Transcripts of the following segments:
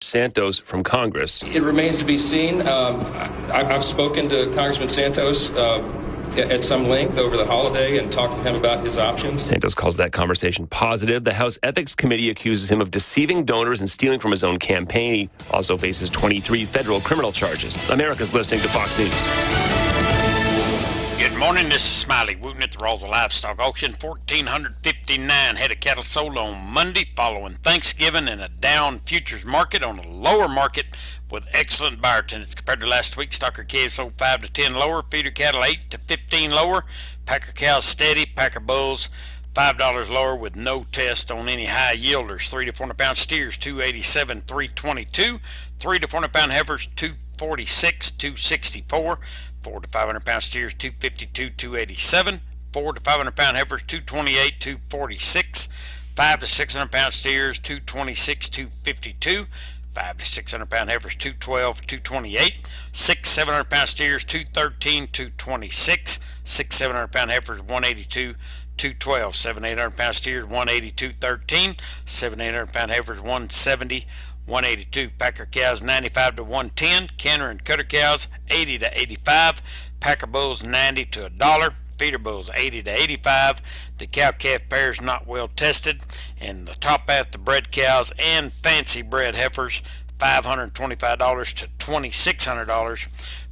Santos from Congress. It remains to be seen. I've spoken to Congressman Santos at some length over the holiday and talked to him about his options. Santos calls that conversation positive. The House Ethics Committee accuses him of deceiving donors and stealing from his own campaign. He also faces 23 federal criminal charges. America's listening to Fox News. Good morning, this is Smiley Wooten at the Roswell Livestock Auction. 1,459 head of cattle sold on Monday following Thanksgiving in a down futures market on a lower market with excellent buyer attendance compared to last week. Stocker calves sold 5 to 10 lower, feeder cattle 8 to 15 lower, packer cows steady, packer bulls $5 lower with no test on any high yielders. 3 to 400 pound steers 287, 322, 3 to 400 pound heifers 246, 264. 4 to 500 pound steers 252, 287, 4 to 500 pound heifers 228, 246, 5 to 600 pound steers 226, 252, 5 to 600 pound heifers 212, 228, 6 700 pound steers 213, 226, 6 700 pound heifers 182, 212, 7 800 pound steers 182, 13, 7 800 pound heifers 170, 182. Packer cows 95 to 110. Canner and cutter cows 80 to 85. Packer bulls 90 to $1. Feeder bulls 80 to 85. The cow calf pairs not well tested. And the top half the bred cows and fancy bred heifers $525 to $2,600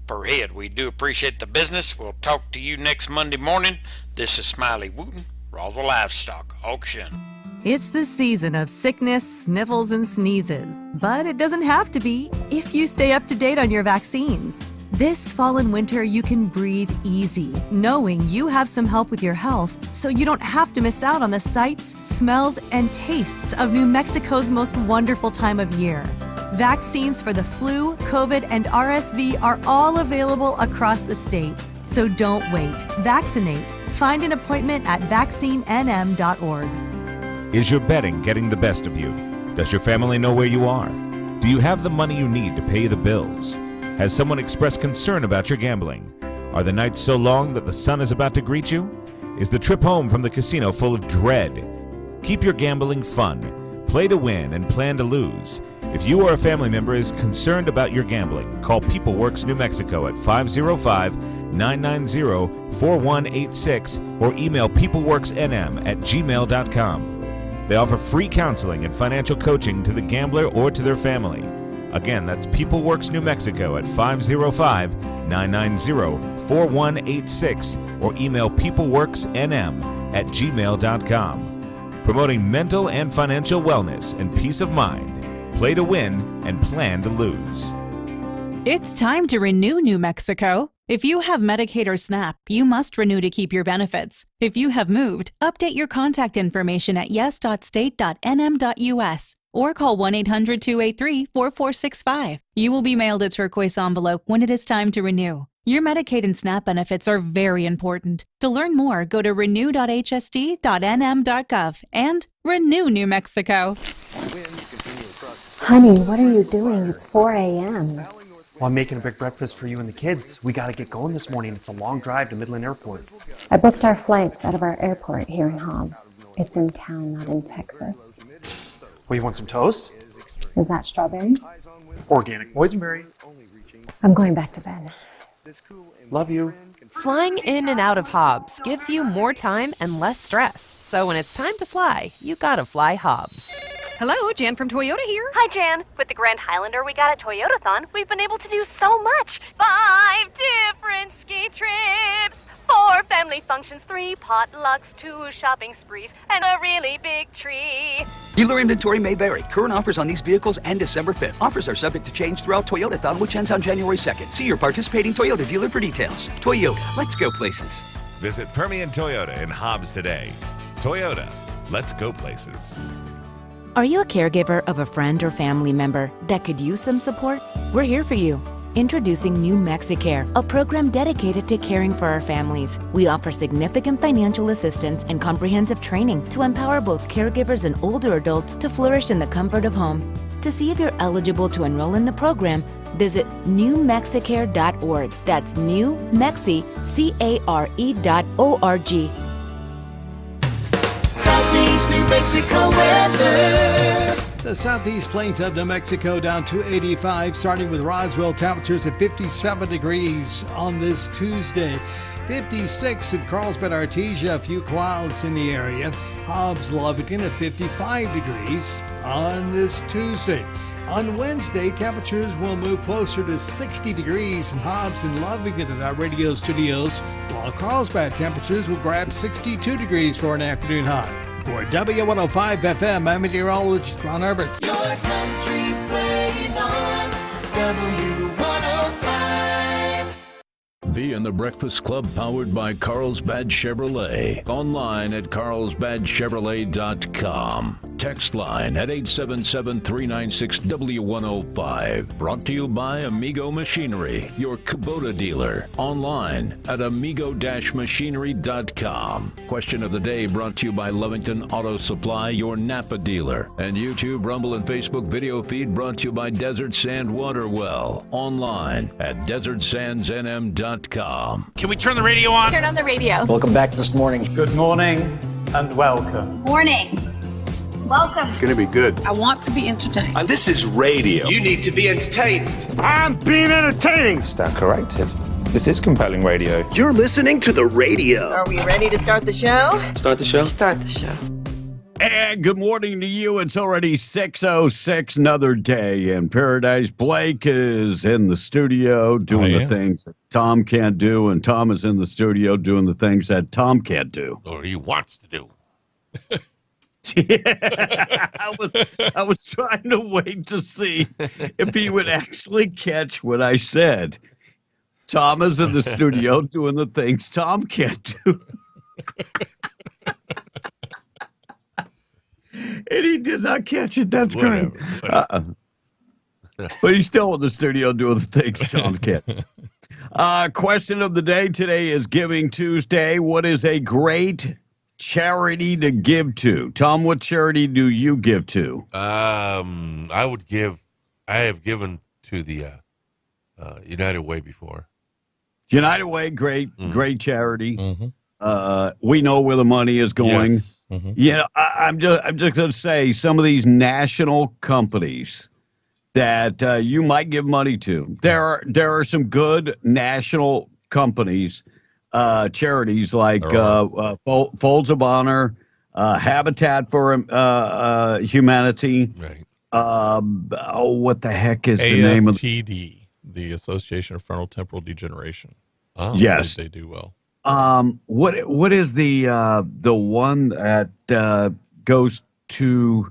per head. We do appreciate the business. We'll talk to you next Monday morning. This is Smiley Wooten, Roswell Livestock Auction. It's the season of sickness, sniffles, and sneezes. But it doesn't have to be if you stay up to date on your vaccines. This fall and winter, you can breathe easy, knowing you have some help with your health, so you don't have to miss out on the sights, smells, and tastes of New Mexico's most wonderful time of year. Vaccines for the flu, COVID, and RSV are all available across the state. So don't wait. Vaccinate. Find an appointment at vaccinenm.org. Is your betting getting the best of you? Does your family know where you are? Do you have the money you need to pay the bills? Has someone expressed concern about your gambling? Are the nights so long that the sun is about to greet you? Is the trip home from the casino full of dread? Keep your gambling fun. Play to win and plan to lose. If you or a family member is concerned about your gambling, call PeopleWorks New Mexico at 505-990-4186 or email peopleworksnm@gmail.com. They offer free counseling and financial coaching to the gambler or to their family. Again, that's PeopleWorks New Mexico at 505-990-4186 or email peopleworksnm@gmail.com. Promoting mental and financial wellness and peace of mind. Play to win and plan to lose. It's time to renew New Mexico. If you have Medicaid or SNAP, you must renew to keep your benefits. If you have moved, update your contact information at yes.state.nm.us or call 1-800-283-4465. You will be mailed a turquoise envelope when it is time to renew. Your Medicaid and SNAP benefits are very important. To learn more, go to renew.hsd.nm.gov and renew New Mexico. Honey, what are you doing? It's 4 a.m. Well, I'm making a big breakfast for you and the kids. We gotta get going this morning. It's a long drive to Midland Airport. I booked our flights out of our airport here in Hobbs. It's in town, not in Texas. Well, you want some toast? Is that strawberry? Organic boysenberry. I'm going back to bed. Love you. Flying in and out of Hobbs gives you more time and less stress. So when it's time to fly, you gotta fly Hobbs. Hello, Jan from Toyota here. Hi, Jan. With the Grand Highlander we got at Toyotathon, we've been able to do so much. 5 different ski trips, 4 family functions, 3 potlucks, 2 shopping sprees, and a really big tree. Dealer inventory may vary. Current offers on these vehicles end December 5th. Offers are subject to change throughout Toyotathon, which ends on January 2nd. See your participating Toyota dealer for details. Toyota, let's go places. Visit Permian Toyota in Hobbs today. Toyota, let's go places. Are you a caregiver of a friend or family member that could use some support? We're here for you. Introducing New Mexicare, a program dedicated to caring for our families. We offer significant financial assistance and comprehensive training to empower both caregivers and older adults to flourish in the comfort of home. To see if you're eligible to enroll in the program, visit newmexicare.org. That's newmexicare.org. Southeast New Mexico weather. The southeast plains of New Mexico down to 85, starting with Roswell. Temperatures at 57 degrees on this Tuesday. 56 at Carlsbad, Artesia, a few clouds in the area. Hobbs, Lovington at 55 degrees on this Tuesday. On Wednesday, temperatures will move closer to 60 degrees in Hobbs and Lovington at our radio studios, while Carlsbad temperatures will grab 62 degrees for an afternoon high. For W105 FM, I'm meteorologist Ron Herbert. Your country plays on W105. Be in the Breakfast Club, powered by Carlsbad Chevrolet. Online at carlsbadchevrolet.com. Text line at 877-396-W105. Brought to you by Amigo Machinery, your Kubota dealer. Online at amigo-machinery.com. Question of the day brought to you by Lovington Auto Supply, your Napa dealer. And YouTube, Rumble, and Facebook video feed brought to you by Desert Sand Water Well. Online at desertsandsnm.com. Can we turn the radio on? Turn on the radio. Welcome back this morning. Good morning and welcome. Morning. Welcome. It's going to be good. I want to be entertained. And this is radio. You need to be entertained. I'm being entertained. Stand corrected. This is compelling radio. You're listening to the radio. Are we ready to start the show? Start the show? Start the show. And good morning to you. It's already 6:06, another day in paradise. Blake is in the studio doing the things that Tom can't do, and Tom is in the studio doing the things that Tom can't do. Or he wants to do. Yeah, I was trying to wait to see if he would actually catch what I said. Tom is in the studio doing the things Tom can't do. And he did not catch it. That's great. But he's still in the studio doing the things Tom can't. Question of the day today is Giving Tuesday. What is a great charity to give to? Tom, what charity do you give to? I have given to the United Way before. United Way, great charity. Mm-hmm. We know where the money is going. Yes. Mm-hmm. Yeah, I'm just going to say some of these national companies that you might give money to. There are some good national companies, charities like Folds of Honor, Habitat for Humanity. Right. What the heck is the name of AFTD, the Association of Frontal Temporal Degeneration. Oh, yes, they do well. What is the one that goes to?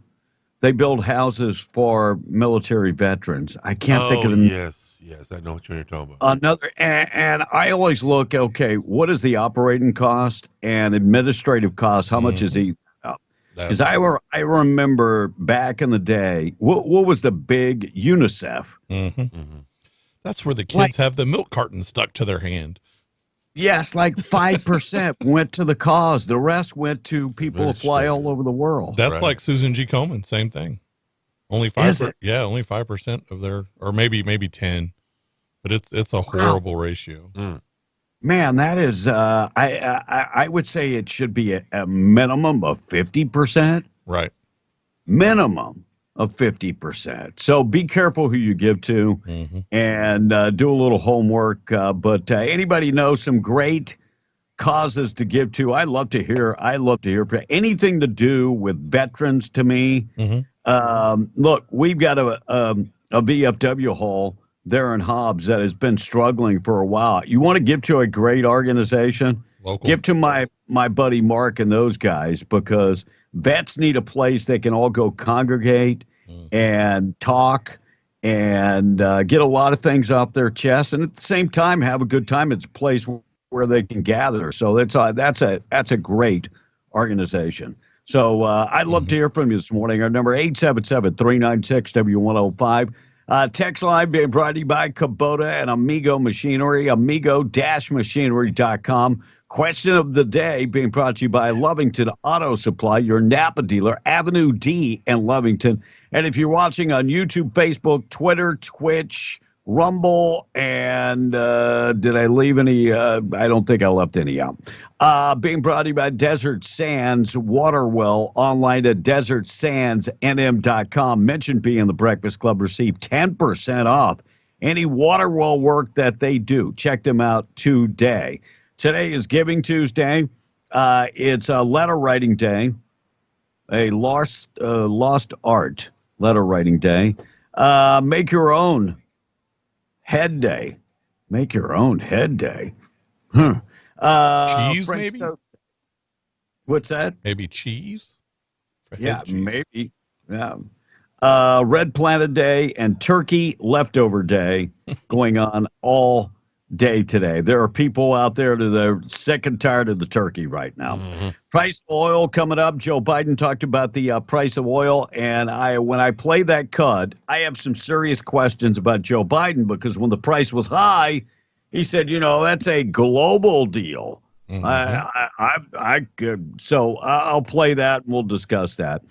They build houses for military veterans. I can't think of the name. Yes, I know what you're talking about. Another, and I always look, okay, what is the operating cost and administrative cost? How much is he? Because I remember back in the day, what was the big UNICEF? Mm-hmm. Mm-hmm. That's where the kids have the milk carton stuck to their hand. Yes, like 5% went to the cause. The rest went to people who fly all over the world. That's like Susan G. Komen, same thing. Only 5%. Yeah, only 5% of their, or maybe 10, but it's a horrible ratio. Mm. Man, that is. I would say it should be a minimum of 50%. Right. Minimum of 50%. So be careful who you give to, and do a little homework. But anybody knows some great causes to give to? I love to hear for anything to do with veterans. To me, look, we've got a VFW hall there in Hobbs that has been struggling for a while. You want to give to a great organization? Local. Give to my buddy Mark and those guys, because vets need a place they can all go congregate and talk and get a lot of things off their chest, and at the same time have a good time. It's a place where they can gather. So that's a great organization. So I'd love to hear from you this morning. Our number 877-396-W105. Text line being brought to you by Kubota and Amigo Machinery, amigo-machinery.com. Question of the day being brought to you by Lovington Auto Supply, your Napa dealer, Avenue D in Lovington. And if you're watching on YouTube, Facebook, Twitter, Twitch, Rumble, and did I leave any? I don't think I left any out. Being brought to you by Desert Sands Water Well, online at desertsandsnm.com. Mention being the Breakfast Club, receive 10% off any water well work that they do. Check them out today. Today is Giving Tuesday. It's a letter writing day, a lost art letter writing day. Make your own head day. Make your own head day. Cheese, French maybe? toast. What's that? Maybe cheese? For Yeah, head cheese? maybe. Yeah. Red Planet Day and Turkey Leftover Day going on all day today. There are people out there that are sick and tired of the turkey right now. Price of oil coming up. Joe Biden talked about the price of oil, and when I play that cut, I have some serious questions about Joe Biden, because when the price was high, he said, that's a global deal. So I'll play that and we'll discuss that.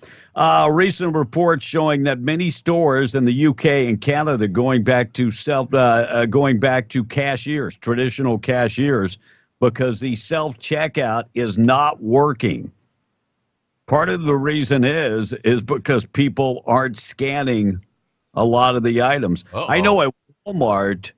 Recent reports showing that many stores in the UK and Canada going back to cashiers, traditional cashiers, because the self-checkout is not working. Part of the reason is because people aren't scanning a lot of the items. I know at Walmart,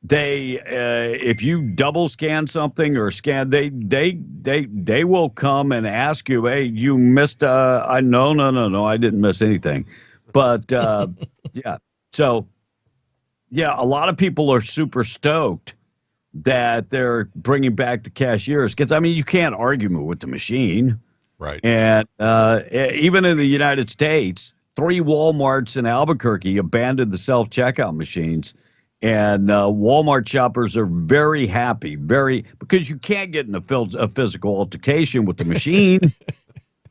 they if you double scan something or scan, they will come and ask you, hey, you missed no, I didn't miss anything. But a lot of people are super stoked that they're bringing back the cashiers, because you can't argue with the machine, right? And even in the United States, 3 Walmarts in Albuquerque abandoned the self-checkout machines. And Walmart shoppers are very happy, because you can't get in a physical altercation with the machine.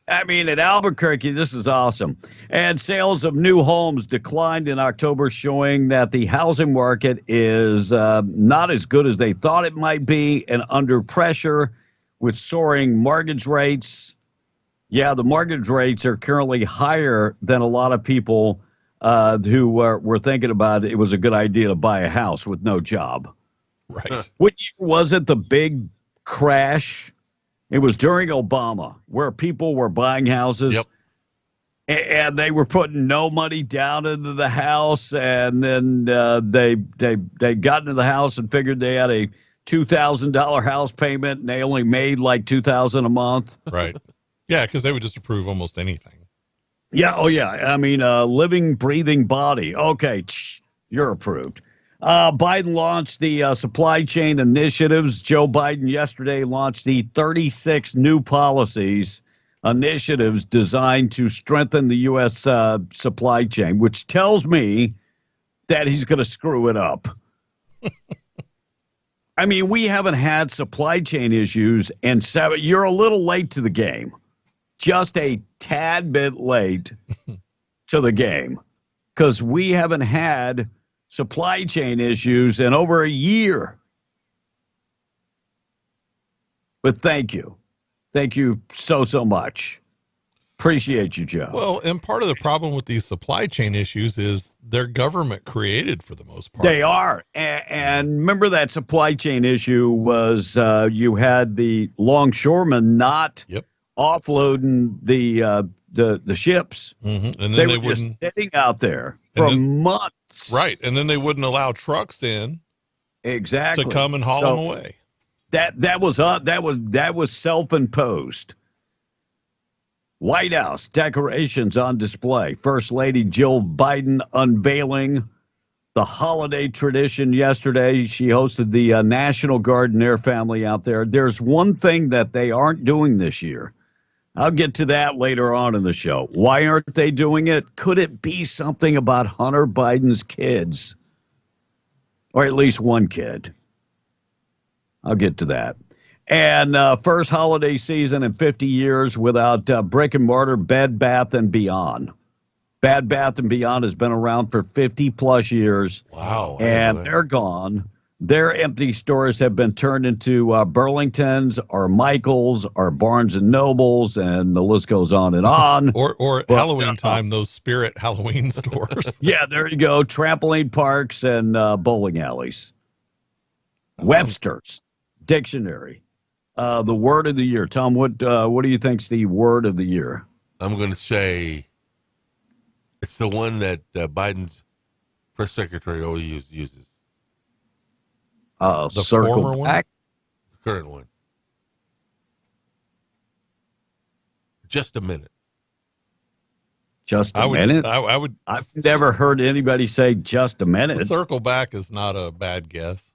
At Albuquerque, this is awesome. And sales of new homes declined in October, showing that the housing market is not as good as they thought it might be, and under pressure with soaring mortgage rates. Yeah, the mortgage rates are currently higher than a lot of people who were thinking about it was a good idea to buy a house with no job. Right. What year was it, the big crash? It was during Obama, where people were buying houses. Yep. And they were putting no money down into the house, and then they got into the house and figured they had a $2,000 house payment, and they only made like $2,000 a month. Right. Yeah, because they would just approve almost anything. Yeah. Oh, yeah. Living, breathing body. Okay. You're approved. Biden launched the supply chain initiatives. Joe Biden yesterday launched the 36 new initiatives designed to strengthen the U.S. Supply chain, which tells me that he's going to screw it up. We haven't had supply chain issues in 7. You're a little late to the game. Just a tad bit late to the game, because we haven't had supply chain issues in over a year. But thank you. Thank you so much. Appreciate you, Joe. Well, and part of the problem with these supply chain issues is they're government created for the most part. They are. And remember, that supply chain issue was you had the longshoremen not offloading the ships. Mm-hmm. And then they they were wouldn't just sitting out there for months. Right. And then they wouldn't allow trucks in exactly to come and haul them away. That was self-imposed. White House decorations on display. First Lady Jill Biden unveiling the holiday tradition yesterday. She hosted the National Guard and their family out there. There's one thing that they aren't doing this year. I'll get to that later on in the show. Why aren't they doing it? Could it be something about Hunter Biden's kids? Or at least one kid. I'll get to that. And first holiday season in 50 years without brick and mortar Bed Bath & Beyond. Bed Bath & Beyond has been around for 50 plus years. Wow. And they're gone. Their empty stores have been turned into Burlington's or Michael's or Barnes and Nobles, and the list goes on and on. or Halloween time, those Spirit Halloween stores. Yeah, there you go. Trampoline parks and bowling alleys. Webster's Dictionary. The word of the year. Tom, what do you think's the word of the year? I'm going to say it's the one that Biden's press secretary always uses. The former circle back. The current one. Just a minute. Just a minute? I've never heard anybody say just a minute. Circle back is not a bad guess.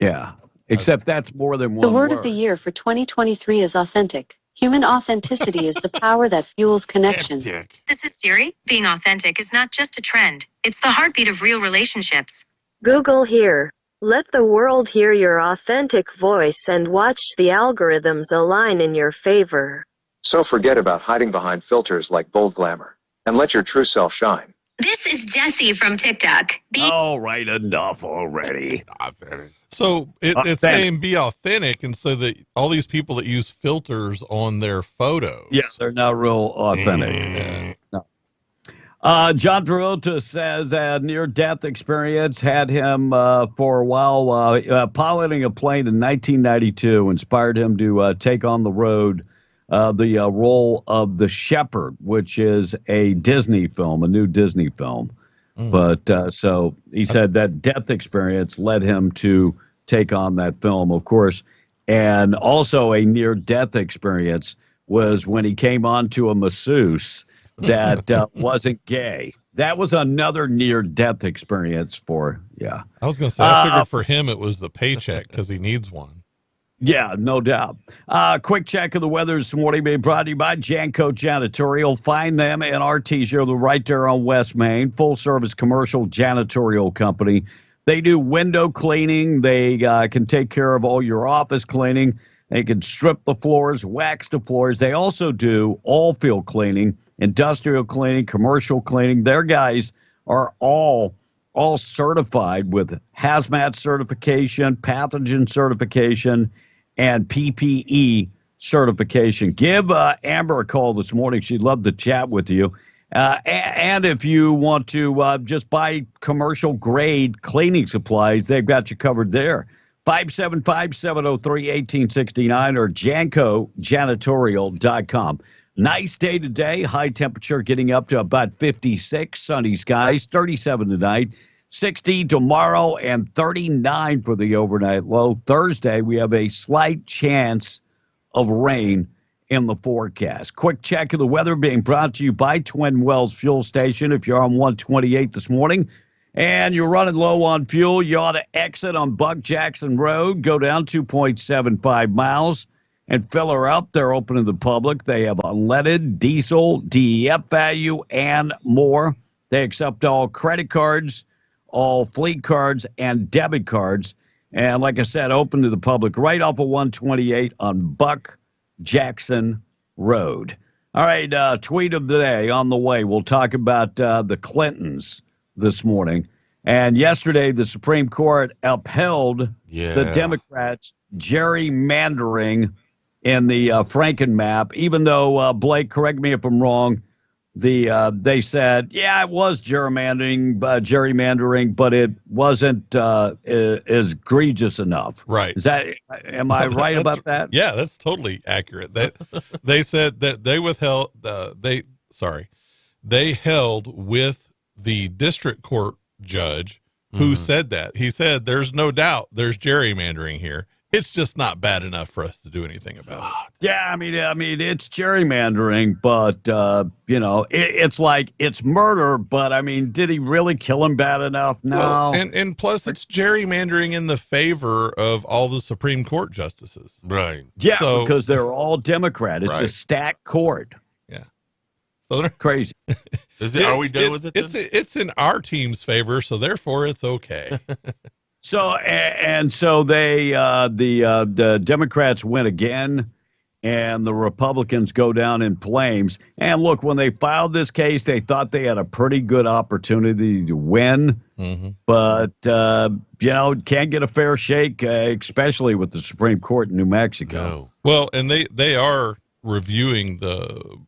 Yeah, except that's more than one The word of the year for 2023 is authentic. Human authenticity is the power that fuels connection. This is Siri. Being authentic is not just a trend, it's the heartbeat of real relationships. Google here. Let the world hear your authentic voice and watch the algorithms align in your favor. So forget about hiding behind filters like bold glamour and let your true self shine. This is Jessie from TikTok. All right, enough already. So it's saying be authentic, and so that all these people that use filters on their photos. Yeah, they're not real authentic. Yeah. No. John Travolta says a near-death experience had him for a while. Piloting a plane in 1992 inspired him to take on the road the role of the Shepherd, which is a Disney film, a new Disney film. But so he said that death experience led him to take on that film, of course. And also a near-death experience was when he came onto a masseuse that wasn't gay. That was another near-death experience for, I was going to say, I figured for him it was the paycheck because he needs one. Yeah, no doubt. Quick check of the weather this morning being brought to you by Janco Janitorial. Find them in Artesia, they're right there on West Main. Full-service commercial janitorial company. They do window cleaning. They can take care of all your office cleaning. They can strip the floors, wax the floors. They also do all field cleaning, industrial cleaning, commercial cleaning. Their guys are all certified with hazmat certification, pathogen certification, and PPE certification. Give Amber a call this morning. She'd love to chat with you. And if you want to just buy commercial grade cleaning supplies, they've got you covered there. 575-703-1869 or jancojanitorial.com. Nice day today. High temperature getting up to about 56. Sunny skies, 37 tonight, 60 tomorrow, and 39 for the overnight low. Thursday, we have a slight chance of rain in the forecast. Quick check of the weather being brought to you by Twin Wells Fuel Station. If you're on 128 this morning and you're running low on fuel, you ought to exit on Buck Jackson Road, go down 2.75 miles, and fill her up. They're open to the public. They have unleaded, diesel, DEF value, and more. They accept all credit cards, all fleet cards, and debit cards. And like I said, open to the public right off of 128 on Buck Jackson Road. All right, tweet of the day on the way. We'll talk about the Clintons this morning. And yesterday, the Supreme Court upheld the Democrats' gerrymandering in the Franken map, even though, Blake, correct me if I'm wrong, they said, it was gerrymandering, but it wasn't as egregious enough. Right. Am I right about that? Yeah, that's totally accurate. They said that they withheld, they held with the district court judge who said that. He said, there's no doubt there's gerrymandering here. It's just not bad enough for us to do anything about it. Yeah, I mean, it's gerrymandering, but it's like it's murder. But I mean, did he really kill him bad enough? No. Well, and plus, it's gerrymandering in the favor of all the Supreme Court justices, right? Yeah, because they're all Democrat. It's a stacked court. Yeah, so they're crazy. Are we done with it? It's in our team's favor, so therefore it's okay. So they the Democrats win again, and the Republicans go down in flames. And look, when they filed this case, they thought they had a pretty good opportunity to win, but can't get a fair shake, especially with the Supreme Court in New Mexico. Well, and they are reviewing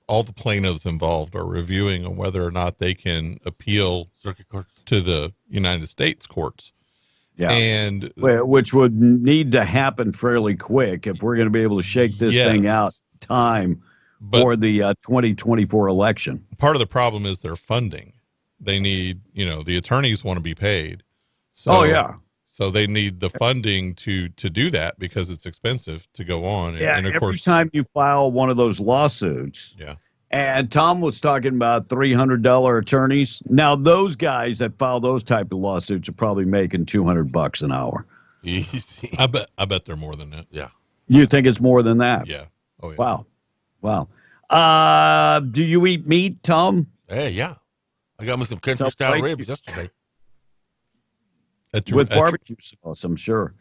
all the plaintiffs involved are reviewing on whether or not they can appeal circuit courts to the United States courts. Yeah, and which would need to happen fairly quick if we're going to be able to shake this thing out in time for the 2024 election. Part of the problem is their funding. They need, the attorneys want to be paid. So, so they need the funding to do that because it's expensive to go on. Yeah, and of every course, time you file one of those lawsuits. Yeah. And Tom was talking about $300 attorneys. Now, those guys that file those type of lawsuits are probably making $200 an hour. Easy. I bet they're more than that. Yeah. You think it's more than that? Yeah. Oh, yeah. Wow. Do you eat meat, Tom? Hey, yeah. I got me some country-style ribs yesterday. With barbecue sauce, I'm sure.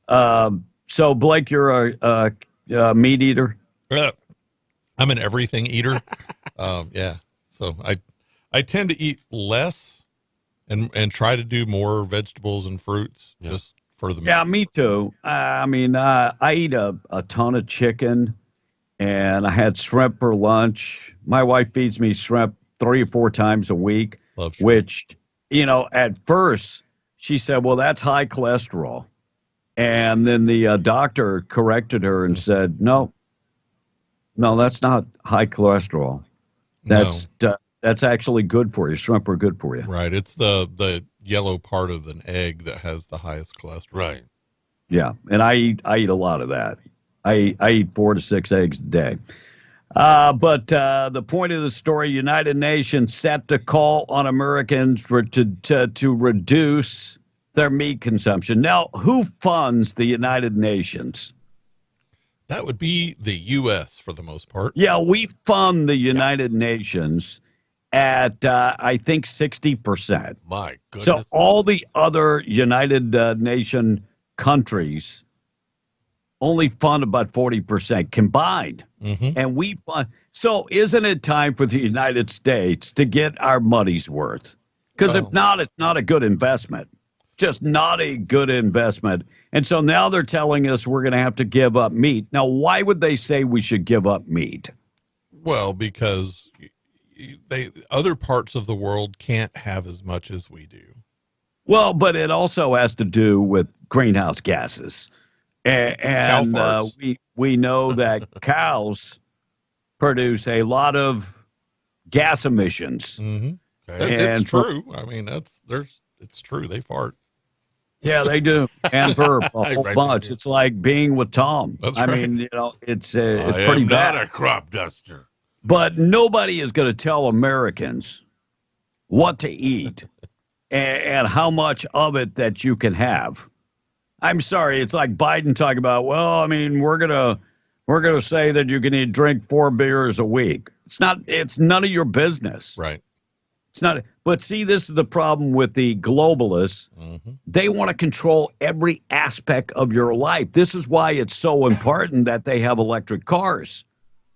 So, Blake, you're a meat eater? I'm an everything eater. Yeah. So I tend to eat less and try to do more vegetables and fruits just for the. Yeah, me too. I eat a ton of chicken, and I had shrimp for lunch. My wife feeds me shrimp 3 or 4 times a week, which, at first she said, well, that's high cholesterol. And then the doctor corrected her and said, no, that's not high cholesterol. That's actually good for you. Shrimp are good for you. Right. It's the yellow part of an egg that has the highest cholesterol. Right. Yeah, and I eat a lot of that. I eat 4 to 6 eggs a day. But the point of the story: United Nations set to call on Americans to reduce their meat consumption. Now, who funds the United Nations? That would be the U.S. for the most part. Yeah, we fund the United Nations at, I think, 60%. My goodness. So all the other United Nation countries only fund about 40% combined. And we fund. So isn't it time for the United States to get our money's worth? Because if not, it's not a good investment. Just not a good investment. And so now they're telling us we're going to have to give up meat. Now, why would they say we should give up meat? Well, because other parts of the world can't have as much as we do. Well, but it also has to do with greenhouse gases. And we know that cows produce a lot of gas emissions. It's true. I mean, it's true. They fart. Yeah, they do, and burp a whole bunch. It's like being with Tom. That's I right. mean, it's pretty bad. Not a crop duster. But nobody is going to tell Americans what to eat and how much of it that you can have. I'm sorry, it's like Biden talking about, well, I mean, we're gonna say that you can drink 4 beers a week. It's none of your business. Right. It's not. But see, this is the problem with the globalists. They want to control every aspect of your life. This is why it's so important that they have electric cars.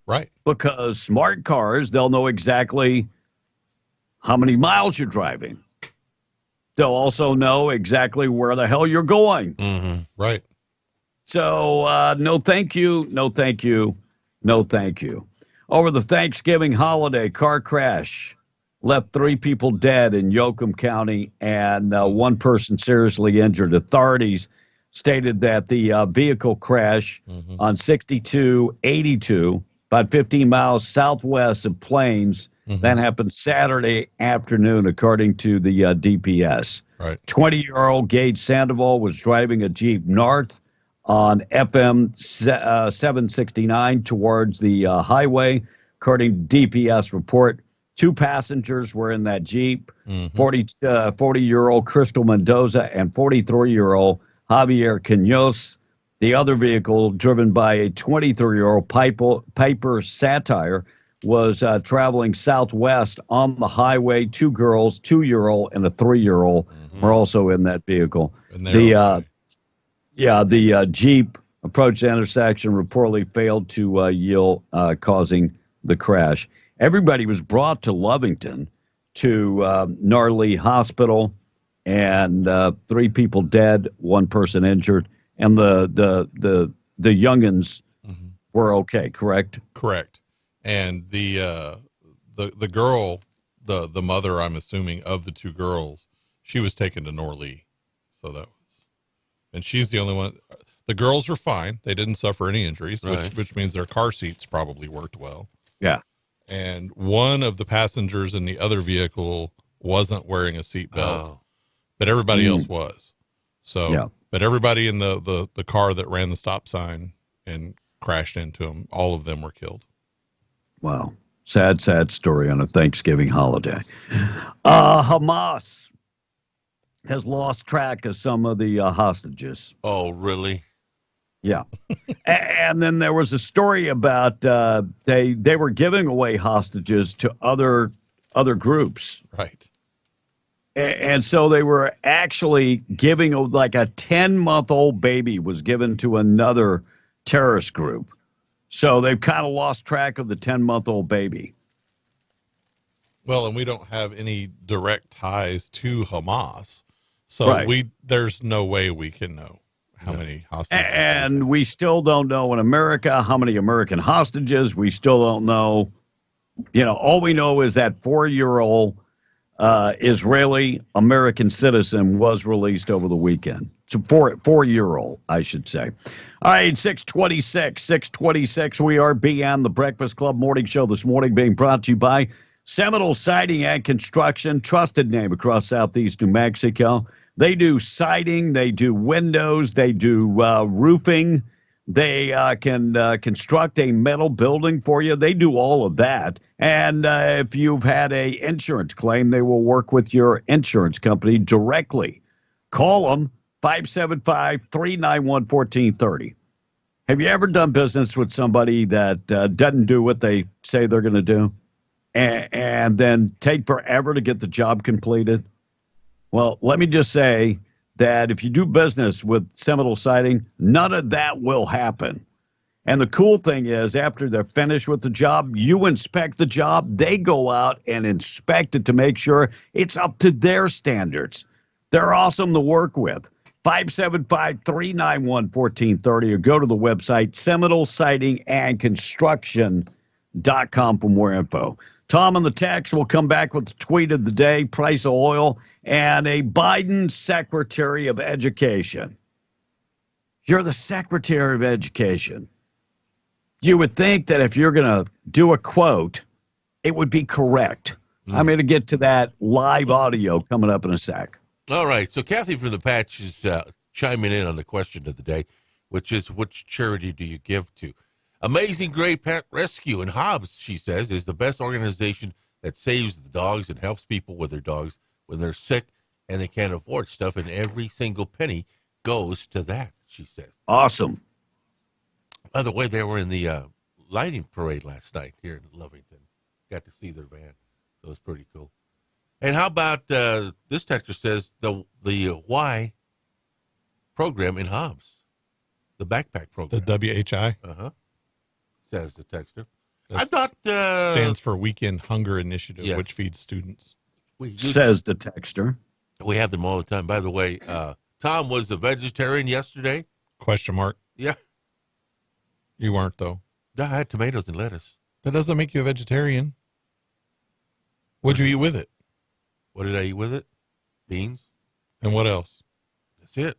Right. Because smart cars, they'll know exactly how many miles you're driving. They'll also know exactly where the hell you're going. Right. So, no thank you, no thank you, no thank you. Over the Thanksgiving holiday, car crash left 3 people dead in Yoakum County and 1 person seriously injured. Authorities stated that the vehicle crash on 6282, about 15 miles southwest of Plains, that happened Saturday afternoon, according to the DPS. Right. 20-year-old Gage Sandoval was driving a Jeep north on FM 769 towards the highway. According to DPS report, 2 passengers were in that Jeep, 40-year-old Crystal Mendoza and 43-year-old Javier Quinoz. The other vehicle, driven by a 23-year-old Piper Satire, was traveling southwest on the highway. 2 girls, 2-year-old and a 3-year-old were also in that vehicle. The Jeep approached the intersection, reportedly failed to yield, causing the crash. Everybody was brought to Lovington to Gnarly Hospital, and 3 people dead, 1 person injured, and the youngins were okay. Correct. Correct. And the girl, the mother, I'm assuming, of the 2 girls, she was taken to Norley. So that was, and she's the only one. The girls were fine. They didn't suffer any injuries, Right. which means their car seats probably worked well. Yeah. And one of the passengers in the other vehicle wasn't wearing a seatbelt, but everybody else was. So, but everybody in the car that ran the stop sign and crashed into him, all of them were killed. Wow. Sad story on a Thanksgiving holiday. Hamas has lost track of some of the hostages. Oh, really? Yeah. And then there was a story about they were giving away hostages to other groups. Right. And so they were actually giving, like, a 10-month-old baby was given to another terrorist group. So they've kind of lost track of the 10-month-old baby. Well, and we don't have any direct ties to Hamas. So there's no way we can know how many hostages. And we still don't know in America how many American hostages. We still don't know. All we know is that 4-year-old Israeli American citizen was released over the weekend. So 4-year-old, I should say. All right, 626. We are Beyond the Breakfast Club morning show this morning, being brought to you by Seminole Siding and Construction, trusted name across Southeast New Mexico. They do siding, they do windows, they do roofing. They can construct a metal building for you. They do all of that. And if you've had a insurance claim, they will work with your insurance company directly. Call them, 575-391-1430. Have you ever done business with somebody that doesn't do what they say they're going to do and then take forever to get the job completed? Well, let me just say that if you do business with Seminole Siding, none of that will happen. And the cool thing is, after they're finished with the job, you inspect the job. They go out and inspect it to make sure it's up to their standards. They're awesome to work with. 575-391-1430, or go to the website SeminoleSidingAndConstruction.com for more info. Tom on the text will come back with the tweet of the day, price of oil, and a Biden Secretary of Education. You're the Secretary of Education. You would think that if you're going to do a quote, it would be correct. I'm going to get to that live audio coming up in a sec. All right. So Kathy from the Patch is chiming in on the question of the day, which is, which charity do you give to? Amazing Great Pet Rescue in Hobbs, she says, is the best organization that saves the dogs and helps people with their dogs when they're sick and they can't afford stuff, and every single penny goes to that, she says. Awesome. By the way, they were in the lighting parade last night here in Lovington. Got to see their van. So it was pretty cool. And how about this texter says the Y program in Hobbs, the backpack program. The WHI? Uh-huh. Says the texter. I thought stands for Weekend Hunger Initiative, yes, which feeds students. Says the texter. We have them all the time. By the way, Tom was a vegetarian yesterday. Question mark. Yeah. You weren't, though. I had tomatoes and lettuce. That doesn't make you a vegetarian. What'd you eat with it? What did I eat with it? Beans. And what else? That's it.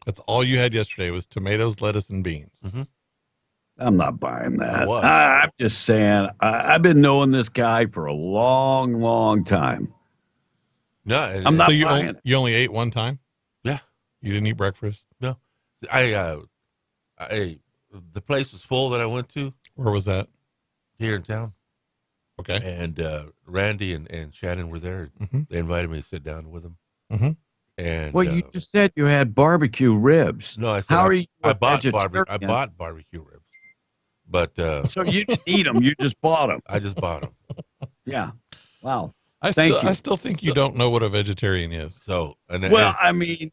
That's all you had yesterday was tomatoes, lettuce, and beans. Mm-hmm. I'm not buying that. I'm just saying, I've been knowing this guy for a long, long time. No, I'm not so buying it. You only ate one time? Yeah. You didn't eat breakfast? No. The place was full that I went to. Where was that? Here in town. Okay. And Randy and Shannon were there. Mm-hmm. They invited me to sit down with them. Mm-hmm. And well, you just said you had barbecue ribs. No, I said how are you? I bought barbecue ribs, but so you didn't eat them. You just bought them. I just bought them. Yeah. Wow. I still think you don't know what a vegetarian is. So, I mean,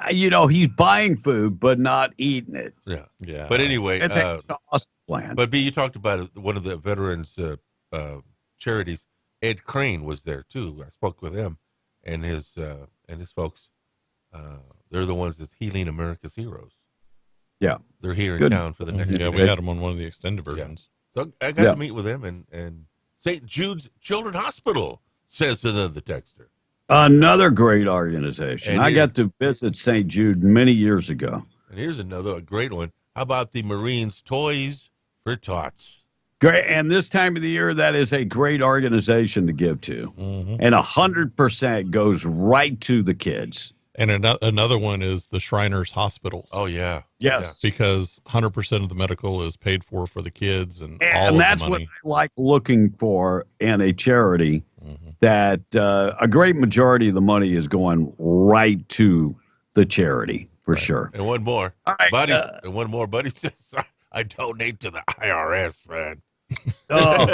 he's buying food but not eating it. Yeah. But anyway, it's an awesome plan. But B, you talked about one of the veterans charities. Ed Crane was there too. I spoke with him and his folks. They're the ones that's healing America's heroes. Yeah, they're here in town for the next. Yeah, we had them on one of the extended versions. Yeah. So I got to meet with them, and St. Jude's Children's Hospital, says another texter. Another great organization. I got to visit St. Jude many years ago. And here's a great one. How about the Marines Toys for Tots? Great, and this time of the year, that is a great organization to give to, and 100% goes right to the kids. And another one is the Shriners Hospitals. Oh, yeah. Yes. Because 100% of the medical is paid for the kids and all and of that's the money. what I like looking for in a charity, that a great majority of the money is going right to the charity, for sure. And one more. Right, Buddy says, I donate to the IRS, man. Oh,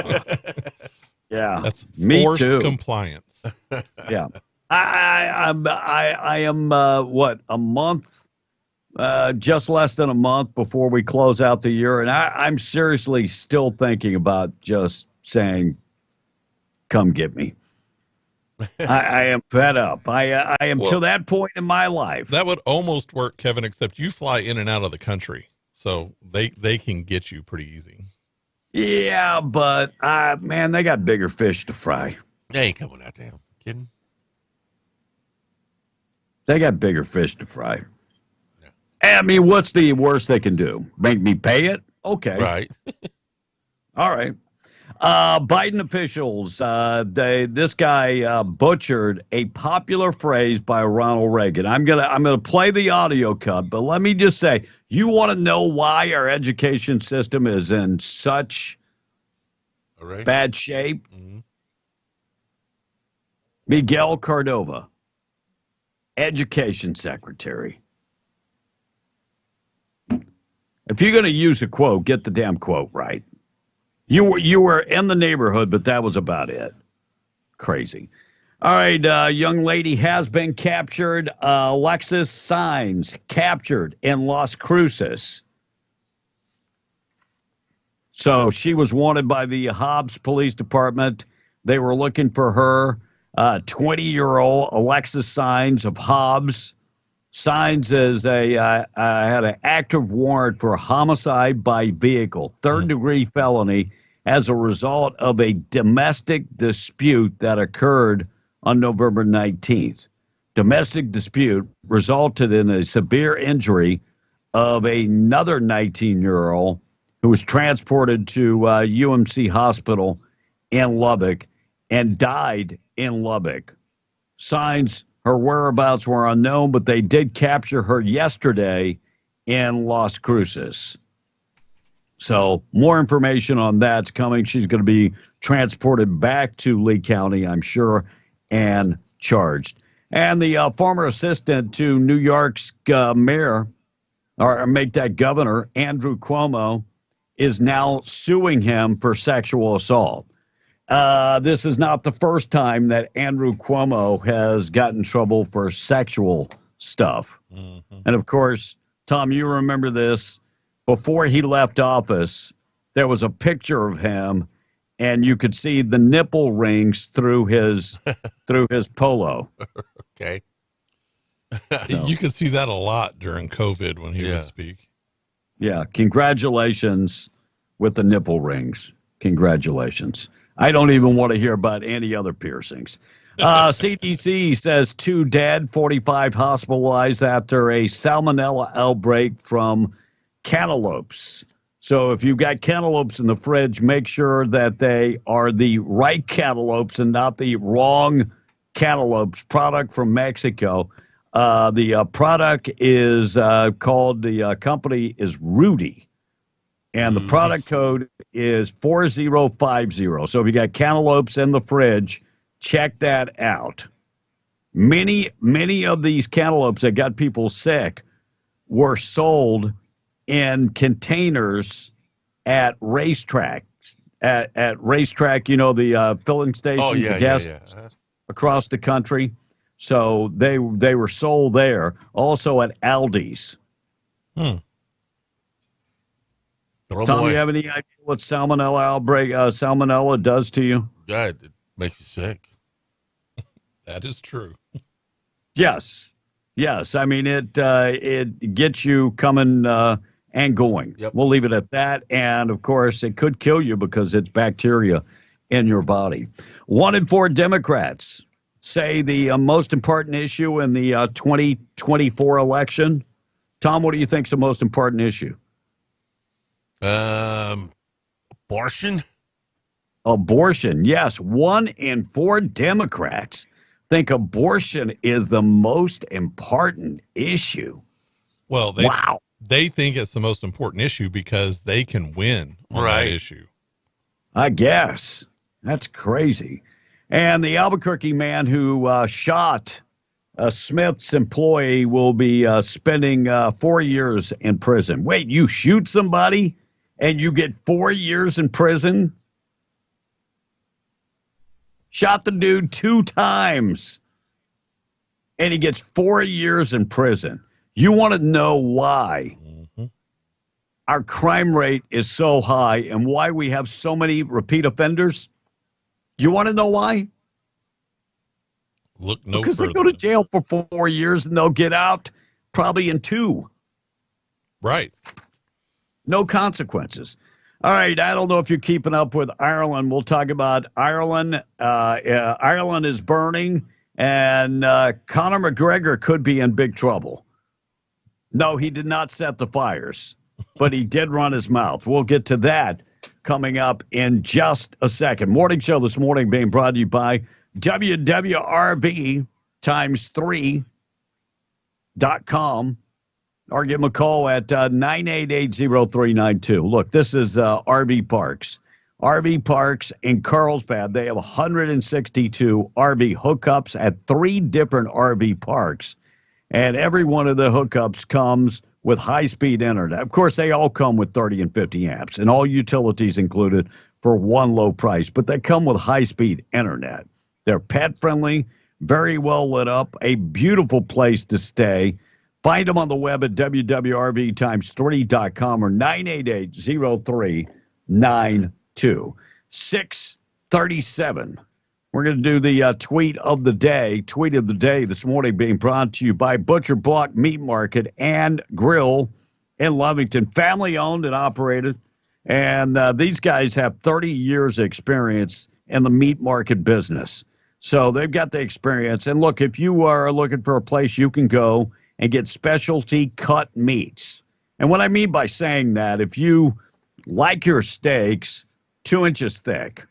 yeah. That's Me forced too. compliance. Yeah. I am a month, just less than a month before we close out the year, and I'm seriously still thinking about just saying, "Come get me." I am fed up. I am to that point in my life. That would almost work, Kevin, except you fly in and out of the country, so they can get you pretty easy. Yeah, but man, they got bigger fish to fry. They ain't coming out there. Kidding? They got bigger fish to fry. Yeah. I mean, what's the worst they can do? Make me pay it? Okay. Right. All right. Biden officials, this guy butchered a popular phrase by Ronald Reagan. I'm gonna play the audio cut, but let me just say, you want to know why our education system is in such bad shape? Miguel Cordova, Education Secretary. If you're going to use a quote, get the damn quote right. You were in the neighborhood, but that was about it. Crazy. All right, young lady has been captured. Alexis Saenz captured in Las Cruces. So she was wanted by the Hobbs Police Department. They were looking for her. 20-year-old Alexis Saenz of Hobbs. Saenz is had an active warrant for homicide by vehicle, third-degree felony, as a result of a domestic dispute that occurred on November 19th. Domestic dispute resulted in a severe injury of another 19-year-old who was transported to UMC Hospital in Lubbock and died in Lubbock. Saenz, her whereabouts were unknown, but they did capture her yesterday in Las Cruces. So more information on that's coming. She's going to be transported back to Lee County, I'm sure, and charged. And the former assistant to New York's mayor, or make that governor, Andrew Cuomo, is now suing him for sexual assault. This is not the first time that Andrew Cuomo has gotten in trouble for sexual stuff. And of course, Tom, you remember this. Before he left office, there was a picture of him, and you could see the nipple rings through his polo. Okay. So, you could see that a lot during COVID when he would speak. Yeah. Congratulations with the nipple rings. Congratulations. I don't even want to hear about any other piercings. CDC says 2 dead, 45 hospitalized after a salmonella outbreak from cantaloupes. So if you've got cantaloupes in the fridge, make sure that they are the right cantaloupes and not the wrong cantaloupes. Product from Mexico. The product is called, the company is Rudy. And the product code is 4050. So if you got cantaloupes in the fridge, check that out. Many of these cantaloupes that got people sick were sold in containers at racetracks. At racetrack, the filling stations, the gas across the country. So they were sold there. Also at Aldi's. Tom, do you have any idea what salmonella does to you? Yeah, it makes you sick. That is true. Yes. I mean, it gets you coming and going. Yep. We'll leave it at that. And of course, it could kill you because it's bacteria in your body. 1 in 4 Democrats say the most important issue in the 2024 election. Tom, what do you think is the most important issue? Abortion? Abortion, yes. 1 in 4 Democrats think abortion is the most important issue. Well, they think it's the most important issue because they can win on that issue. I guess. That's crazy. And the Albuquerque man who shot Smith's employee will be spending 4 years in prison. Wait, you shoot somebody and you get 4 years in prison? Shot the dude 2 times and he gets 4 years in prison. You want to know why our crime rate is so high and why we have so many repeat offenders? You want to know why? Look no because further. They go to jail for 4 years and they'll get out probably in 2. Right. No consequences. All right, I don't know if you're keeping up with Ireland. We'll talk about Ireland. Ireland is burning, and Conor McGregor could be in big trouble. No, he did not set the fires, but he did run his mouth. We'll get to that coming up in just a second. Morning show this morning being brought to you by WWRV x3.com. Or give them a call at 988-0392. Look, this is RV Parks. RV Parks in Carlsbad. They have 162 RV hookups at 3 different RV parks. And every one of the hookups comes with high-speed internet. Of course, they all come with 30 and 50 amps and all utilities included for one low price. But they come with high-speed internet. They're pet-friendly, very well lit up, a beautiful place to stay. Find them on the web at WWRV x3.com or 988-0392. 637. We're going to do the tweet of the day. Tweet of the day this morning being brought to you by Butcher Block Meat Market and Grill in Lovington. Family owned and operated. And these guys have 30 years experience in the meat market business. So they've got the experience. And look, if you are looking for a place you can go and get specialty cut meats. And what I mean by saying that, if you like your steaks 2 inches thick,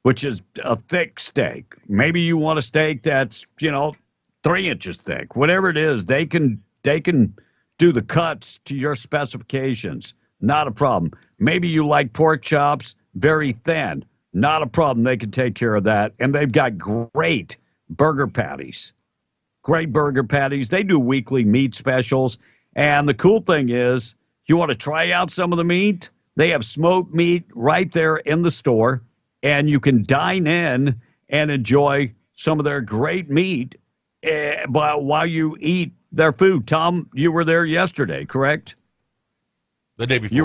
which is a thick steak, maybe you want a steak that's, 3 inches thick, whatever it is, they can do the cuts to your specifications. Not a problem. Maybe you like pork chops very thin. Not a problem. They can take care of that. And they've got great burger patties. Great burger patties. They do weekly meat specials. And the cool thing is, you want to try out some of the meat? They have smoked meat right there in the store. And you can dine in and enjoy some of their great meat while you eat their food. Tom, you were there yesterday, correct? The day before.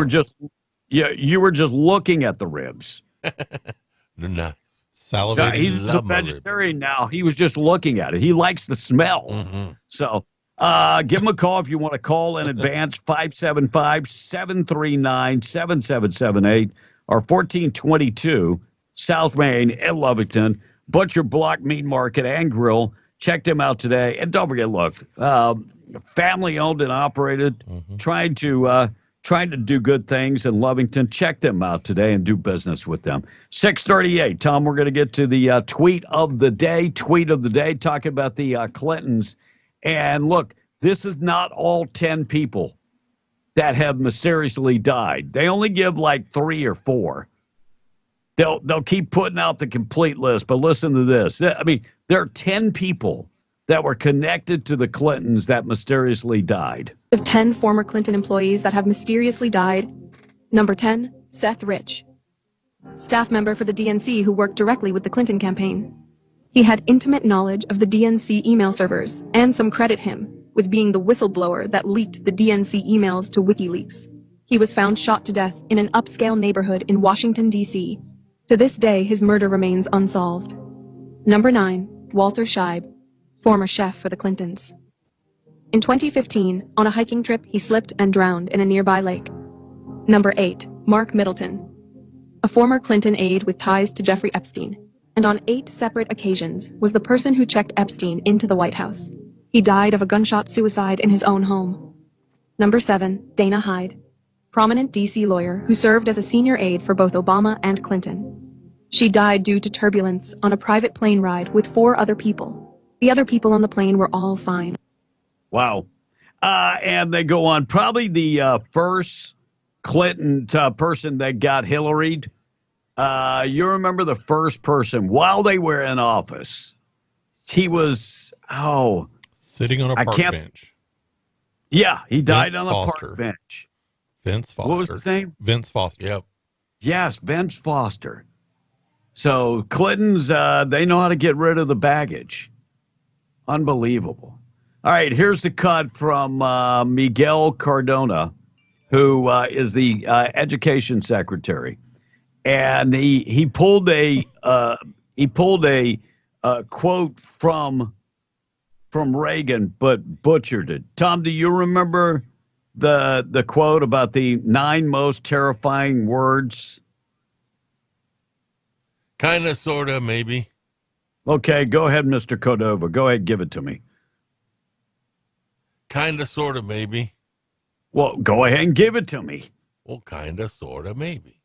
You were just looking at the ribs. Nice. Salivating. He's a vegetarian now. He was just looking at it. He likes the smell. So give him a call if you want to call in advance, 575-739-7778 or 1422 South Main in Lovington. Butcher Block Meat Market and Grill. Check them out today. And don't forget, look, family owned and operated, trying to do good things in Lovington. Check them out today and do business with them. 638. Tom, we're going to get to the tweet of the day. Tweet of the day, talking about the Clintons. And look, this is not all 10 people that have mysteriously died. They only give like 3 or 4. They'll keep putting out the complete list, but listen to this. I mean, there are 10 people that were connected to the Clintons that mysteriously died. Of 10 former Clinton employees that have mysteriously died. Number 10, Seth Rich, staff member for the DNC who worked directly with the Clinton campaign. He had intimate knowledge of the DNC email servers, and some credit him with being the whistleblower that leaked the DNC emails to WikiLeaks. He was found shot to death in an upscale neighborhood in Washington, D.C. To this day, his murder remains unsolved. Number 9. Walter Scheib, former chef for the Clintons. In 2015, on a hiking trip, he slipped and drowned in a nearby lake. Number 8. Mark Middleton, a former Clinton aide with ties to Jeffrey Epstein, and on 8 separate occasions was the person who checked Epstein into the White House. He died of a gunshot suicide in his own home. Number 7. Dana Hyde, prominent D.C. lawyer who served as a senior aide for both Obama and Clinton. She died due to turbulence on a private plane ride with 4 other people. The other people on the plane were all fine. Wow. And they go on. Probably the first Clinton person that got Hillaried. You remember the first person while they were in office. He was, sitting on a park bench. Yeah, he died Vince on the Foster. park bench. Vince Foster. What was his name? Vince Foster. Yep. Yes, Vince Foster. So Clintons, they know how to get rid of the baggage. Unbelievable. All right, here's the cut from Miguel Cardona, who is the education secretary, and he pulled a quote from Reagan, but butchered it. Tom, do you remember the quote about the 9 most terrifying words? Kind of, sort of, maybe. Okay, go ahead, Mr. Cordova. Go ahead, give it to me. Kind of, sort of, maybe. Well, go ahead and give it to me. Well, kind of, sort of, maybe.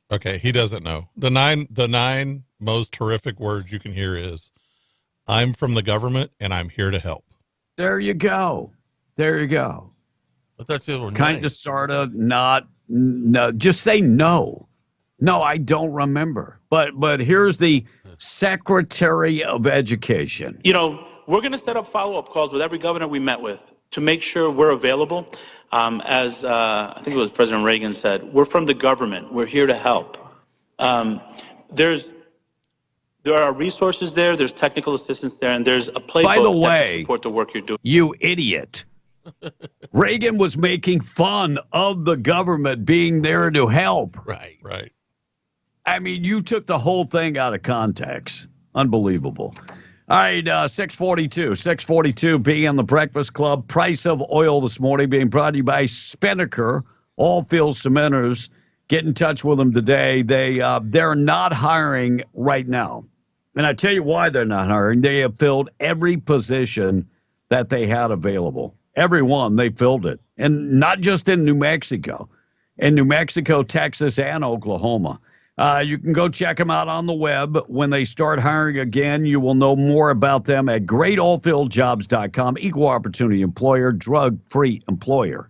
Okay, he doesn't know. The nine most terrific words you can hear is, "I'm from the government and I'm here to help." There you go. There you go. But that's it. Kind of, sort of, not. No, just say no. No, I don't remember. But here's the Secretary of Education. You know, we're going to set up follow-up calls with every governor we met with to make sure we're available. As I think it was President Reagan said, we're from the government. We're here to help. There are resources there. There's technical assistance there, and there's a playbook By the that way, can support the work you're doing. You idiot. Reagan was making fun of the government being there to help. Right. Right. I mean, you took the whole thing out of context. Unbelievable. All right, 642 being on the Breakfast Club. Price of oil this morning being brought to you by Spinnaker, Allfield Cementers. Get in touch with them today. They're not hiring right now. And I tell you why they're not hiring. They have filled every position that they had available. Every one, they filled it. And not just in New Mexico. In New Mexico, Texas, and Oklahoma. You can go check them out on the web. When they start hiring again, you will know more about them at greatallfieldjobs.com. Equal opportunity employer, drug-free employer.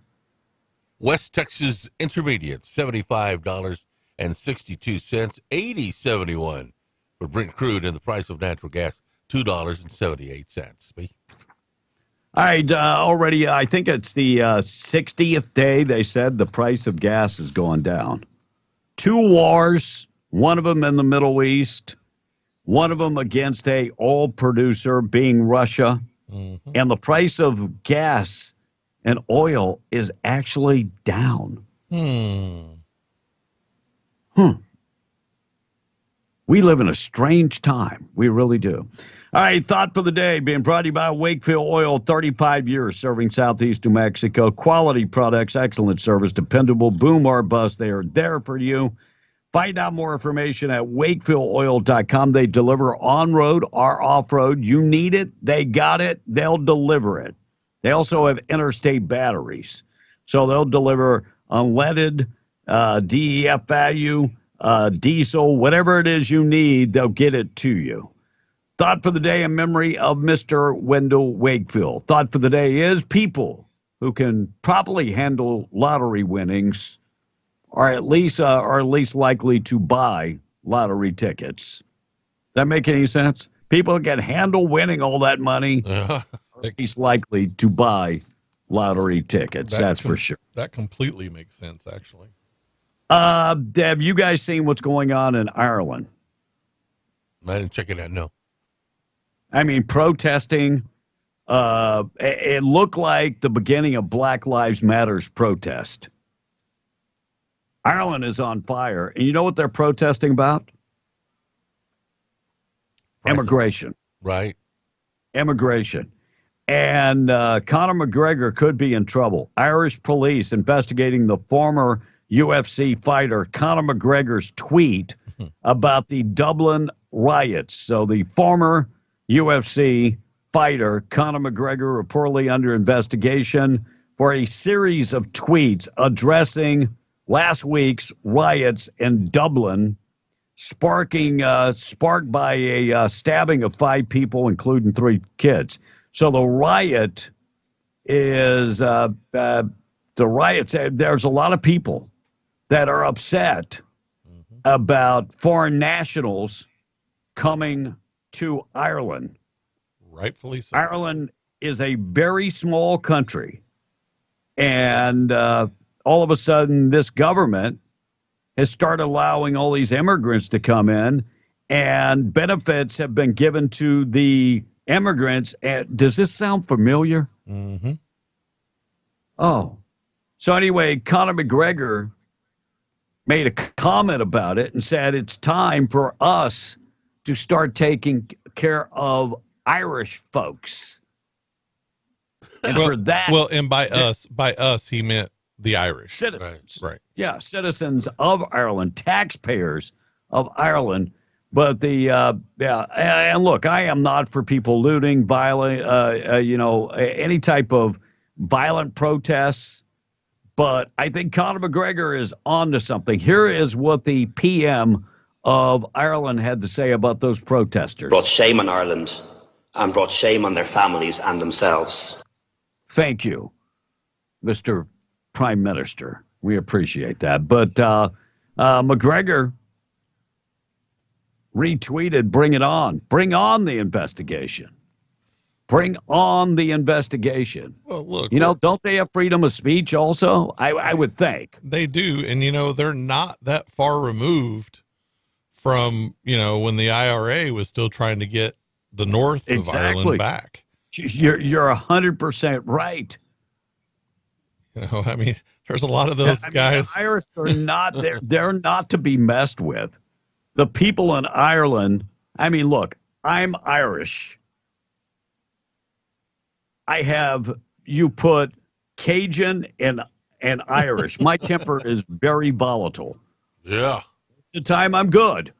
West Texas Intermediate, $75.62, $80.71 for Brent crude, and the price of natural gas, $2.78. All right, already, I think it's the 60th day they said the price of gas has gone down. 2 wars, one of them in the Middle East, one of them against a oil producer being Russia, and the price of gas and oil is actually down. We live in a strange time. We really do. All right, thought for the day being brought to you by Wakefield Oil, 35 years serving Southeast New Mexico. Quality products, excellent service, dependable, boom or bust. They are there for you. Find out more information at wakefieldoil.com. They deliver on-road or off-road. You need it, they got it, they'll deliver it. They also have interstate batteries. So they'll deliver unleaded, DEF value, diesel, whatever it is you need, they'll get it to you. Thought for the day in memory of Mr. Wendell Wakefield. Thought for the day is people who can properly handle lottery winnings are at least likely to buy lottery tickets. Does that make any sense? People who can handle winning all that money are at least likely to buy lottery tickets. That's for sure. That completely makes sense, actually. Deb, you guys seen what's going on in Ireland? I didn't check it out, no. I mean, protesting. It looked like the beginning of Black Lives Matter's protest. Ireland is on fire. And you know what they're protesting about? Immigration. Right. Immigration. And Conor McGregor could be in trouble. Irish police investigating the former UFC fighter Conor McGregor's tweet about the Dublin riots. So the former UFC fighter Conor McGregor reportedly under investigation for a series of tweets addressing last week's riots in Dublin, sparked by a stabbing of 5 people, including 3 kids. So the riot is there's a lot of people that are upset about foreign nationals coming to Ireland. Rightfully so. Ireland is a very small country. And all of a sudden, this government has started allowing all these immigrants to come in, and benefits have been given to the immigrants. Does this sound familiar? Mm-hmm. Oh. So anyway, Conor McGregor made a comment about it and said it's time for us to start taking care of Irish folks. And for that, and by us, he meant the Irish citizens. Right. Yeah, citizens of Ireland, taxpayers of Ireland. But and look, I am not for people looting, violent, any type of violent protests. But I think Conor McGregor is onto something. Here is what the PM of Ireland had to say about those protesters. Brought shame on Ireland and brought shame on their families and themselves. Thank you, Mr. Prime Minister. We appreciate that. But McGregor retweeted, bring it on. Bring on the investigation. Bring on the investigation. Well, look. Don't they have freedom of speech also? I would think. They do. And, they're not that far removed from, when the IRA was still trying to get the north of Ireland back. You're 100% right. There's a lot of those guys. The Irish are not they're not to be messed with. The people in Ireland, look, I'm Irish. You put Cajun and Irish. My temper is very volatile. Yeah. The time I'm good.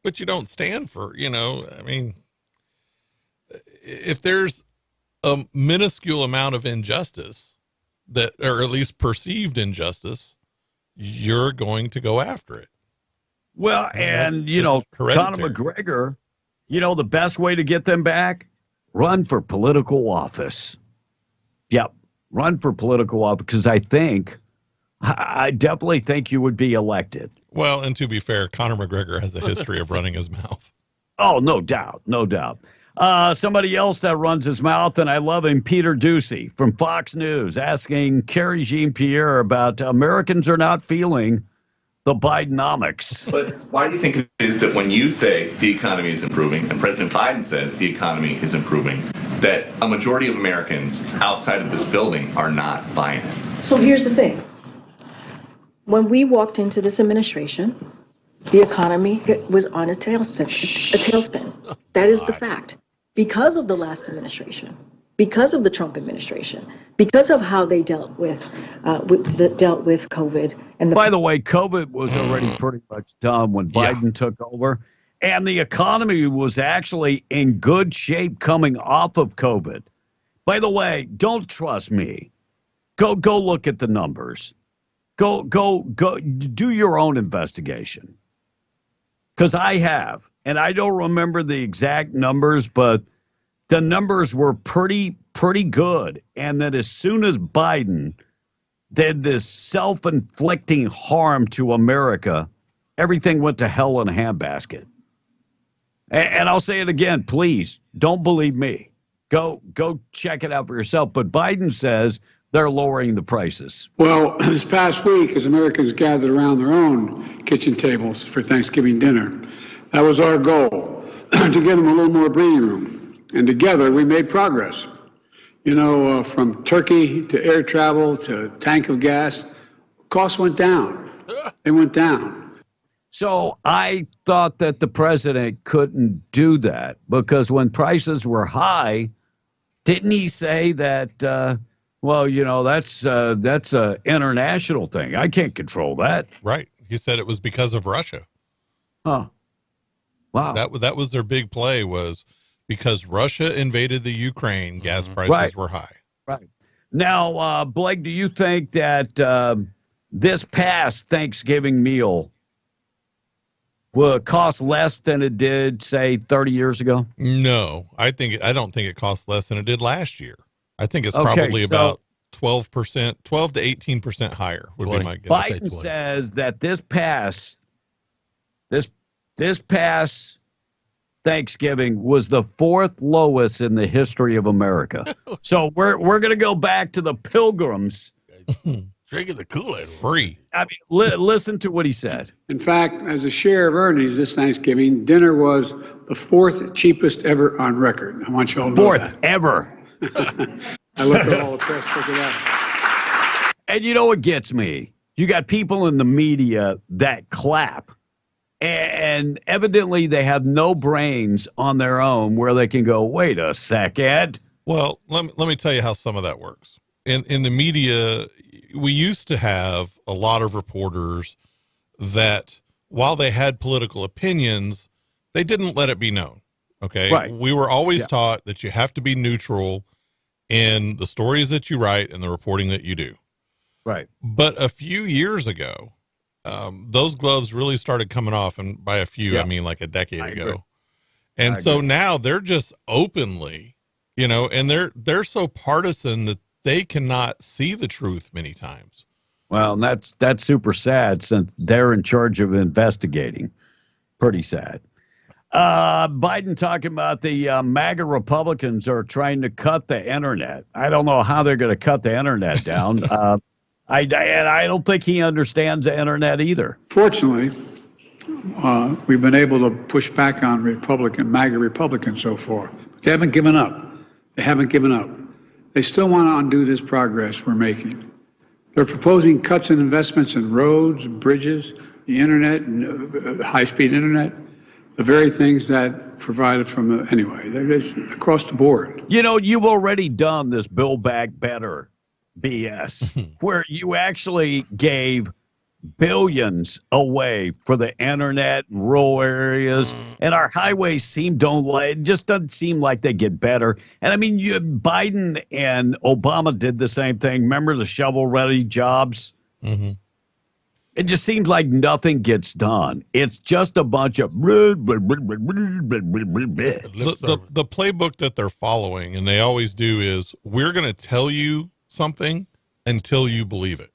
But you don't stand for, if there's a minuscule amount of injustice or at least perceived injustice, you're going to go after it. Well, and Conor McGregor, the best way to get them back, run for political office. Yep. Run for political office, because I definitely think you would be elected. Well, and to be fair, Conor McGregor has a history of running his mouth. Oh, no doubt. No doubt. Somebody else that runs his mouth, and I love him, Peter Doocy from Fox News, asking Carrie Jean-Pierre about Americans are not feeling the Bidenomics. But why do you think it is that when you say the economy is improving and President Biden says the economy is improving, that a majority of Americans outside of this building are not buying it? So here's the thing. When we walked into this administration, the economy was on a tailspin. That is the fact. Because of the last administration, because of the Trump administration, because of how they dealt with COVID. And by the way, COVID was already pretty much done when Biden took over, and the economy was actually in good shape coming off of COVID. By the way, don't trust me. Go look at the numbers. Go do your own investigation. Because I have, and I don't remember the exact numbers, but the numbers were pretty good. And that as soon as Biden did this self-inflicting harm to America, everything went to hell in a handbasket. And I'll say it again, please, don't believe me. Go check it out for yourself. But Biden says they're lowering the prices. Well, this past week, as Americans gathered around their own kitchen tables for Thanksgiving dinner, that was our goal, to give them a little more breathing room. And together we made progress. From Turkey to air travel to tank of gas, costs went down. They went down. So I thought that the president couldn't do that because when prices were high, didn't he say that, that's a international thing. I can't control that. Right. He said it was because of Russia. Huh. Wow. That was their big play, was because Russia invaded the Ukraine, gas prices were high. Right. Now, Blake, do you think that this past Thanksgiving meal will cost less than it did, say, 30 years ago? No, I don't think it costs less than it did last year. I think it's probably about 12%, 12 to 18% higher would be my guess. Biden says that this past Thanksgiving was the fourth lowest in the history of America. So we're going to go back to the Pilgrims. Drinking the Kool-Aid. Free. I mean, listen to what he said. In fact, as a share of earnings this Thanksgiving, dinner was the fourth cheapest ever on record. I want you all to know that. Fourth ever. I look at all the press, look at that. And you know what gets me? You got people in the media that clap. And evidently they have no brains on their own where they can go, wait a second. Well, let me tell you how some of that works. In the media, we used to have a lot of reporters that while they had political opinions, they didn't let it be known. Okay. Right. We were always taught that you have to be neutral in the stories that you write and the reporting that you do. Right. But a few years ago, those gloves really started coming off. And by a few, I mean like a decade ago. Agree. And so now they're just openly, and they're so partisan that they cannot see the truth many times. Well, that's super sad since they're in charge of investigating. Pretty sad. Biden talking about the MAGA Republicans are trying to cut the internet. I don't know how they're going to cut the internet down. I don't think he understands the internet either. Fortunately, we've been able to push back on MAGA Republicans so far. They haven't given up. They haven't given up. They still want to undo this progress we're making. They're proposing cuts in investments in roads, bridges, the internet, and high-speed internet, the very things that provided from anyway. They're across the board. You've already done this Build Back Better BS, where you actually gave billions away for the internet in rural areas, and our highways it just doesn't seem like they get better. And I mean, Biden and Obama did the same thing. Remember the shovel-ready jobs? Mm-hmm. It just seems like nothing gets done. It's just a bunch of the playbook that they're following, and they always do, is we're going to tell you something until you believe it.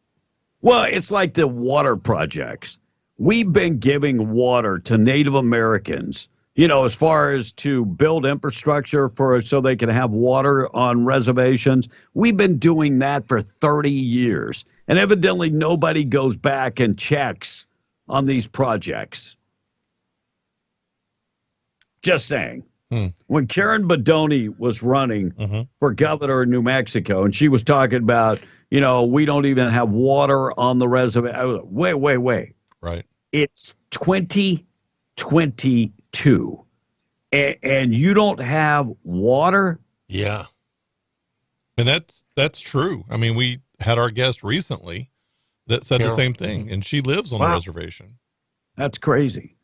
Well, it's like the water projects. We've been giving water to Native Americans, as far as to build infrastructure so they can have water on reservations. We've been doing that for 30 years. And evidently nobody goes back and checks on these projects. Just saying. When Karen Bedoni was running for governor of New Mexico, and she was talking about, we don't even have water on the reservation. Wait. Right. It's 2022, and you don't have water? Yeah. And that's true. I mean, we had our guest recently that said the same thing, and she lives on the reservation. That's crazy.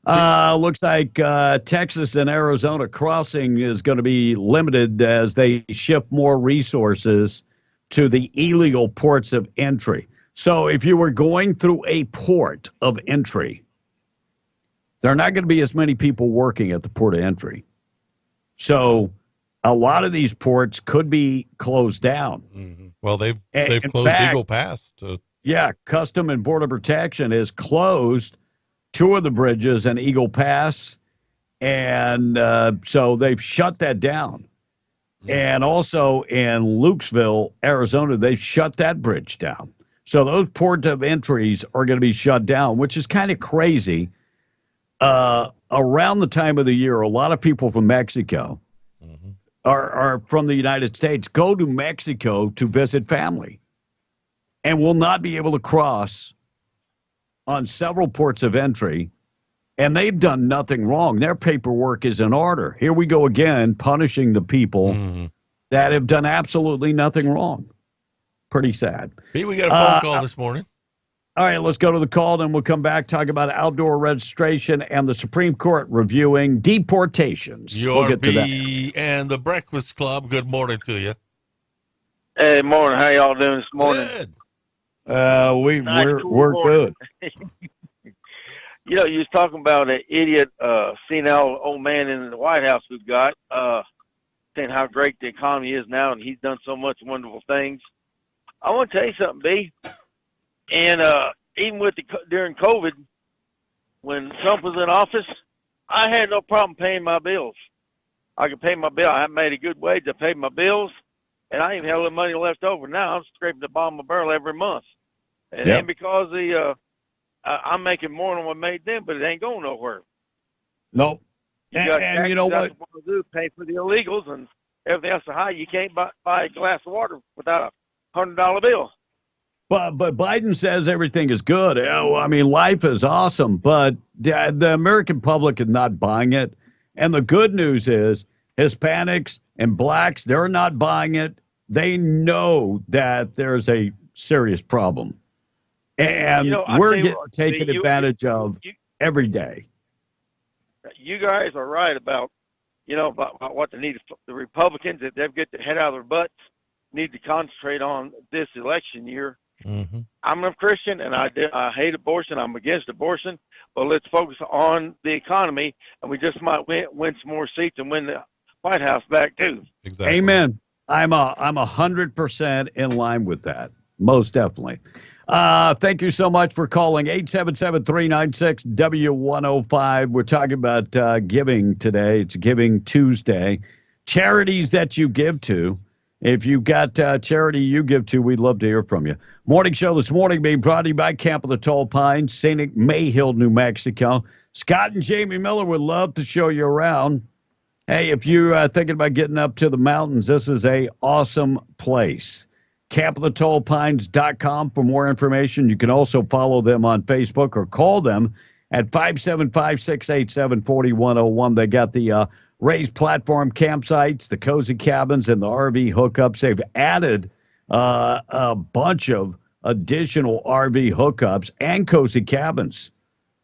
Looks like Texas and Arizona crossing is going to be limited as they shift more resources to the illegal ports of entry. So if you were going through a port of entry, there are not going to be as many people working at the port of entry. So a lot of these ports could be closed down. Mm-hmm. Well, they've closed Eagle Pass. Custom and Border Protection has closed two of the bridges in Eagle Pass, and so they've shut that down. And also in Lukesville, Arizona, they've shut that bridge down. So those port of entries are going to be shut down, which is kind of crazy. around the time of the year, a lot of people from Mexico are from the United States go to Mexico to visit family and will not be able to cross on several ports of entry, and they've done nothing wrong. Their paperwork is in order. Here we go again, punishing the people that have done absolutely nothing wrong. Pretty sad. Hey, we got a phone call this morning. All right, let's go to the call, then we'll come back, talk about outdoor registration and the Supreme Court reviewing deportations. We'll get to that. And the Breakfast Club, good morning to you. Hey, morning. How y'all doing this morning? Good. We're good. You know, you was talking about an idiot, senile old man in the White House we've got, saying how great the economy is now, and he's done so much wonderful things. I want to tell you something, B. And even during COVID, when Trump was in office, I had no problem paying my bills. I could pay my bill. I made a good wage. I paid my bills, and I even had a little money left over. Now I'm scraping the bottom of the barrel every month. And it ain't because I'm making more than what I made then, but it ain't going nowhere. Nope. And you know what? Pay for the illegals and everything else so high. You can't buy a glass of water without a $100 bill. But Biden says everything is good. I mean, life is awesome, but the American public is not buying it. And the good news is Hispanics and blacks, they're not buying it. They know that there's a serious problem. And we're taking advantage of every day. You guys are right about what they need. The Republicans, if they get their head out of their butts, need to concentrate on this election year. I'm a Christian, and I hate abortion. I'm against abortion, but let's focus on the economy, and we just might win some more seats and win the White House back too. Exactly. Amen. I'm 100% in line with that. Most definitely. Thank you so much for calling 877-396-W105. We're talking about giving today. It's Giving Tuesday. Charities that you give to. If you've got charity you give to, we'd love to hear from you. Morning show this morning being brought to you by Camp of the Tall Pines, scenic Mayhill, New Mexico. Scott and Jamie Miller would love to show you around. Hey, if you're thinking about getting up to the mountains, this is a awesome place. CampoftheTallPines.com for more information. You can also follow them on Facebook or call them at 575-687-4101. They got the raised platform campsites, the cozy cabins, and the RV hookups. They've added a bunch of additional RV hookups and cozy cabins.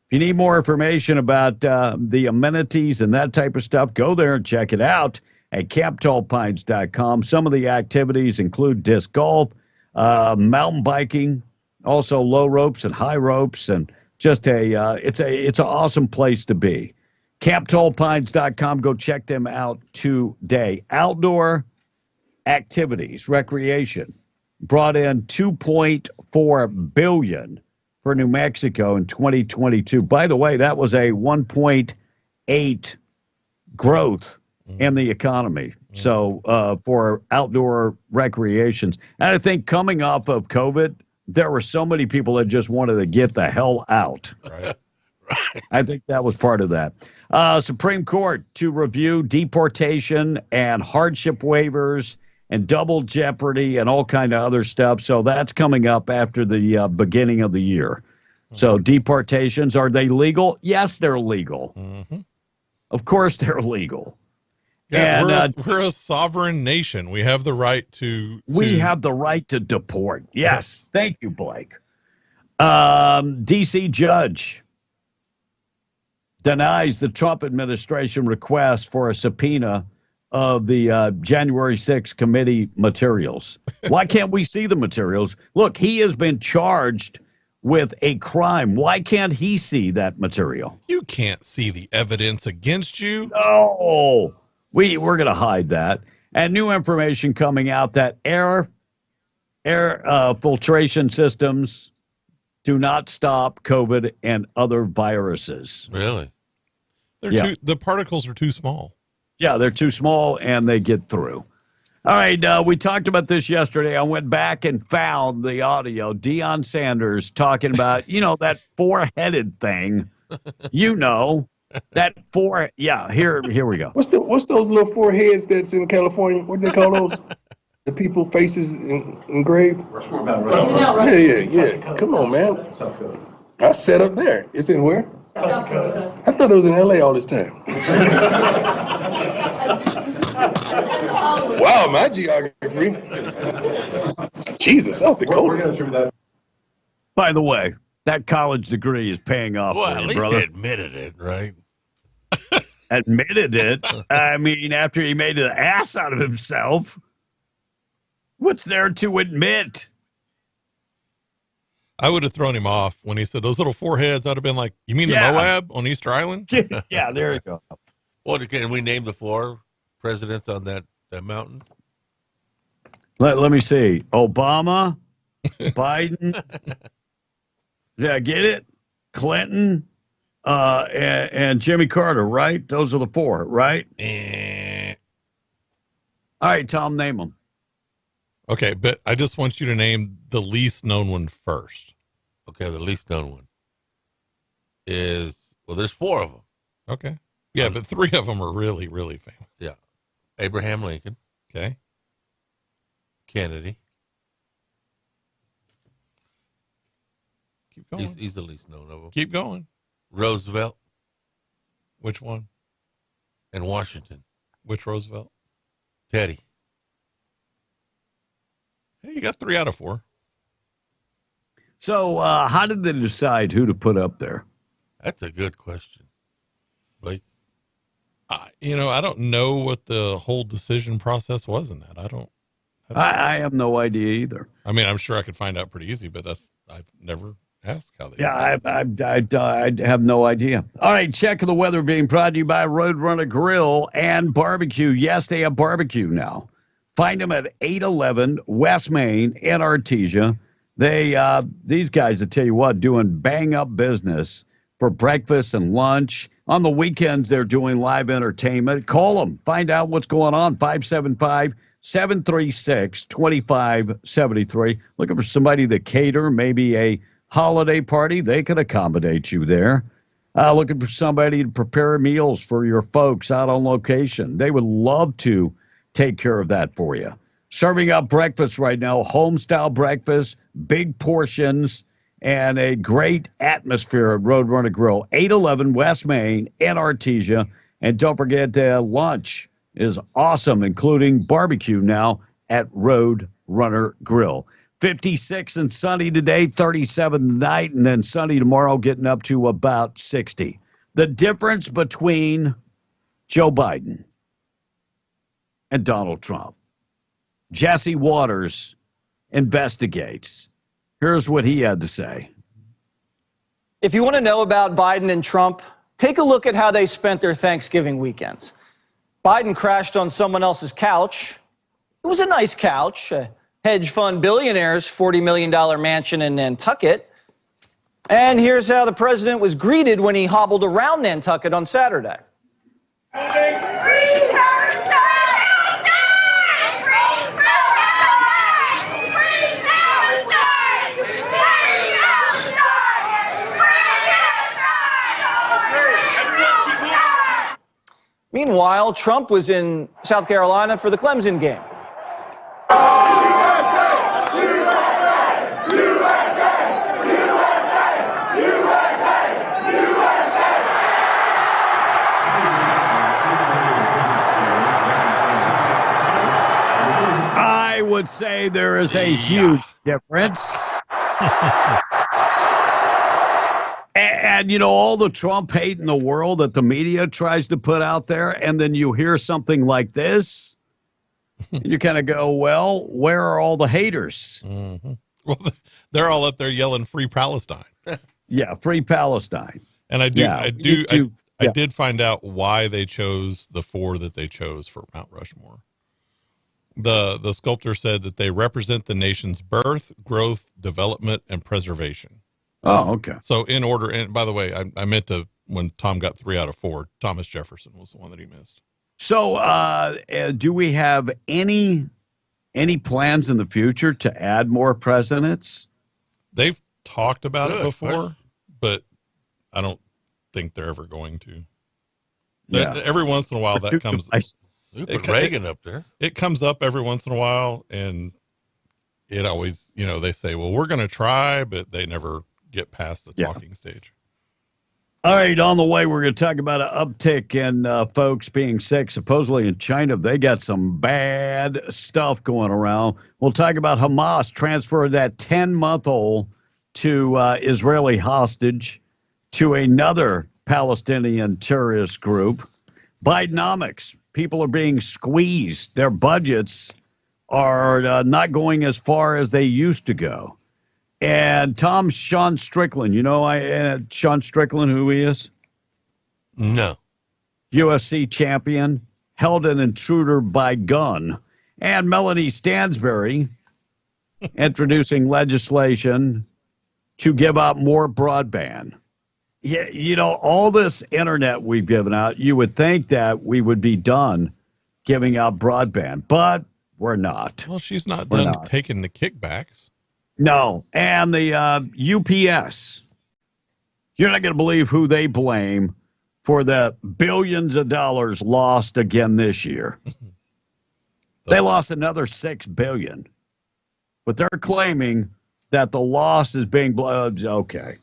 If you need more information about the amenities and that type of stuff, go there and check it out at CampTallPines.com. Some of the activities include disc golf, mountain biking, also low ropes and high ropes, and just it's an awesome place to be. CampTallPines.com. Go check them out today. Outdoor activities, recreation, brought in $2.4 billion for New Mexico in 2022. By the way, that was a 1.8 growth in the economy. So for outdoor recreations, and I think coming off of COVID, there were so many people that just wanted to get the hell out. Right. I think that was part of that. Supreme Court to review deportation and hardship waivers and double jeopardy and all kind of other stuff. So that's coming up after the beginning of the year. So deportations, are they legal? Yes, they're legal. Of course they're legal. Yeah, and, we're a sovereign nation. We have the right to We have the right to deport. Yes. Thank you, Blake. D.C. judge denies the Trump administration request for a subpoena of the January 6th committee materials. Why can't we see the materials? Look, he has been charged with a crime. Why can't he see that material? You can't see the evidence against you. No. We're going to hide that. And new information coming out that air filtration systems do not stop COVID and other viruses. Really? The particles are too small. Yeah, they're too small and they get through. All right, we talked about this yesterday. I went back and found the audio. Deion Sanders talking about, that four-headed thing, That four, yeah. Here we go. What's those little foreheads that's in California? What do they call those? The people faces engraved. Yeah. Come on, man. South Dakota. I set up there. It's in where? South Dakota. I thought it was in LA all this time. Wow, my geography. Jesus, South Dakota. By the way, that college degree is paying off. Well, for at you, least brother. they admitted it, right? Admitted it. I mean, after he made an ass out of himself, what's there to admit? I would have thrown him off when he said those little foreheads. I'd have been like, "You mean Yeah. the Moab on Easter Island?" Yeah, there you go. Well, can we name the 4 presidents on that mountain? Let me see. Obama, Biden. Yeah, get it? Clinton, and Jimmy Carter, right? Those are the 4, right? All right, Tom, name them. Okay, but I just want you to name the least known one first. Okay, the least known one is, well, there's 4 of them. Okay. Yeah, but 3 of them are really, really famous. Yeah. Abraham Lincoln. Okay. Kennedy. Keep going. He's the least known of them. Keep going. Roosevelt. Which one? And Washington. Which Roosevelt? Teddy. Hey, you got 3 out of 4. So how did they decide who to put up there? That's a good question, Blake. I don't know what the whole decision process was in that. I have no idea either. I mean, I'm sure I could find out pretty easy, but I've never asked how they. Yeah, I have no idea. All right, check of the weather being brought to you by Roadrunner Grill and Barbecue. Yes, they have barbecue now. Find them at 811 West Main in Artesia. These guys, I tell you what, doing bang up business for breakfast and lunch. On the weekends, they're doing live entertainment. Call them. Find out what's going on. 575-736-2573. Looking for somebody to cater, maybe a holiday party. They can accommodate you there. Looking for somebody to prepare meals for your folks out on location. They would love to take care of that for you. Serving up breakfast right now, home-style breakfast, big portions, and a great atmosphere at Roadrunner Grill, 811 West Main in Artesia. And don't forget, lunch is awesome, including barbecue now at Roadrunner Grill. 56 and sunny today, 37 tonight, and then sunny tomorrow, getting up to about 60. The difference between Joe Biden and Donald Trump. Jesse Waters investigates. Here's what he had to say. If you want to know about Biden and Trump, take a look at how they spent their Thanksgiving weekends. Biden crashed on someone else's couch. It was a nice couch, a hedge fund billionaire's $40 million mansion in Nantucket. And here's how the president was greeted when he hobbled around Nantucket on Saturday. Meanwhile, Trump was in South Carolina for the Clemson game. I would say there is a huge difference. And, you know, all the Trump hate in the world that the media tries to put out there, and then you hear something like this, and you kind of go, well, where are all the haters? Mm-hmm. Well, they're all up there yelling "Free Palestine." Yeah, Free Palestine. And I did find out why they chose the 4 that they chose for Mount Rushmore. The sculptor said that they represent the nation's birth, growth, development, and preservation. Oh, okay. So in order, and by the way, I meant to, when Tom got 3 out of 4, Thomas Jefferson was the one that he missed. So do we have any plans in the future to add more presidents? They've talked about it before, but I don't think they're ever going to. Every once in a while that comes. You put Reagan up there. It comes up every once in a while, and it always, they say, well, we're going to try, but they never get past the talking stage. All right, on the way, we're going to talk about an uptick in folks being sick. Supposedly in China, they got some bad stuff going around. We'll talk about Hamas transferred that 10-month-old to Israeli hostage to another Palestinian terrorist group. Bidenomics. People are being squeezed. Their budgets are not going as far as they used to go. And Sean Strickland, Sean Strickland, who he is? No. UFC champion, held an intruder by gun. And Melanie Stansbury introducing legislation to give out more broadband. Yeah, all this internet we've given out, you would think that we would be done giving out broadband, but we're not. Well, she's not done taking the kickbacks. No, and the UPS, you're not going to believe who they blame for the billions of dollars lost again this year. They lost another $6 billion, but they're claiming that the loss is being okay.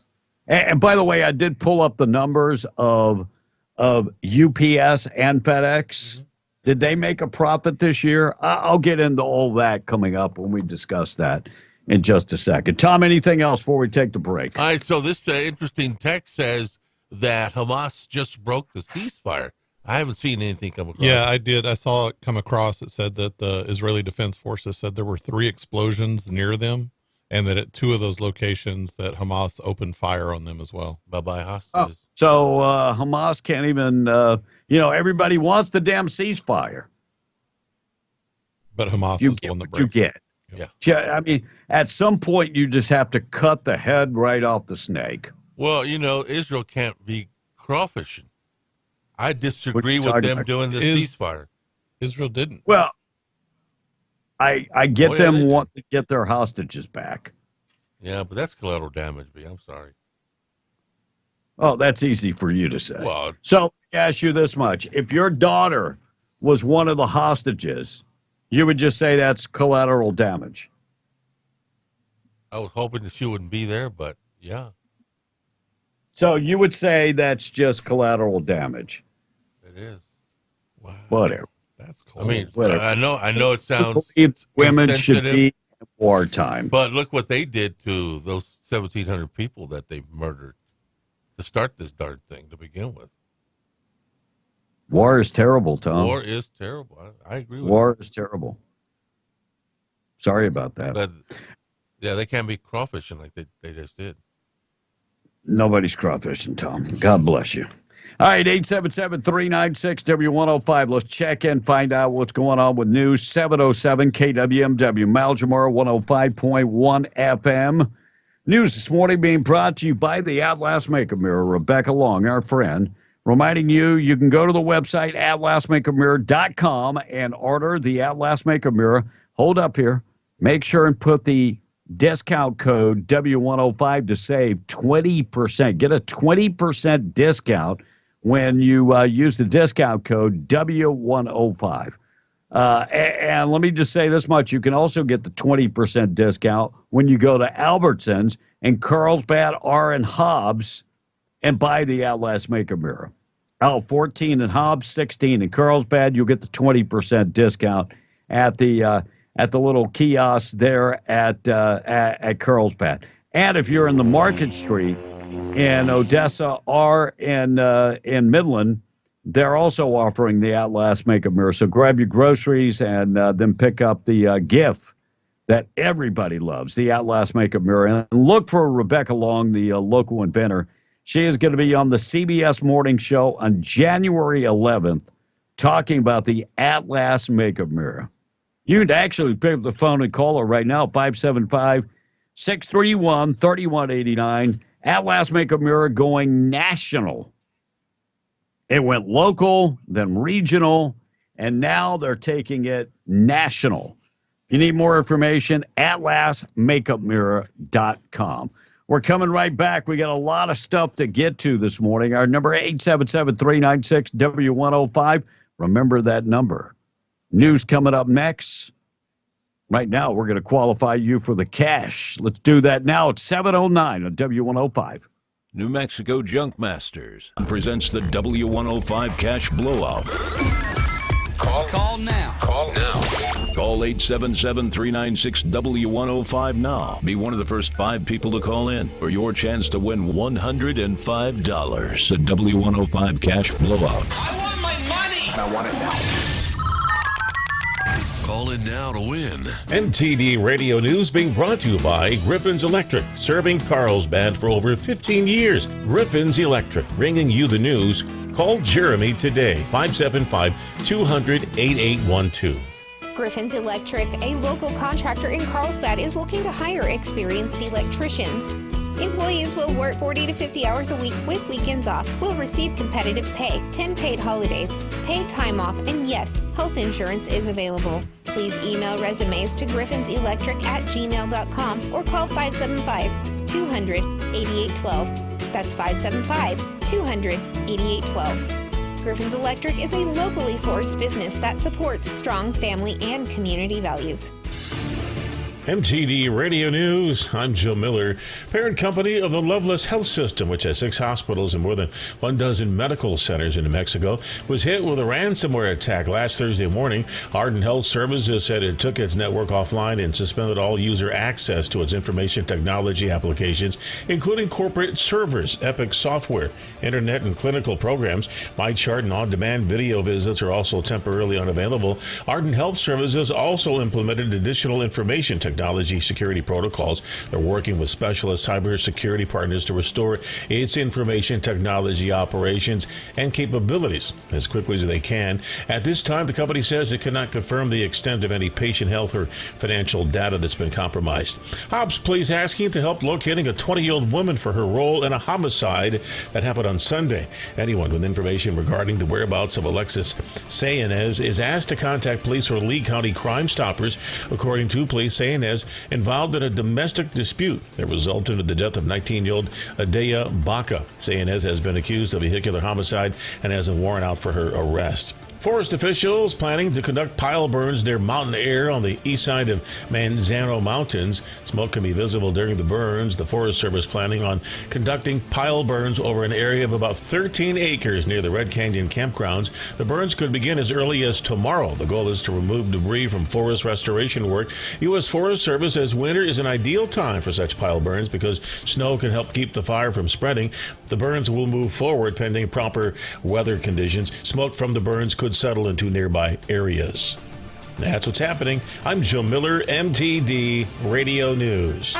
And by the way, I did pull up the numbers of UPS and FedEx. Mm-hmm. Did they make a profit this year? I'll get into all that coming up when we discuss that in just a second. Tom, anything else before we take the break? All right, so this interesting text says that Hamas just broke the ceasefire. I haven't seen anything come across. Yeah, I did. I saw it come across. It said that the Israeli Defense Forces said there were 3 explosions near them, and that at 2 of those locations that Hamas opened fire on them as well. Bye-bye hostages. Oh, so Hamas can't even, everybody wants the damn ceasefire. But Hamas is the one that breaks. You get. Yeah. I mean, at some point, you just have to cut the head right off the snake. Well, Israel can't be crawfishing. I disagree with them doing the ceasefire. Israel didn't. Well, I get them want to get their hostages back. Yeah, but that's collateral damage, B. I'm sorry. Oh, that's easy for you to say. Well, so let me ask you this much. If your daughter was one of the hostages, you would just say that's collateral damage. I was hoping that she wouldn't be there, but yeah. So you would say that's just collateral damage. It is. Wow. Whatever. That's cool. I mean, whatever. I know it sounds women should be in wartime. But look what they did to those 1,700 people that they murdered to start this darn thing to begin with. War is terrible, Tom. War is terrible. I agree with War is terrible. Sorry about that. But, yeah, they can't be crawfishing like they just did. Nobody's crawfishing, Tom. God bless you. All right, 877-396-W105. Let's check in, find out what's going on with news. 707 KWMW, Maljamar 105.1 FM. News this morning being brought to you by the Atlas Makeup Mirror. Rebecca Long, our friend, reminding you can go to the website, atlasmakeupmirror.com, and order the Atlas Makeup Mirror. Hold up here. Make sure and put the discount code W105 to save 20%. Get a 20% discount when you use the discount code W105. And let me just say this much. You can also get the 20% discount when you go to Albertsons and Carlsbad R and Hobbs and buy the Atlas Makeup Mirror. 14 in Hobbs, 16 in Carlsbad. You'll get the 20% discount at the little kiosk there at Carlsbad. And if you're in the Market Street in Odessa or in Midland, they're also offering the Atlas Makeup Mirror. So grab your groceries and then pick up the gift that everybody loves, the Atlas Makeup Mirror. And look for Rebecca Long, the local inventor. She is going to be on the CBS Morning Show on January 11th talking about the Atlas Makeup Mirror. You can actually pick up the phone and call her right now, 575-631-3189. Atlas Makeup Mirror going national. It went local, then regional, and now they're taking it national. If you need more information, atlasmakeupmirror.com. We're coming right back. We got a lot of stuff to get to this morning. Our number 877-396-W105. Remember that number. News coming up next. Right now, we're going to qualify you for the cash. Let's do that now. It's 7:09 on W105. New Mexico Junk Masters presents the W105 Cash Blowout. Call now. Call now. Call 877-396-W105 now. Be one of the first 5 people to call in for your chance to win $105. The W105 Cash Blowout. I want my money. I want it now. Call in now to win. MTD Radio News being brought to you by Griffin's Electric, serving Carlsbad for over 15 years. Griffin's Electric, bringing you the news. Call Jeremy today, 575-200-8812. Griffin's Electric, a local contractor in Carlsbad, is looking to hire experienced electricians. Employees will work 40 to 50 hours a week with weekends off, will receive competitive pay, 10 paid holidays, paid time off, and yes, health insurance is available. Please email resumes to griffinsElectric@gmail.com or call 575-200-8812. That's 575-200-8812. Griffin's Electric is a locally sourced business that supports strong family and community values. MTD Radio News. I'm Joe Miller, parent company of the Loveless Health System, which has 6 hospitals and more than 12 medical centers in New Mexico, was hit with a ransomware attack last Thursday morning. Ardent Health Services said it took its network offline and suspended all user access to its information technology applications, including corporate servers, Epic software, internet and clinical programs. MyChart and on-demand video visits are also temporarily unavailable. Ardent Health Services also implemented additional information technology security protocols. They're working with specialist cybersecurity partners to restore its information technology operations and capabilities as quickly as they can. At this time, the company says it cannot confirm the extent of any patient health or financial data that's been compromised. Hobbs Police asking to help locating a 20-year-old woman for her role in a homicide that happened on Sunday. Anyone with information regarding the whereabouts of Alexis Sayanez is asked to contact police or Lee County Crime Stoppers. According to police, Sayanez involved in a domestic dispute that resulted in the death of 19-year-old Adea Baca. Sayanez has been accused of vehicular homicide and has a warrant out for her arrest. Forest officials planning to conduct pile burns near Mountain Air on the east side of Manzano Mountains. Smoke can be visible during the burns. The Forest Service planning on conducting pile burns over an area of about 13 acres near the Red Canyon campgrounds. The burns could begin as early as tomorrow. The goal is to remove debris from forest restoration work. U.S. Forest Service says winter is an ideal time for such pile burns because snow can help keep the fire from spreading. The burns will move forward pending proper weather conditions. Smoke from the burns could settle into nearby areas. That's what's happening. I'm Joe Miller, MTD Radio News.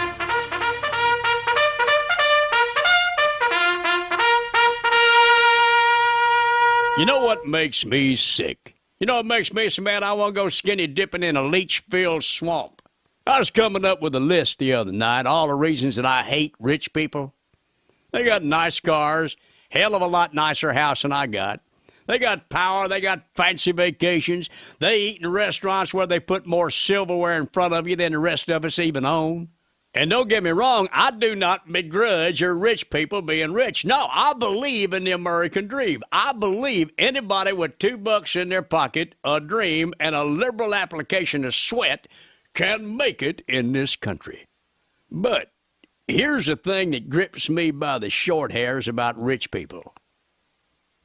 You know what makes me sick? You know what makes me so mad? I want to go skinny dipping in a leech-filled swamp. I was coming up with a list the other night, all the reasons that I hate rich people. They got nice cars, hell of a lot nicer house than I got. They got power, they got fancy vacations. They eat in restaurants where they put more silverware in front of you than the rest of us even own. And don't get me wrong, I do not begrudge your rich people being rich. No, I believe in the American dream. I believe anybody with $2 in their pocket, a dream, and a liberal application of sweat can make it in this country. But here's the thing that grips me by the short hairs about rich people.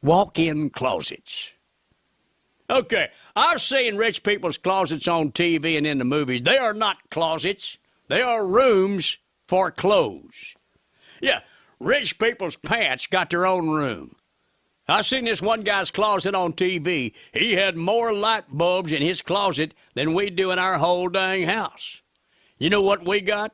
Walk-in closets. Okay, I've seen rich people's closets on TV and in the movies. They are not closets. They are rooms for clothes. Yeah, rich people's pants got their own room. I seen this one guy's closet on TV. He had more light bulbs in his closet than we do in our whole dang house. You know what we got?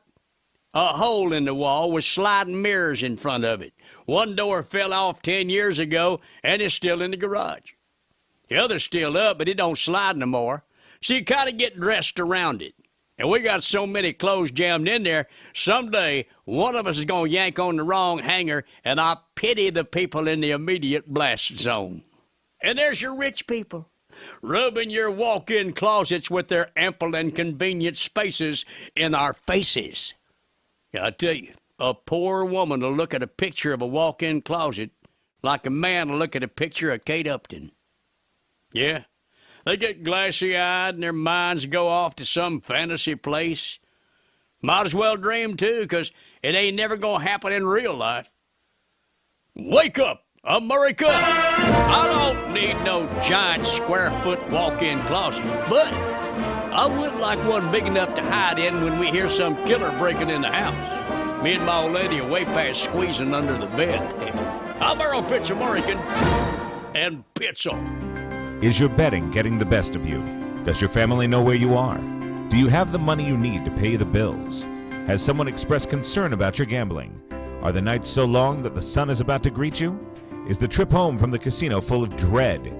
A hole in the wall with sliding mirrors in front of it. One door fell off 10 years ago, and it's still in the garage. The other's still up, but it don't slide no more. So you kind of get dressed around it. And we got so many clothes jammed in there, someday one of us is going to yank on the wrong hanger, and I pity the people in the immediate blast zone. And there's your rich people, rubbing your walk-in closets with their ample and convenient spaces in our faces. I tell you, a poor woman will look at a picture of a walk-in closet like a man will look at a picture of Kate Upton. Yeah, they get glassy-eyed and their minds go off to some fantasy place. Might as well dream, too, because it ain't never going to happen in real life. Wake up, America! I don't need no giant square-foot walk-in closet, but I would like one big enough to hide in when we hear some killer breaking in the house. Me and my old lady are way past squeezing under the bed. I'm Earl Pitts American and Pitzel. Is your betting getting the best of you? Does your family know where you are? Do you have the money you need to pay the bills? Has someone expressed concern about your gambling? Are the nights so long that the sun is about to greet you? Is the trip home from the casino full of dread?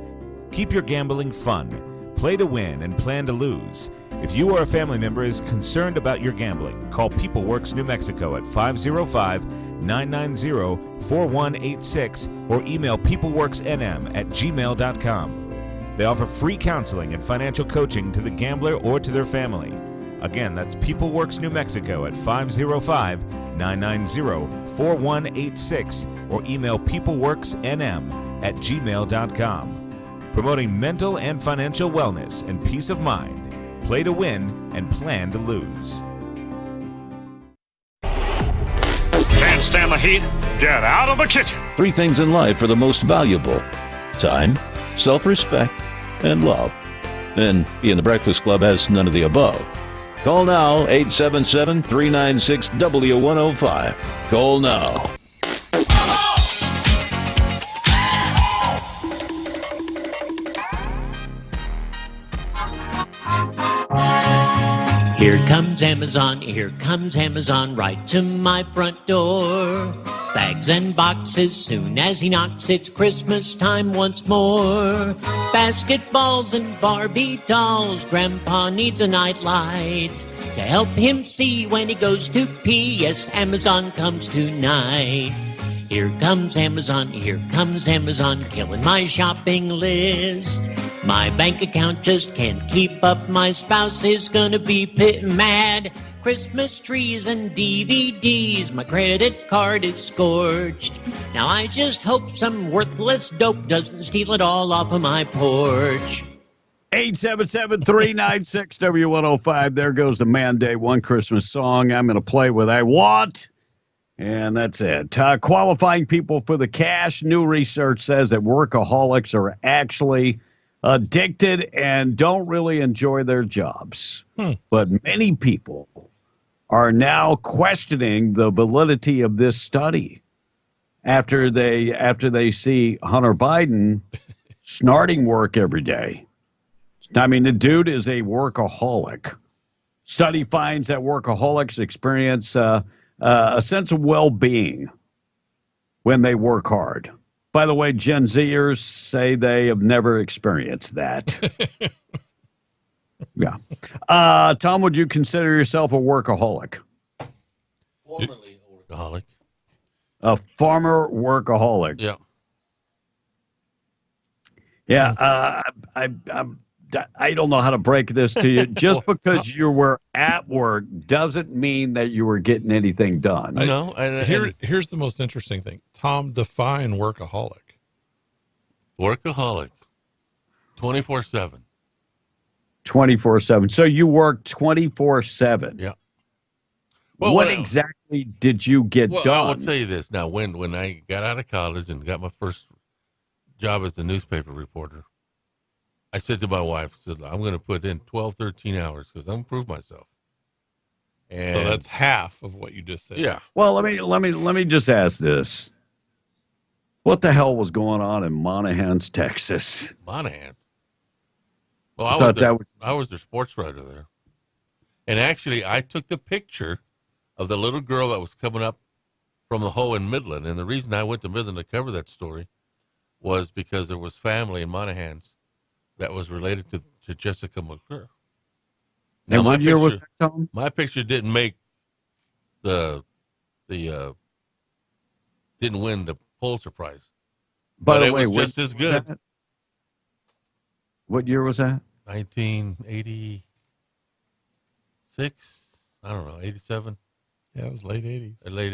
Keep your gambling fun. Play to win and plan to lose. If you or a family member is concerned about your gambling, call PeopleWorks New Mexico at 505-990-4186 or email peopleworksnm@gmail.com. They offer free counseling and financial coaching to the gambler or to their family. Again, that's PeopleWorks New Mexico at 505-990-4186 or email peopleworksnm@gmail.com. Promoting mental and financial wellness and peace of mind. Play to win and plan to lose. Can't stand the heat? Get out of the kitchen. 3 things in life are the most valuable: time, self-respect, and love. And being the Breakfast Club has none of the above. Call now, 877-396-W105. Call now. Here comes Amazon right to my front door. Bags and boxes, soon as he knocks, it's Christmas time once more. Basketballs and Barbie dolls, Grandpa needs a nightlight to help him see when he goes to pee. Yes, Amazon comes tonight. Here comes Amazon, killing my shopping list. My bank account just can't keep up, my spouse is gonna be mad. Christmas trees and DVDs, my credit card is scorched. Now I just hope some worthless dope doesn't steal it all off of my porch. 877-396-W105. There goes the Man-Day One Christmas song. I'm going to play with I Want. And that's it. Qualifying people for the cash. New research says that workaholics are actually addicted and don't really enjoy their jobs. But many people are now questioning the validity of this study after they see Hunter Biden snarting work every day. I mean, the dude is a workaholic. Study finds that workaholics experience a sense of well-being when they work hard. By the way, Gen Zers say they have never experienced that. Yeah. Tom, would you consider yourself a workaholic? Formerly a workaholic. A former workaholic. Yeah. Yeah. I don't know how to break this to you. Just because you were at work doesn't mean that you were getting anything done. No. Here's the most interesting thing. Tom, define workaholic. Workaholic. 24/7. 24/7. So you work 24/7. Yeah. Well, what exactly did you get done? I will tell you this. Now, when I got out of college and got my first job as a newspaper reporter, I said to my wife, I'm going to put in 12, 13 hours because I'm going to prove myself. And so that's half of what you just said. Yeah. Well, let me just ask this. What the hell was going on in Monahans, Texas? Monahans? Well, I was their sports writer there. And actually, I took the picture of the little girl that was coming up from the hole in Midland. And the reason I went to Midland to cover that story was because there was family in Monahans that was related to Jessica McClure. Now, and what year was that, Tom? My picture didn't make didn't win the Pulitzer Prize. By the it way, was just as good. What year was that? 1986. I don't know, 87. Yeah, it was late 80s. Late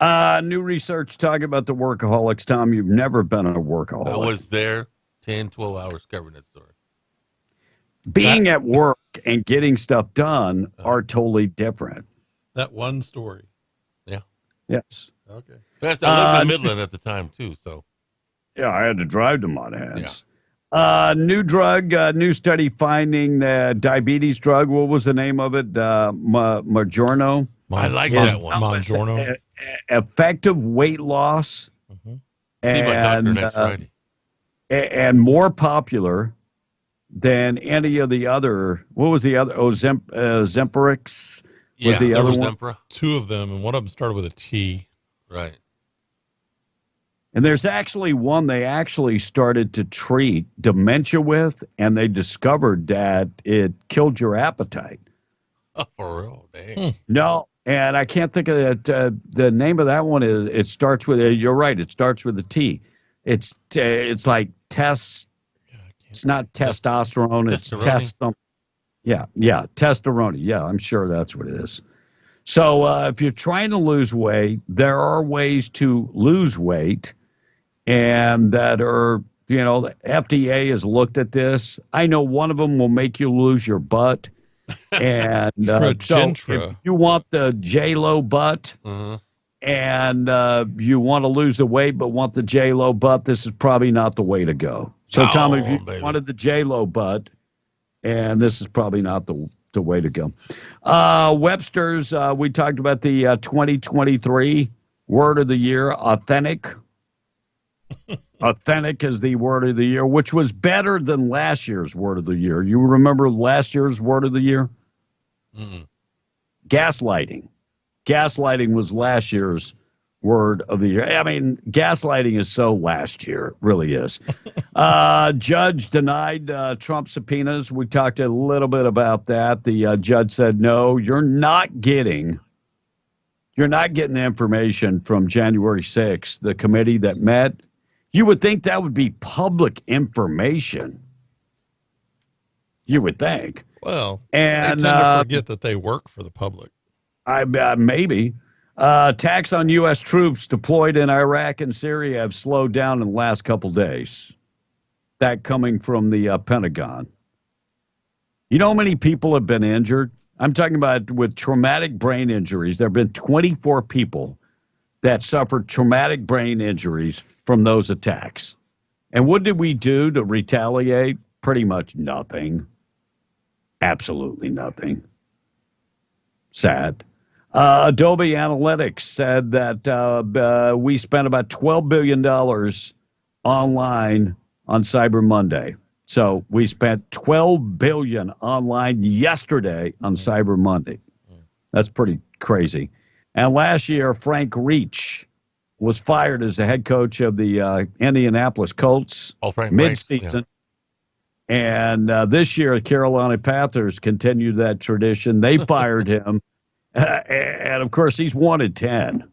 80s. New research talking about the workaholics. Tom, you've never been a workaholic. I was there 10, 12 hours covering that story. Being at work and getting stuff done are totally different. That one story. Yeah. Yes. Okay. Plus, I lived in Midland at the time, too, so. Yeah, I had to drive to Montana. Yeah. New drug, new study finding the diabetes drug. What was the name of it? Mounjaro. I like that one. Mounjaro. Effective weight loss. See my doctor next Friday. And more popular than any of the other. What was the other? Zemprix was the other one. Zempra. Two of them, and one of them started with a T. Right. And there's actually one they actually started to treat dementia with, and they discovered that it killed your appetite. Oh, for real? Dang. No, and I can't think of it. The name of that one is. It starts with. You're right. It starts with a T. It's like test. It's not testosterone. It's test something. Yeah, testosterone. Yeah, I'm sure that's what it is. So if you're trying to lose weight, there are ways to lose weight, and that are, the FDA has looked at this. I know one of them will make you lose your butt. And so if you want the J-Lo butt and you want to lose the weight but want the J-Lo butt, this is probably not the way to go. So, Tom, if you wanted the J-Lo butt, and this is probably not the way to go. Webster's, we talked about the 2023 word of the year, authentic. Authentic is the word of the year, which was better than last year's word of the year. You remember last year's word of the year? Gaslighting. Gaslighting was last year's word of the year. I mean, gaslighting is so last year. It really is. Judge denied Trump subpoenas. We talked a little bit about that. The judge said, no, you're not getting the information from January 6th, the committee that met. You would think that would be public information. You would think. Well, and they tend to forget that they work for the public. Maybe. Attacks on U.S. troops deployed in Iraq and Syria have slowed down in the last couple days. That coming from the Pentagon. You know how many people have been injured? I'm talking about with traumatic brain injuries. There have been 24 people that suffered traumatic brain injuries from those attacks. And what did we do to retaliate? Pretty much nothing. Absolutely nothing. Sad. Adobe Analytics said that we spent about $12 billion online on Cyber Monday. So we spent $12 billion online yesterday on Cyber Monday. That's pretty crazy. And last year, Frank Reich was fired as the head coach of the Indianapolis Colts mid-season. Yeah. And this year, the Carolina Panthers continued that tradition. They fired him. And, of course, he's 1-10.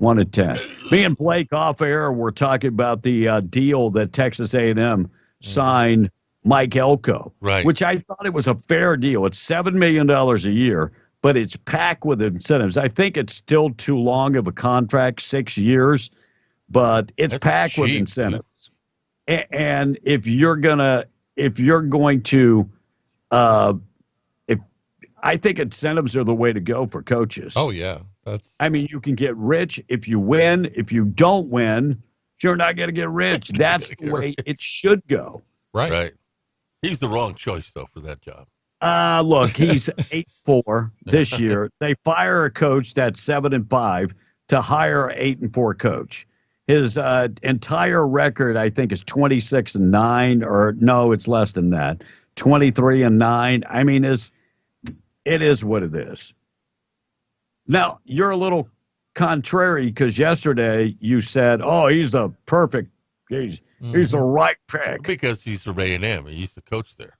1-10. Me and Blake off air were talking about the deal that Texas A&M signed Mike Elko, which I thought it was a fair deal. It's $7 million a year, but it's packed with incentives. I think it's still too long of a contract, 6 years, but it's packed with incentives. And if you're going to, I think incentives are the way to go for coaches. Oh, yeah. I mean, you can get rich if you win. If you don't win, you're not going to get rich. That's the way it should go. Right. He's the wrong choice, though, for that job. Look, he's 8-4 this year. They fire a coach that's 7-5 to hire an 8-4 coach. His entire record, I think, is 26-9, or no, it's less than that, 23-9. I mean, it is what it is. Now, you're a little contrary because yesterday you said, "Oh, he's the perfect. He's the right pick." Because he's from A&M. He used to coach there.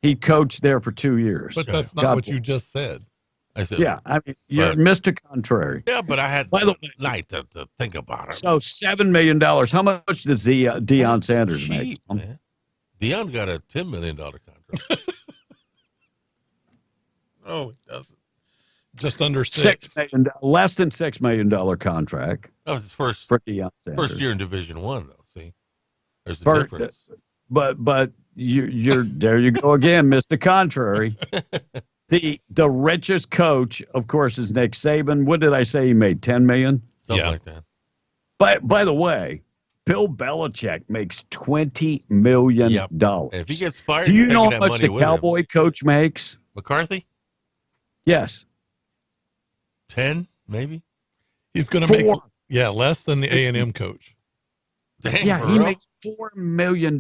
He coached there for 2 years. But that's not what you just said. I said, yeah, I mean, you're Mr. Contrary. Yeah, but I had the night to think about it. So $7 million. How much does Deion Sanders make? Man. Deion got a $10 million contract. Oh, he doesn't. Just under six. $6 million, less than $6 million contract. That was his first for Deion Sanders. First year in Division One, though. See, there's a difference. But you're there. You go again, Mr. Contrary. The richest coach, of course, is Nick Saban. What did I say? He made $10 million. Something like that. By the way, Bill Belichick makes $20 million. And if he gets fired, do you you're know taking how that much money the with him. Cowboy coach makes? McCarthy? Yes. 10, maybe? He's going to make less than the A&M coach. Dang, yeah, he makes $4 million.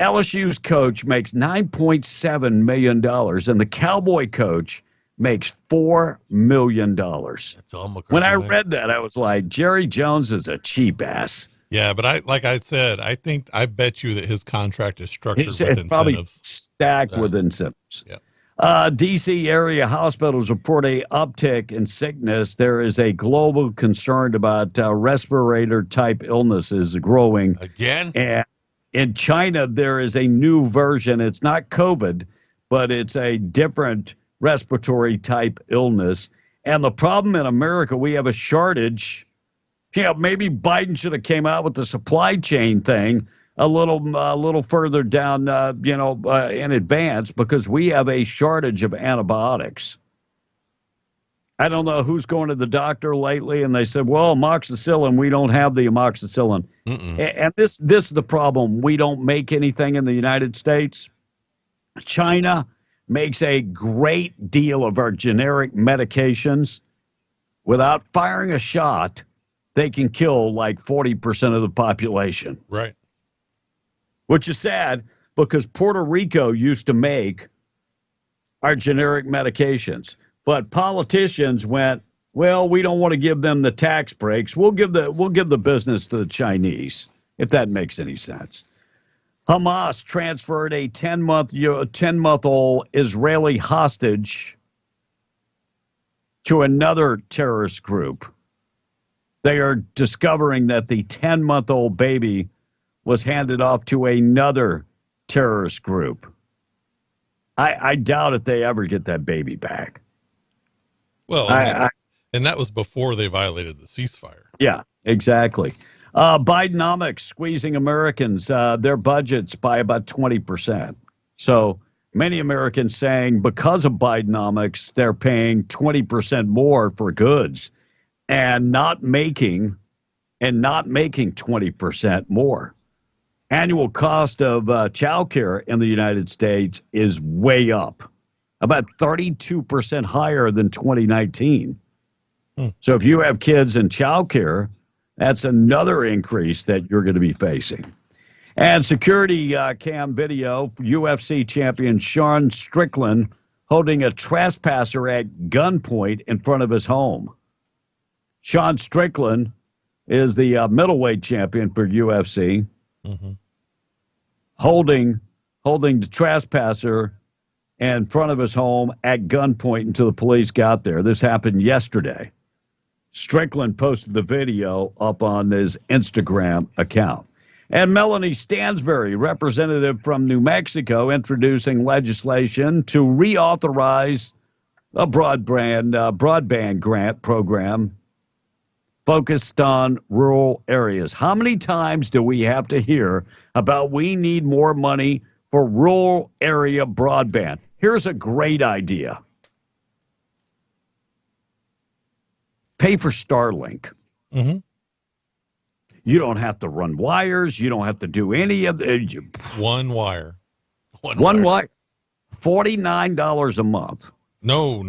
LSU's coach makes $9.7 million, and the Cowboy coach makes $4 million. That's all McCarthy when I makes. read that, I was like, Jerry Jones is a cheap ass. Yeah, but I bet you that his contract is structured It's with probably incentives. stacked with incentives. Yeah. D.C. area hospitals report a uptick in sickness. There is a global concern about respirator-type illnesses growing. Again? And in China, there is a new version. It's not COVID, but it's a different respiratory-type illness. And the problem in America, we have a shortage. Maybe Biden should have came out with the supply chain thing a little further down, in advance, because we have a shortage of antibiotics. I don't know who's going to the doctor lately, and they said, well, amoxicillin, we don't have the amoxicillin. And this is the problem. We don't make anything in the United States. China makes a great deal of our generic medications. Without firing a shot, they can kill like 40% of the population. Right. Which is sad, because Puerto Rico used to make our generic medications. But politicians went, well, we don't want to give them the tax breaks. We'll give the business to the Chinese, if that makes any sense. Hamas transferred a 10-month-old Israeli hostage to another terrorist group. They are discovering that the 10-month-old baby was handed off to another terrorist group. I doubt if they ever get that baby back. Well, and that was before they violated the ceasefire. Yeah, exactly. Bidenomics squeezing Americans, their budgets by about 20%. So many Americans saying because of Bidenomics, they're paying 20% more for goods and not making 20% more. Annual cost of childcare in the United States is way up, about 32% higher than 2019. So if you have kids in childcare, that's another increase that you're going to be facing. And security cam video, UFC champion Sean Strickland holding a trespasser at gunpoint in front of his home. Sean Strickland is the middleweight champion for UFC, holding the trespasser in front of his home at gunpoint until the police got there. This happened yesterday. Strickland posted the video up on his Instagram account. And Melanie Stansbury, representative from New Mexico, introducing legislation to reauthorize a broadband grant program focused on rural areas. How many times do we have to hear about we need more money for rural area broadband? Here's a great idea. Pay for Starlink. You don't have to run wires. You don't have to do any of the... One wire. One wire. $49 a month. No.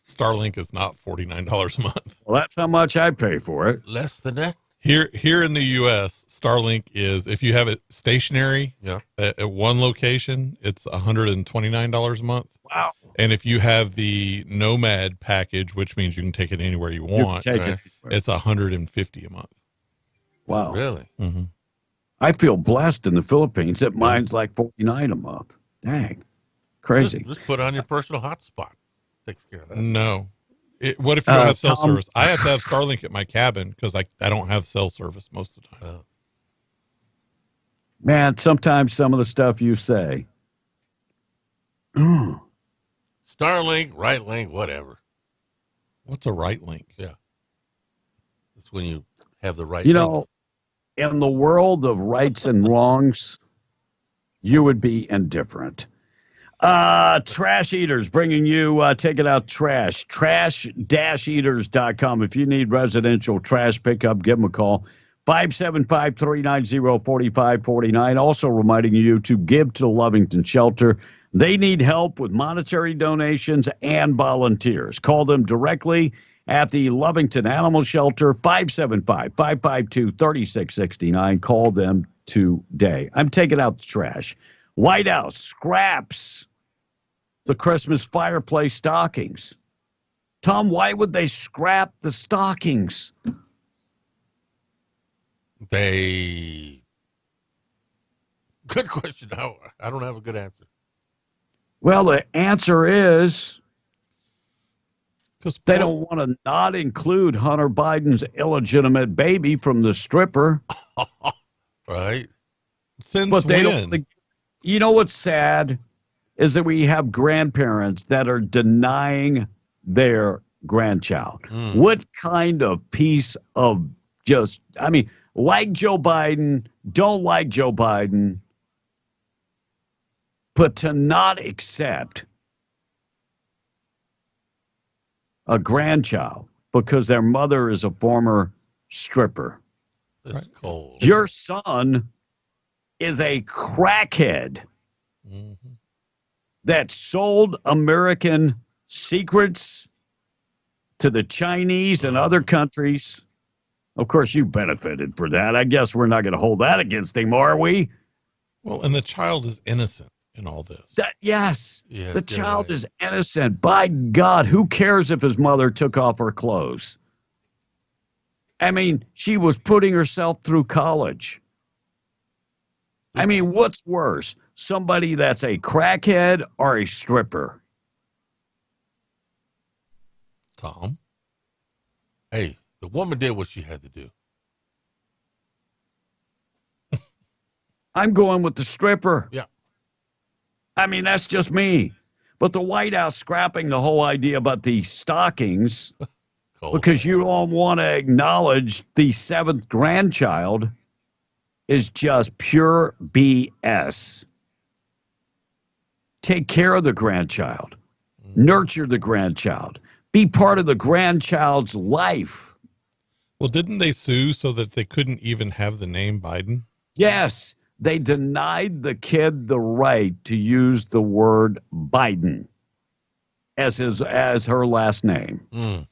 Starlink is not $49 a month. Well, that's how much I pay for it. Less than that? Here in the U.S., Starlink is, if you have it stationary at one location, it's $129 a month. Wow. And if you have the Nomad package, which means you can take it anywhere you want, it's $150 a month. Wow. Really? I feel blessed in the Philippines that mine's like $49 a month. Dang. Crazy. Just put on your personal hotspot. Takes care of that. No. What if you don't have cell service? I have to have Starlink at my cabin because I don't have cell service most of the time. Man, sometimes some of the stuff you say. Starlink, right link, whatever. What's a right link? Yeah. That's when you have the right You link. know, in the world of rights and wrongs, you would be indifferent. Trash Eaters bringing you Take It Out Trash. Trash-eaters.com. If you need residential trash pickup, give them a call. 575-390-4549. Also reminding you to give to the Lovington Shelter. They need help with monetary donations and volunteers. Call them directly at the Lovington Animal Shelter, 575-552-3669. Call them today. I'm taking out the trash. White House scraps the Christmas fireplace stockings. Tom, why would they scrap the stockings? Good question. I don't have a good answer. Well, the answer is they don't want to not include Hunter Biden's illegitimate baby from the stripper. Right. Since but they when? don't. You know what's sad is that we have grandparents that are denying their grandchild. What kind of piece of like Joe Biden, don't like Joe Biden, but to not accept a grandchild because their mother is a former stripper. That's cold. Your son is a crackhead that sold American secrets to the Chinese and other countries. Of course, you benefited for that. I guess we're not going to hold that against him, are we? Well, and the child is innocent in all this. Yes, the child is innocent. By God, who cares if his mother took off her clothes? I mean, she was putting herself through college. I mean, what's worse, somebody that's a crackhead or a stripper? Tom? Hey, the woman did what she had to do. I'm going with the stripper. Yeah. I mean, that's just me. But the White House scrapping the whole idea about the stockings because you don't want to acknowledge the seventh grandchild is just pure BS. Take care of the grandchild. Nurture the grandchild. Be part of the grandchild's life. Well, didn't they sue so that they couldn't even have the name Biden? Yes, they denied the kid the right to use the word Biden as her last name.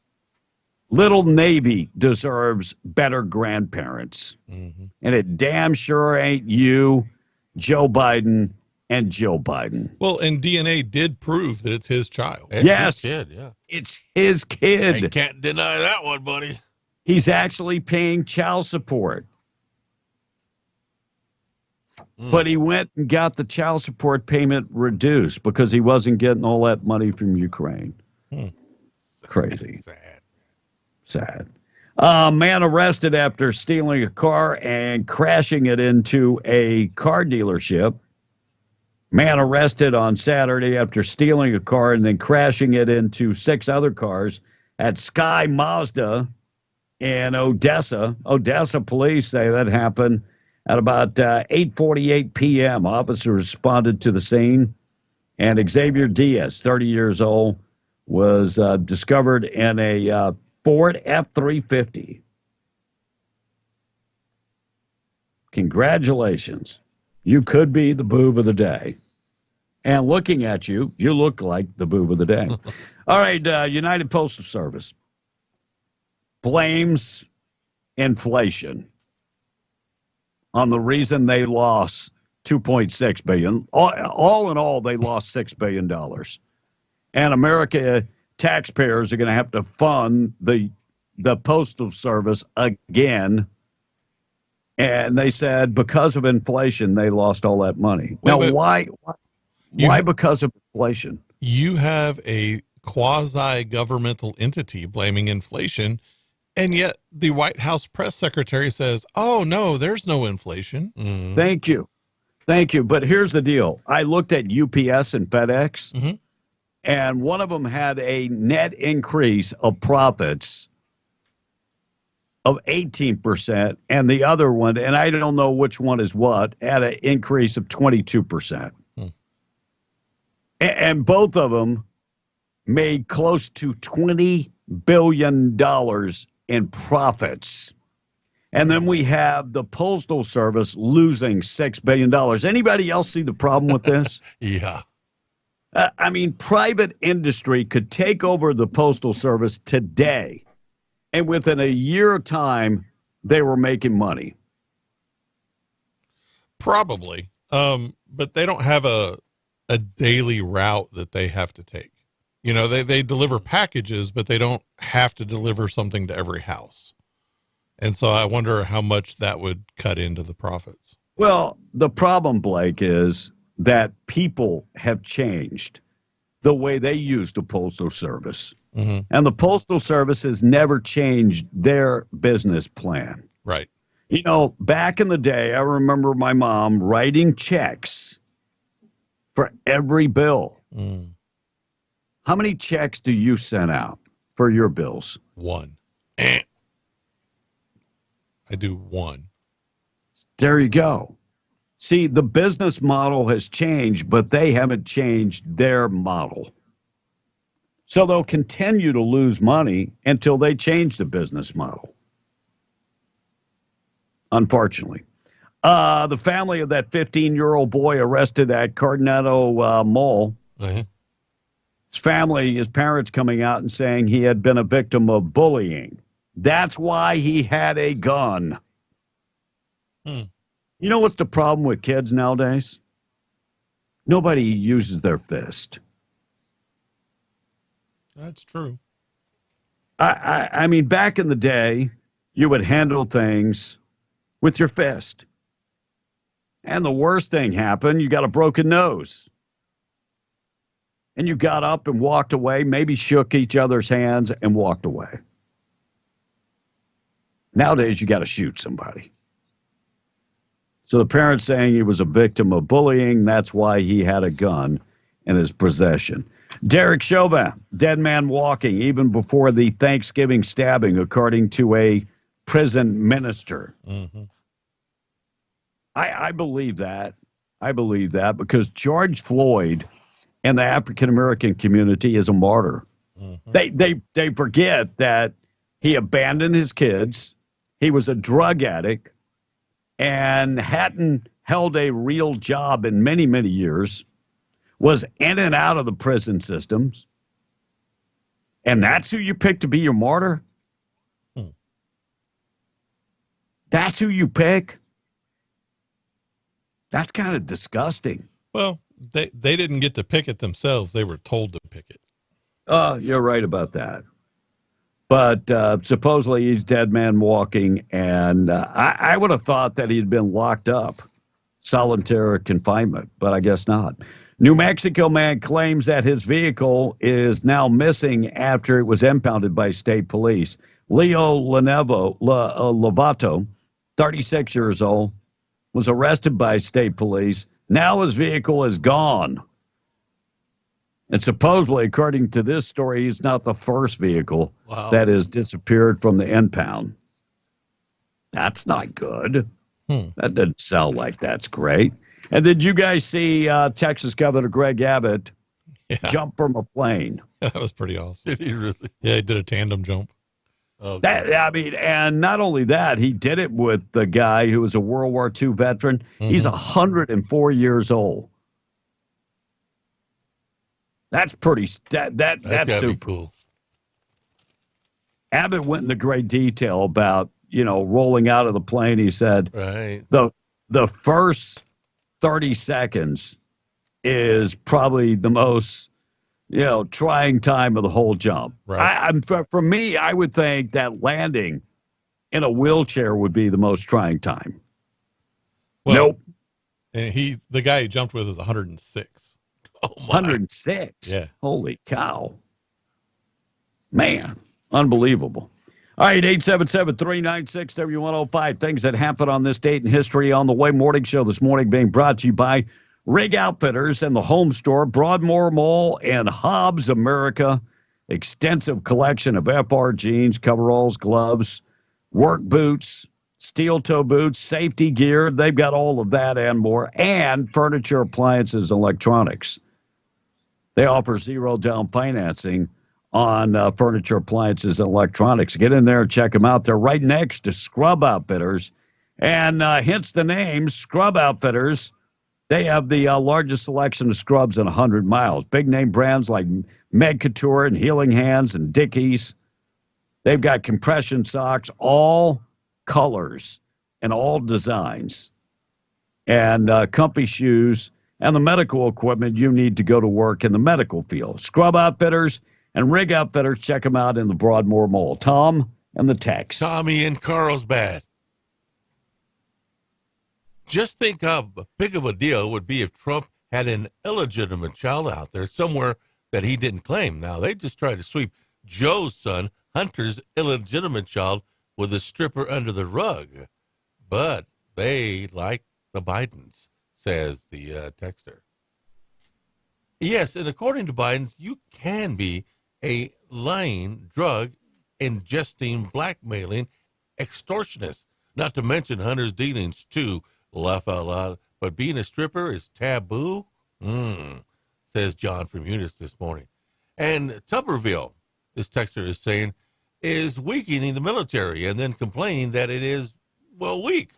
Little Navy deserves better grandparents. And it damn sure ain't you, Joe Biden, and Jill Biden. Well, and DNA did prove that it's his child. Yes, his kid, yeah. It's his kid. You can't deny that one, buddy. He's actually paying child support. But he went and got the child support payment reduced because he wasn't getting all that money from Ukraine. Crazy. Sad. Man arrested after stealing a car and crashing it into a car dealership. Man arrested on Saturday after stealing a car and then crashing it into 6 other cars at Sky Mazda in Odessa. Odessa police say that happened at about 8:48 p.m. Officers responded to the scene, and Xavier Diaz, 30 years old, was discovered in a Ford F-350. Congratulations. You could be the boob of the day. And looking at you, you look like the boob of the day. All right, United Postal Service blames inflation on the reason they lost $2.6 billion. All in all, they lost $6 billion. And America taxpayers are going to have to fund the Postal Service again. And they said because of inflation, they lost all that money. Why because of inflation? You have a quasi-governmental entity blaming inflation, and yet the White House press secretary says, oh, no, there's no inflation. Thank you. But here's the deal. I looked at UPS and FedEx. And one of them had a net increase of profits of 18%, and the other one, and I don't know which one is what, had an increase of 22%. And both of them made close to $20 billion in profits. And then we have the Postal Service losing $6 billion. Anybody else see the problem with this? Yeah. I mean, private industry could take over the Postal Service today, and within a year of time, they were making money. Probably. But they don't have a daily route that they have to take. You know, they deliver packages, but they don't have to deliver something to every house. And so I wonder how much that would cut into the profits. Well, the problem, Blake, is that people have changed the way they use the Postal Service. Mm-hmm. And the Postal Service has never changed their business plan. Right. You know, back in the day, I remember my mom writing checks for every bill. Mm. How many checks do you send out for your bills? One. I do one. There you go. See, the business model has changed, but they haven't changed their model. So they'll continue to lose money until they change the business model. Unfortunately. The family of that 15-year-old boy arrested at Cardinetto Mall. Mm-hmm. His parents coming out and saying he had been a victim of bullying. That's why he had a gun. You know what's the problem with kids nowadays? Nobody uses their fist. That's true. I mean, back in the day, you would handle things with your fist. And the worst thing happened, you got a broken nose. And you got up and walked away, maybe shook each other's hands and walked away. Nowadays, you got to shoot somebody. So the parents saying he was a victim of bullying, that's why he had a gun in his possession. Derek Chauvin, dead man walking even before the Thanksgiving stabbing, according to a prison minister. Mm-hmm. I believe that. I believe that because George Floyd and the African-American community is a martyr. Mm-hmm. They forget that he abandoned his kids. He was a drug addict and hadn't held a real job in many, many years, was in and out of the prison systems. And that's who you pick to be your martyr? That's who you pick? That's kind of disgusting. Well, they didn't get to pick it themselves. They were told to pick it. You're right about that. But supposedly he's dead man walking, and I would have thought that he'd been locked up, solitary confinement, but I guess not. New Mexico man claims that his vehicle is now missing after it was impounded by state police. Leo Lovato, 36 years old, was arrested by state police. Now his vehicle is gone. And supposedly, according to this story, he's not the first vehicle that has disappeared from the impound. That's not good. That doesn't sound like that's great. And did you guys see Texas Governor Greg Abbott jump from a plane? That was pretty awesome. Did he really? Yeah, he did a tandem jump. And not only that, he did it with the guy who was a World War II veteran. Mm-hmm. He's 104 years old. That's pretty. That's super cool. Abbott went into great detail about rolling out of the plane. He said, the first 30 seconds is probably the most trying time of the whole jump. Right. For me, I would think that landing in a wheelchair would be the most trying time. Well, nope. And the guy he jumped with is 106. Oh my. 106. Yeah. Holy cow. Man, unbelievable. All right, 877-396-W105. Things that happened on this date in history on the Way Morning Show this morning being brought to you by Rig Outfitters and the Home Store, Broadmoor Mall, and Hobbs America. Extensive collection of FR jeans, coveralls, gloves, work boots, steel toe boots, safety gear. They've got all of that and more, and furniture, appliances, electronics. They offer zero down financing on furniture, appliances, and electronics. Get in there and check them out. They're right next to Scrub Outfitters, and hence the name, Scrub Outfitters. They have the largest selection of scrubs in 100 miles. Big name brands like Meg Couture and Healing Hands and Dickies. They've got compression socks, all colors and all designs, and comfy shoes and the medical equipment you need to go to work in the medical field. Scrub Outfitters and Rig Outfitters. Check them out in the Broadmoor Mall. Tom and the text. Tommy in Carlsbad. Just think how big of a deal it would be if Trump had an illegitimate child out there somewhere that he didn't claim. Now, they just tried to sweep Joe's son, Hunter's illegitimate child, with a stripper under the rug. But they like the Bidens, says the texter. Yes, and according to Biden, you can be a lying, drug, ingesting, blackmailing extortionist. Not to mention Hunter's dealings, too. Laugh out loud. But being a stripper is taboo? Says John from Eunice this morning. And Tuberville, this texter is saying, is weakening the military and then complaining that it is, well, weak.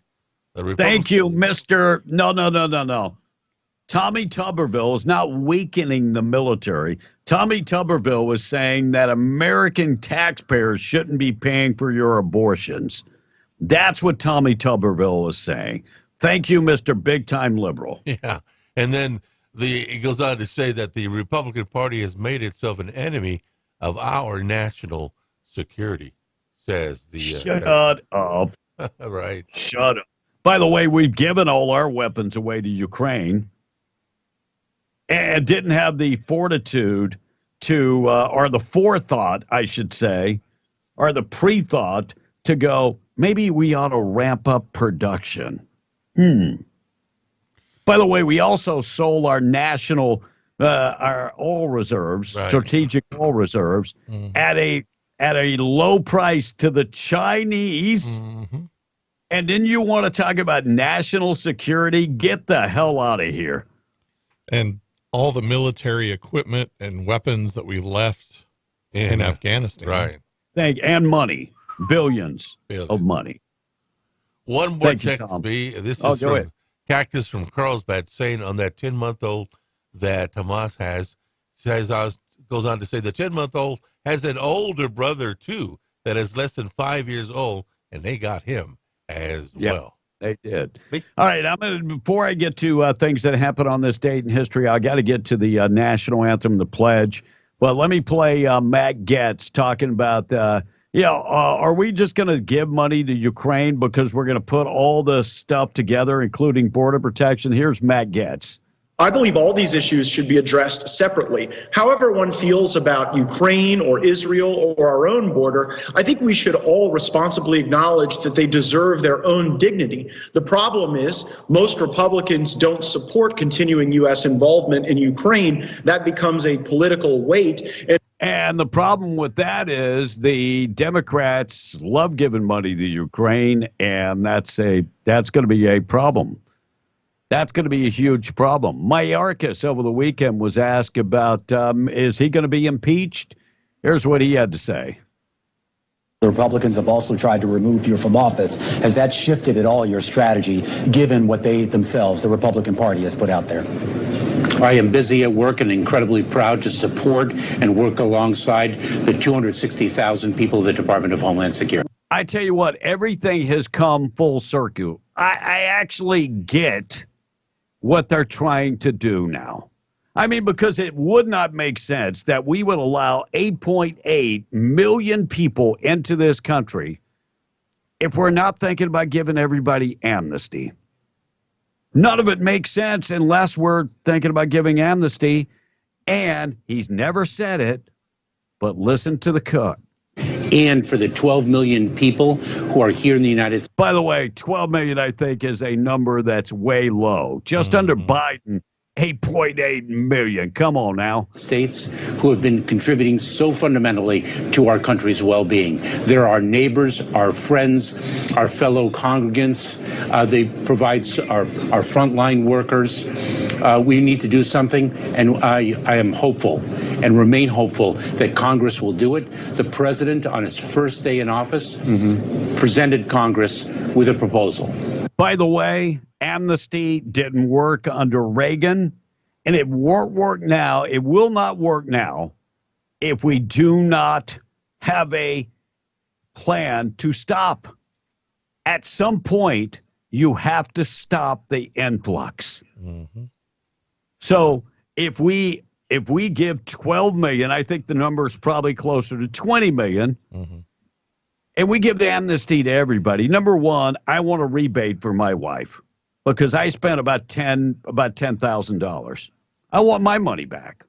Thank you, Mr. No. Tommy Tuberville is not weakening the military. Tommy Tuberville was saying that American taxpayers shouldn't be paying for your abortions. That's what Tommy Tuberville was saying. Thank you, Mr. Big Time Liberal. Yeah. And then it goes on to say that the Republican Party has made itself an enemy of our national security, says the... Shut up. Right. Shut up. By the way, we've given all our weapons away to Ukraine and didn't have the fortitude to, or the forethought, I should say, or the pre-thought to go, maybe we ought to ramp up production. By the way, we also sold our national, our oil reserves, right, strategic oil reserves, at a low price to the Chinese. And then you want to talk about national security? Get the hell out of here. And all the military equipment and weapons that we left in Afghanistan. Right. And money. Billions of money. One more text me. This is from Cactus from Carlsbad saying on that 10-month-old that Hamas has, goes on to say the 10-month-old has an older brother, too, that is less than 5 years old, and they got him as well. They did. All right, before I get to things that happened on this date in history, I got to get to the national anthem, the pledge. But let me play Matt Gaetz talking about, are we just going to give money to Ukraine because we're going to put all this stuff together, including border protection? Here's Matt Gaetz. I believe all these issues should be addressed separately. However one feels about Ukraine or Israel or our own border, I think we should all responsibly acknowledge that they deserve their own dignity. The problem is most Republicans don't support continuing U.S. involvement in Ukraine. That becomes a political weight. And the problem with that is the Democrats love giving money to Ukraine, and that's going to be a problem. That's going to be a huge problem. Mayorkas over the weekend was asked about, is he going to be impeached? Here's what he had to say. The Republicans have also tried to remove you from office. Has that shifted at all your strategy, given what they themselves, the Republican Party, has put out there? I am busy at work and incredibly proud to support and work alongside the 260,000 people of the Department of Homeland Security. I tell you what, everything has come full circle. I actually get what they're trying to do now. I mean, because it would not make sense that we would allow 8.8 million people into this country if we're not thinking about giving everybody amnesty. None of it makes sense unless we're thinking about giving amnesty. And he's never said it, but listen to the cut. And for the 12 million people who are here in the United States. By the way, 12 million, I think, is a number that's way low. Just under Biden, 8.8 million. Come on now. States who have been contributing so fundamentally to our country's well-being. They're our neighbors, our friends, our fellow congregants. They provide our frontline workers. We need to do something, and I am hopeful and remain hopeful that Congress will do it. The president, on his first day in office, presented Congress with a proposal. By the way, amnesty didn't work under Reagan, and it won't work now. It will not work now if we do not have a plan to stop. At some point, you have to stop the influx. So if we give 12 million, I think the number is probably closer to 20 million. And we give the amnesty to everybody. Number one, I want a rebate for my wife because I spent about $10,000. I want my money back.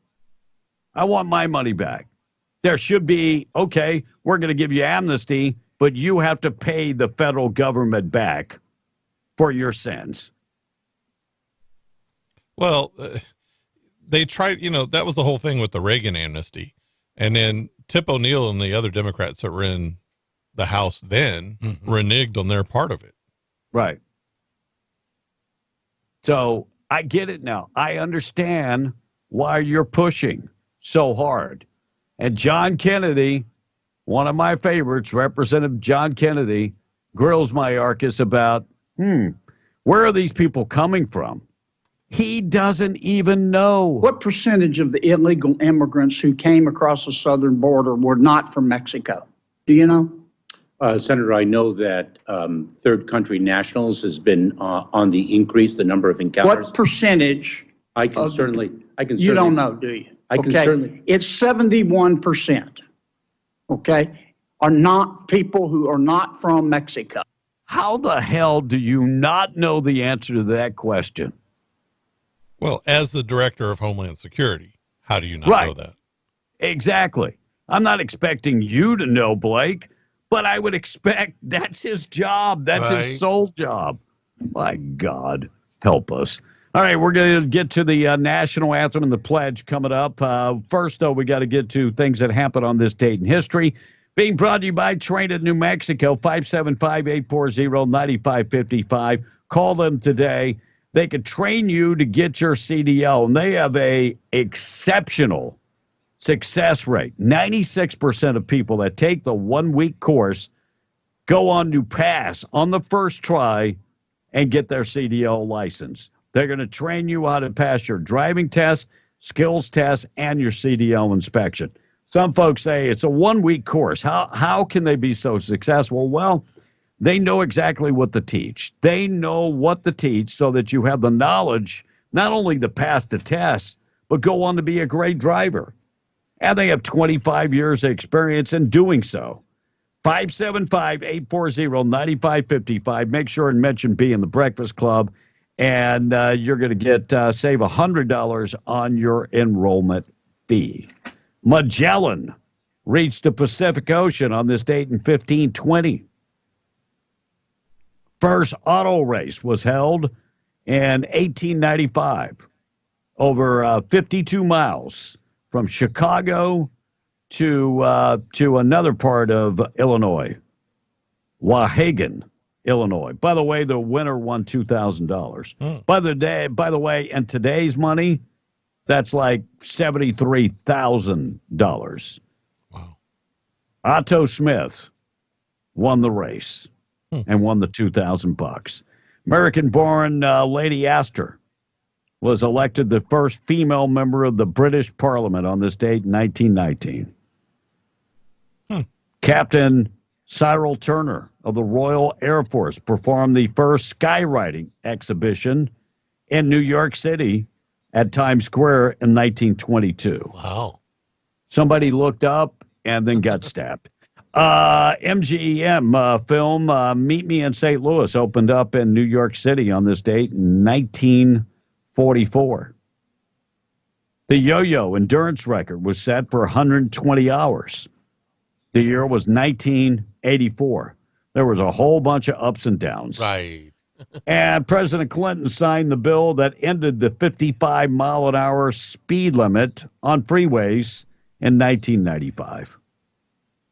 I want my money back. There should be, okay, we're going to give you amnesty, but you have to pay the federal government back for your sins. Well, they tried, that was the whole thing with the Reagan amnesty. And then Tip O'Neill and the other Democrats that were in the House then reneged on their part of it. Right. So I get it now. I understand why you're pushing so hard. And John Kennedy, one of my favorites, Representative John Kennedy, grills Mayorkas about, where are these people coming from? He doesn't even know. What percentage of the illegal immigrants who came across the southern border were not from Mexico? Do you know? Senator, I know that third country nationals has been on the increase, the number of encounters. What percentage? I can certainly. You don't know, do you? I can certainly. It's 71%. Okay, are not people who are not from Mexico. How the hell do you not know the answer to that question? Well, as the director of Homeland Security, how do you not know that? Exactly. I'm not expecting you to know, Blake. But I would expect that's his job. That's his sole job. My God, help us. All right, we're going to get to the national anthem and the pledge coming up. First, though, we got to get to things that happened on this date in history. Being brought to you by Train at New Mexico, 575-840-9555. Call them today. They can train you to get your CDL, and they have a exceptional success rate. 96% of people that take the 1 week course go on to pass on the first try and get their CDL license. They're going to train you how to pass your driving test, skills test, and your CDL inspection. Some folks say it's a 1 week course. How can they be so successful? Well, they know exactly what to teach. They know what to teach so that you have the knowledge not only to pass the test, but go on to be a great driver. And they have 25 years of experience in doing so. 575-840-9555. Make sure and mention B in the Breakfast Club, and you're going to get save $100 on your enrollment fee. Magellan reached the Pacific Ocean on this date in 1520. First auto race was held in 1895 over 52 miles. From Chicago to another part of Illinois, Wauhegan, Illinois. By the way, the winner won $2,000. By the way, in today's money, that's like $73,000. Wow. Otto Smith won the race and won the $2,000. American-born Lady Astor was elected the first female member of the British Parliament on this date in 1919. Captain Cyril Turner of the Royal Air Force performed the first skywriting exhibition in New York City at Times Square in 1922. Wow. Somebody looked up and then got stabbed. MGM film Meet Me in St. Louis opened up in New York City on this date in 1944. The yo-yo endurance record was set for 120 hours. The year was 1984. There was a whole bunch of ups and downs. Right. And President Clinton signed the bill that ended the 55-mile-an-hour speed limit on freeways in 1995.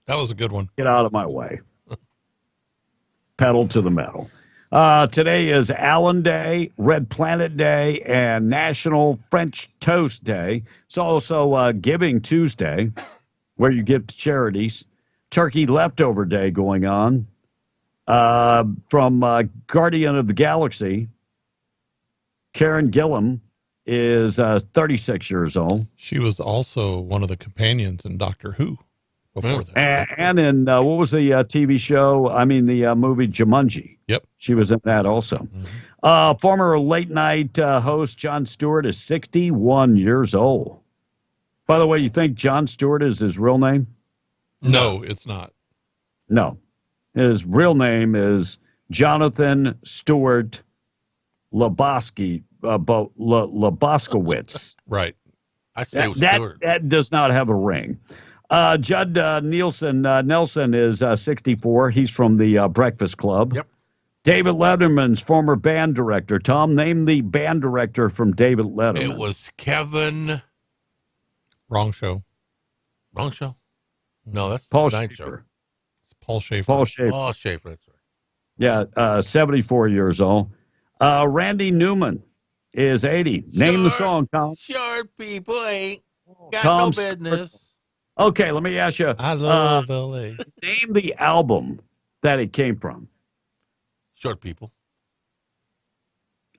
That was a good one. Get out of my way. Pedal to the metal. Today is Allen Day, Red Planet Day, and National French Toast Day. It's also Giving Tuesday, where you give to charities. Turkey Leftover Day going on. From Guardian of the Galaxy, Karen Gillan is 36 years old. She was also one of the companions in Doctor Who before that. And in, what was the TV show? I mean, the movie Jumanji. Yep. She was in that also. Former late night host Jon Stewart is 61 years old. By the way, you think Jon Stewart is his real name? No, it's not. No. His real name is Jonathan Stewart Laboskowitz. Right. I say that does not have a ring. Judd Nelson is 64. He's from the Breakfast Club. Yep. David Letterman's former band director. Tom, name the band director from David Letterman. It was Kevin. Wrong show. Wrong show? No, that's Paul the Night Schaefer. Show. Paul Schaefer. Paul Schaefer. Oh, Schaefer, that's right. Yeah, 74 years old. Randy Newman is 80. Name the song, Tom. Short people ain't got Tom no business. Okay, let me ask you. I love L.A. Name the album that it came from. Short people.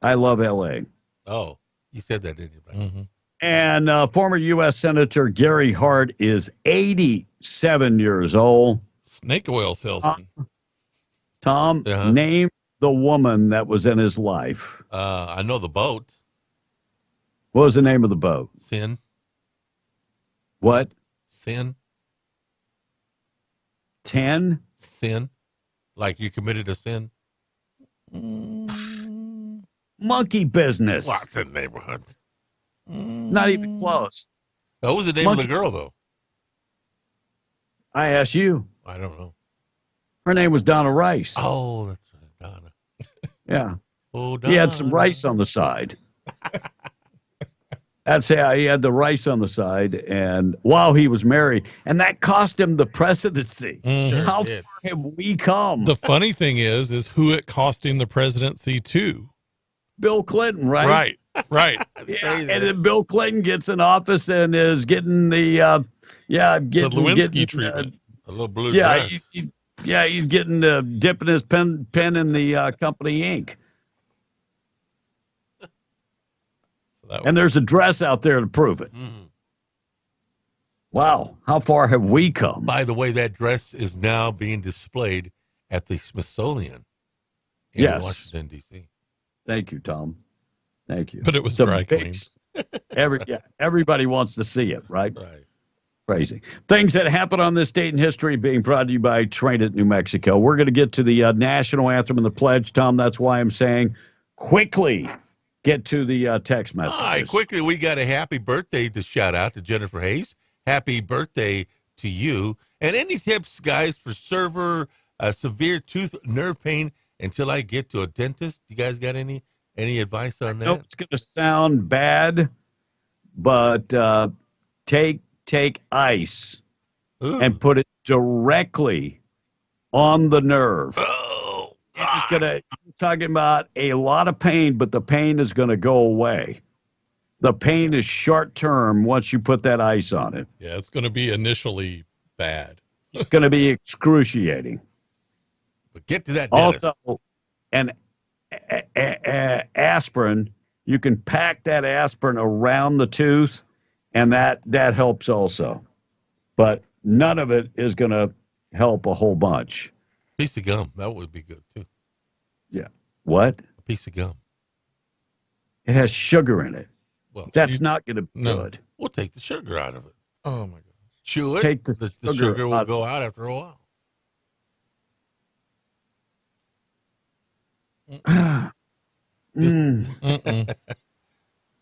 I Love L.A. Oh, you said that, didn't you? Right? Mm-hmm. And former U.S. Senator Gary Hart is 87 years old. Snake oil salesman. Tom, name the woman that was in his life. I know the boat. What was the name of the boat? Sin. What? Sin. 10? Sin. Like you committed a sin. Monkey Business. What's in the neighborhood? Not even close. What was the name of the girl, though? I asked you. I don't know. Her name was Donna Rice. Oh, that's right, Donna. Yeah. Oh, He had some rice on the side. That's how he had the rice on the side, and while he was married, and that cost him the presidency. Sure How did. far have we come? The funny thing is who it cost him the presidency to. Bill Clinton, right? Right. Yeah, and then Bill Clinton gets in office and is getting the Lewinsky treatment. A little blue Yeah, dress. he's getting dipping his pen in the company ink. And there's a dress out there to prove it. Mm-hmm. Wow, how far have we come? By the way, that dress is now being displayed at the Smithsonian in Yes. Washington, D.C. Thank you, Tom. Thank you. But it was It's a dry big- clean. Everybody wants to see it, right? Right. Crazy. Things that happen on this date in history being brought to you by Train at New Mexico. We're going to get to the national anthem and the pledge, Tom. That's why I'm saying quickly get to the text messages. All right, quickly, we got a happy birthday to shout out to Jennifer Hayes. Happy birthday to you. And any tips, guys, for severe tooth nerve pain until I get to a dentist? You guys got any advice on that? I know it's going to sound bad, but take ice and put it directly on the nerve. It's you're talking about a lot of pain, but the pain is going to go away. The pain is short term once you put that ice on it. Yeah, it's going to be initially bad. It's going to be excruciating. But get to that dentist. Also, an aspirin, you can pack that aspirin around the tooth, and that helps also. But none of it is going to help a whole bunch. Piece of gum, that would be good too. Yeah. What? A piece of gum. It has sugar in it. Well, That's not going to be good. We'll take the sugar out of it. Oh my God. Chew it. Take the sugar will go out after a while.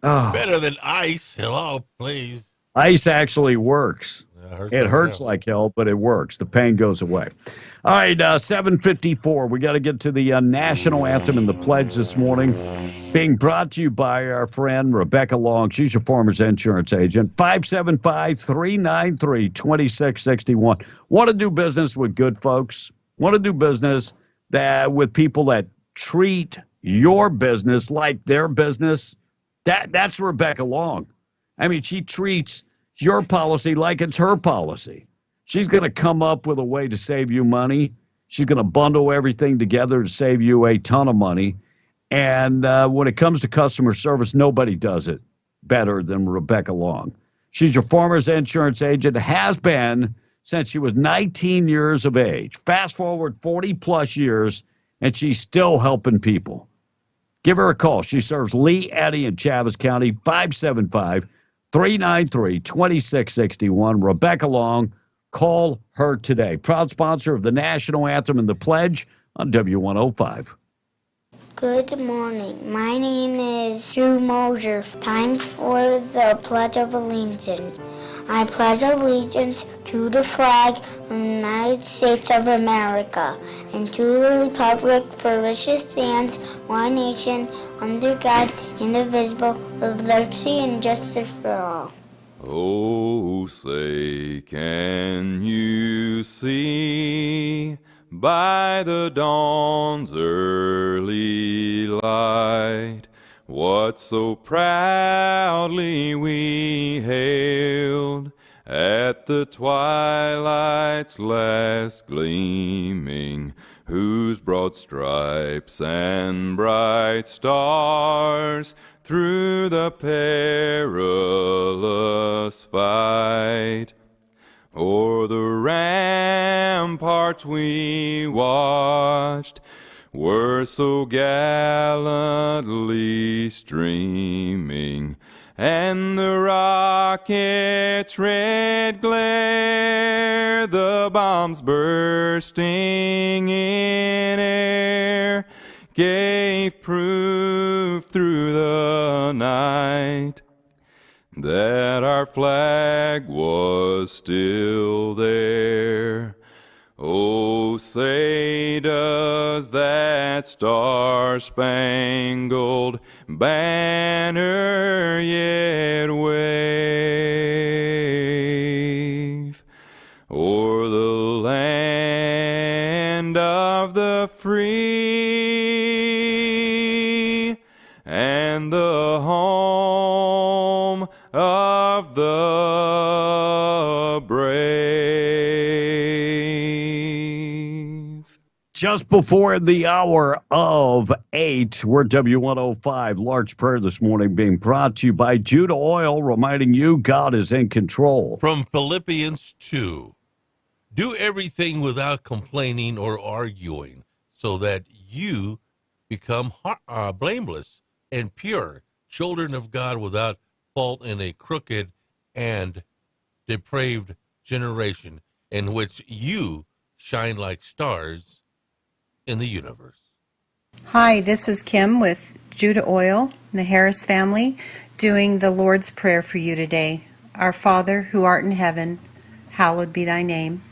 Oh. Better than ice. Hello, please. Ice actually works. It hurts yeah. like hell, but it works. The pain goes away. All right, 7:54. We got to get to the national anthem and the pledge this morning. Being brought to you by our friend Rebecca Long. She's your Farmers Insurance agent. 575-393-2661. Want to do business with good folks? Want to do business with people that treat your business like their business? That's Rebecca Long. I mean, she treats your policy like it's her policy. She's going to come up with a way to save you money. She's going to bundle everything together to save you a ton of money. And when it comes to customer service, nobody does it better than Rebecca Long. She's your Farmers Insurance agent, has been since she was 19 years of age. Fast forward 40-plus years, and she's still helping people. Give her a call. She serves Lee, Eddy, and Chaves County, 575-393-2661. Rebecca Long. Call her today. Proud sponsor of the National Anthem and the Pledge on W105. Good morning. My name is Drew Mosier. Time for the Pledge of Allegiance. I pledge allegiance to the flag of the United States of America and to the republic for which it stands, one nation, under God, indivisible, with liberty and justice for all. Oh, say, can you see by the dawn's early light what so proudly we hailed at the twilight's last gleaming, whose broad stripes and bright stars through the perilous fight o'er the ramparts we watched were so gallantly streaming, and the rocket's red glare, the bombs bursting in air, gave proof through the night that our flag was still there. Oh, say does that star-spangled banner yet wave o'er the land of the free and the home of the brave. Just before the hour of 8, we're W105 Large Prayer this morning, being brought to you by Judah Oil, reminding you God is in control. From Philippians 2, do everything without complaining or arguing, so that you become blameless and pure, children of God without fault in a crooked and depraved generation, in which you shine like stars in the universe. Hi, this is Kim with Judah Oil and the Harris family doing the Lord's Prayer for you today. Our Father, who art in heaven, hallowed be thy name.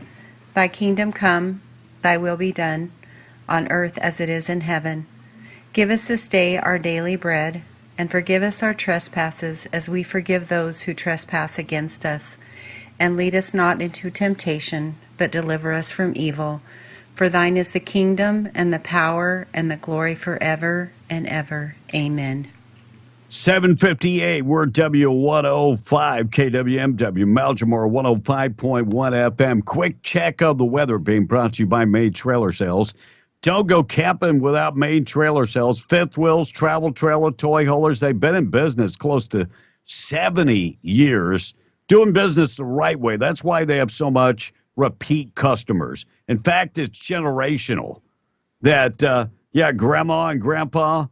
Thy kingdom come, thy will be done, on earth as it is in heaven. Give us this day our daily bread, and forgive us our trespasses as we forgive those who trespass against us. And lead us not into temptation, but deliver us from evil. For thine is the kingdom and the power and the glory forever and ever. Amen. 7:58, we're W105 KWMW, Malmore 105.1 FM. Quick check of the weather being brought to you by Main Trailer Sales. Don't go camping without Main Trailer Sales. Fifth wheels, travel trailer, toy haulers. They've been in business close to 70 years, doing business the right way. That's why they have so much repeat customers. In fact, it's generational. That, grandma and grandpa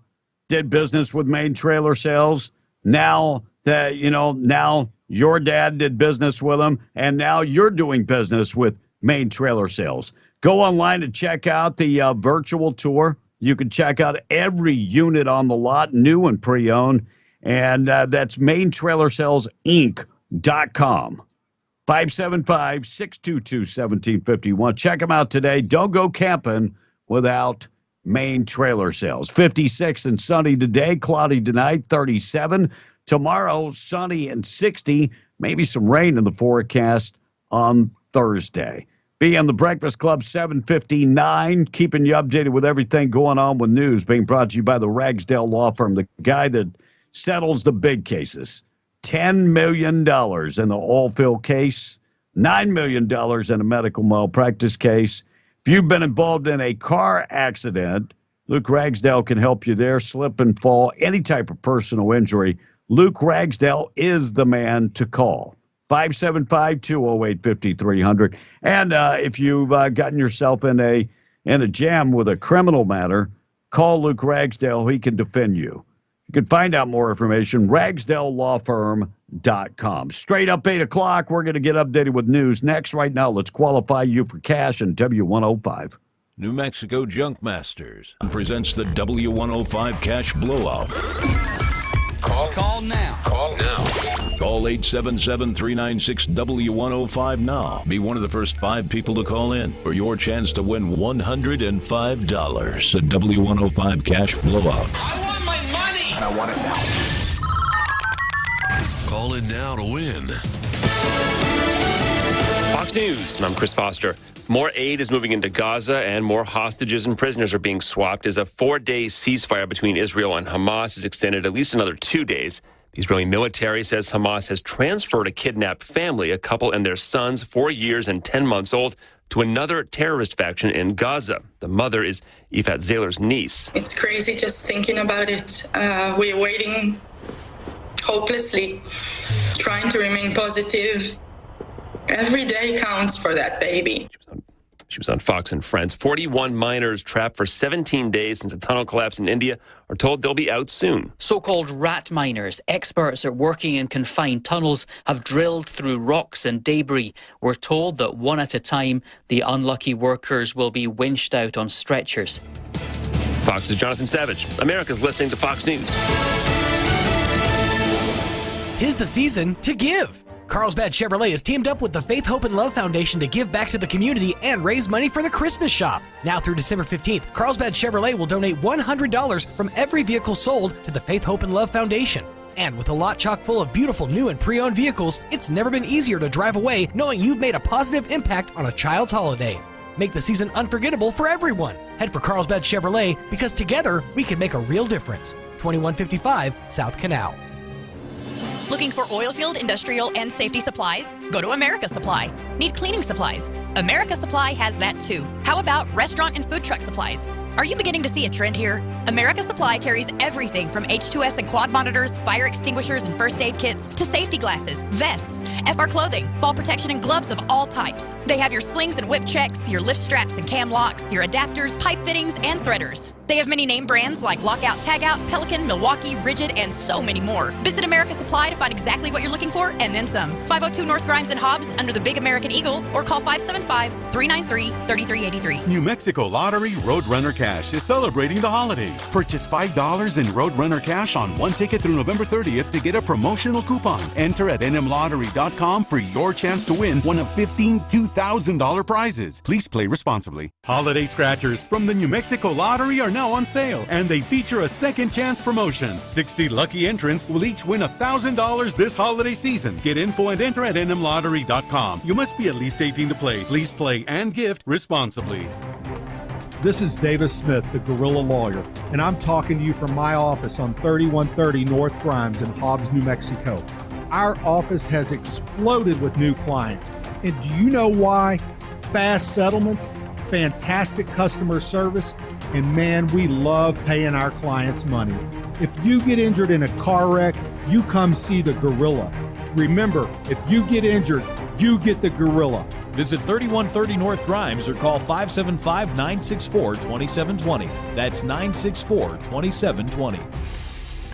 did business with Main Trailer Sales. Now now your dad did business with them, and now you're doing business with Main Trailer Sales. Go online and check out the virtual tour. You can check out every unit on the lot, new and pre-owned, and that's MainTrailerSalesInc.com. 575-622-1751. Check them out today. Don't go camping without Maine Trailer Sales. 56 and sunny today, cloudy tonight, 37. Tomorrow, sunny and 60. Maybe some rain in the forecast on Thursday. Be on the Breakfast Club, 7:59, keeping you updated with everything going on with news, being brought to you by the Ragsdale Law Firm, the guy that settles the big cases. $10 million in the oil case, $9 million in a medical malpractice case. If you've been involved in a car accident, Luke Ragsdale can help you there. Slip and fall, any type of personal injury. Luke Ragsdale is the man to call. 575-208-5300. And if you've gotten yourself in a jam with a criminal matter, call Luke Ragsdale. He can defend you. You can find out more information, ragsdalelawfirm.com. Straight up 8 o'clock, we're going to get updated with news next. Right now, let's qualify you for cash in W105. New Mexico Junk Masters presents the W105 Cash Blowout. Call now. Call 877-396-W105 now. Be one of the first 5 people to call in for your chance to win $105. The W105 Cash Blowout. I want my money. And I want it now. Call in now to win. Fox News, I'm Chris Foster. More aid is moving into Gaza and more hostages and prisoners are being swapped as a 4-day ceasefire between Israel and Hamas is extended at least another 2 days. The Israeli military says Hamas has transferred a kidnapped family, a couple and their sons, 4 years and 10 months old, to another terrorist faction in Gaza. The mother is Ifat Zayler's niece. It's crazy just thinking about it. We're waiting hopelessly, trying to remain positive. Every day counts for that baby. She was on Fox and Friends. 41 miners trapped for 17 days since a tunnel collapse in India are told they'll be out soon. So-called rat miners, experts at working in confined tunnels, have drilled through rocks and debris. We're told that one at a time, the unlucky workers will be winched out on stretchers. Fox's Jonathan Savage. America's listening to Fox News. 'Tis the season to give. Carlsbad Chevrolet has teamed up with the Faith, Hope, and Love Foundation to give back to the community and raise money for the Christmas shop. Now through December 15th, Carlsbad Chevrolet will donate $100 from every vehicle sold to the Faith, Hope, and Love Foundation. And with a lot chock full of beautiful new and pre-owned vehicles, it's never been easier to drive away knowing you've made a positive impact on a child's holiday. Make the season unforgettable for everyone. Head for Carlsbad Chevrolet because together we can make a real difference. 2155 South Canal. Looking for oil field, industrial, and safety supplies? Go to America Supply. Need cleaning supplies? America Supply has that too. How about restaurant and food truck supplies? Are you beginning to see a trend here? America Supply carries everything from H2S and quad monitors, fire extinguishers and first aid kits, to safety glasses, vests, FR clothing, fall protection, and gloves of all types. They have your slings and whip checks, your lift straps and cam locks, your adapters, pipe fittings, and threaders. They have many name brands like Lockout, Tagout, Pelican, Milwaukee, Rigid, and so many more. Visit America Supply to find exactly what you're looking for and then some. 502 North Grimes and Hobbs under the Big American Eagle or call 575-393-3383. New Mexico Lottery Roadrunner Cash is celebrating the holidays. Purchase $5 in Roadrunner Cash on one ticket through November 30th to get a promotional coupon. Enter at nmlottery.com for your chance to win one of 15 $2,000 prizes. Please play responsibly. Holiday scratchers from the New Mexico Lottery are now on sale, and they feature a second chance promotion. 60 lucky entrants will each win $1,000 this holiday season. Get info and enter at nmlottery.com. You must be at least 18 to play. Please play and gift responsibly. This is Davis Smith, the Guerrilla Lawyer, and I'm talking to you from my office on 3130 North Grimes in Hobbs, New Mexico. Our office has exploded with new clients, and do you know why? Fast settlements, fantastic customer service, and man, we love paying our clients money. If you get injured in a car wreck, you come see the Gorilla. Remember, if you get injured, you get the Gorilla. Visit 3130 North Grimes or call 575-964-2720. That's 964-2720.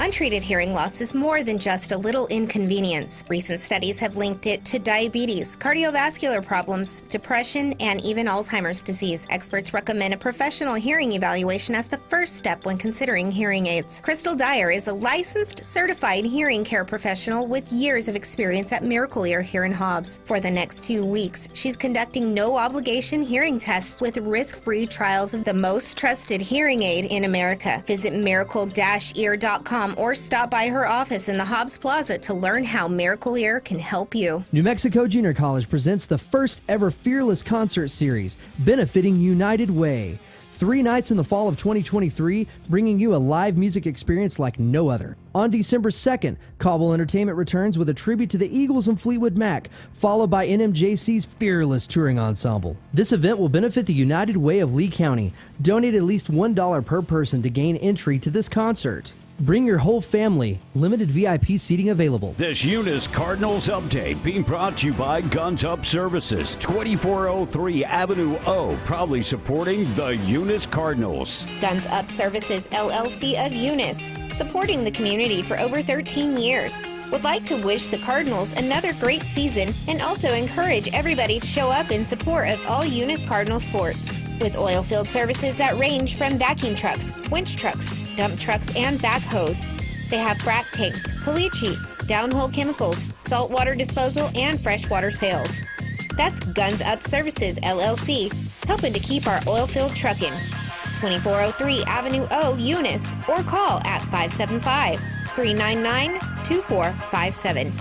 Untreated hearing loss is more than just a little inconvenience. Recent studies have linked it to diabetes, cardiovascular problems, depression, and even Alzheimer's disease. Experts recommend a professional hearing evaluation as the first step when considering hearing aids. Crystal Dyer is a licensed, certified hearing care professional with years of experience at Miracle Ear here in Hobbs. For the next 2 weeks, she's conducting no-obligation hearing tests with risk-free trials of the most trusted hearing aid in America. Visit miracle-ear.com or stop by her office in the Hobbs Plaza to learn how Miracle Ear can help you. New Mexico Junior College presents the first ever Fearless Concert Series, benefiting United Way. 3 nights in the fall of 2023, bringing you a live music experience like no other. On December 2nd, Cobble Entertainment returns with a tribute to the Eagles and Fleetwood Mac, followed by NMJC's Fearless Touring Ensemble. This event will benefit the United Way of Lee County. Donate at least $1 per person to gain entry to this concert. Bring your whole family. Limited VIP seating available. This Eunice Cardinals update being brought to you by Guns Up Services, 2403 Avenue O, proudly supporting the Eunice Cardinals. Guns Up Services LLC of Eunice, supporting the community for over 13 years. Would like to wish the Cardinals another great season and also encourage everybody to show up in support of all Eunice Cardinal sports. With oil field services that range from vacuum trucks, winch trucks, dump trucks, and backhoes. They have frac tanks, caliche, downhole chemicals, saltwater disposal, and freshwater sales. That's Guns Up Services, LLC, helping to keep our oil field trucking. 2403 Avenue O, Eunice, or call at 575-399-2457.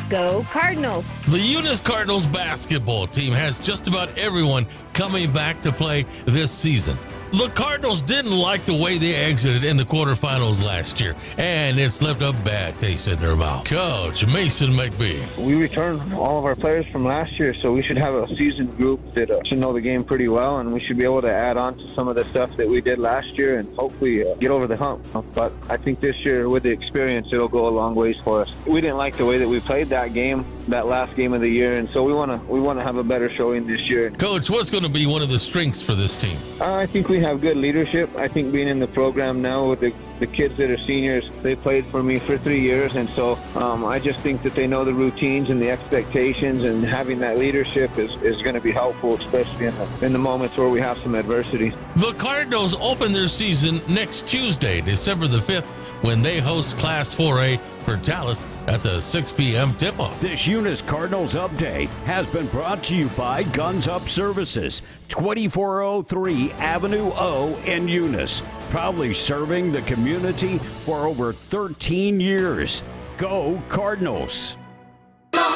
Go Cardinals! The Eunice Cardinals basketball team has just about everyone coming back to play this season. The Cardinals didn't like the way they exited in the quarterfinals last year, and it's left a bad taste in their mouth. Coach Mason McBee. We returned all of our players from last year, so we should have a seasoned group that should know the game pretty well, and we should be able to add on to some of the stuff that we did last year and hopefully get over the hump. But I think this year, with the experience, it'll go a long ways for us. We didn't like the way that we played that game, that last game of the year, and so we want to have a better showing this year. Coach, what's going to be one of the strengths for this team? I think we have good leadership. I think being in the program now with the kids that are seniors, they played for me for 3 years, and so I just think that they know the routines and the expectations, and having that leadership is going to be helpful, especially in the moments where we have some adversity. The Cardinals open their season next Tuesday, December the 5th, when they host Class 4A for Dallas at the 6 p.m. tip-off. This Eunice Cardinals update has been brought to you by Guns Up Services, 2403 Avenue O in Eunice, proudly serving the community for over 13 years. Go Cardinals!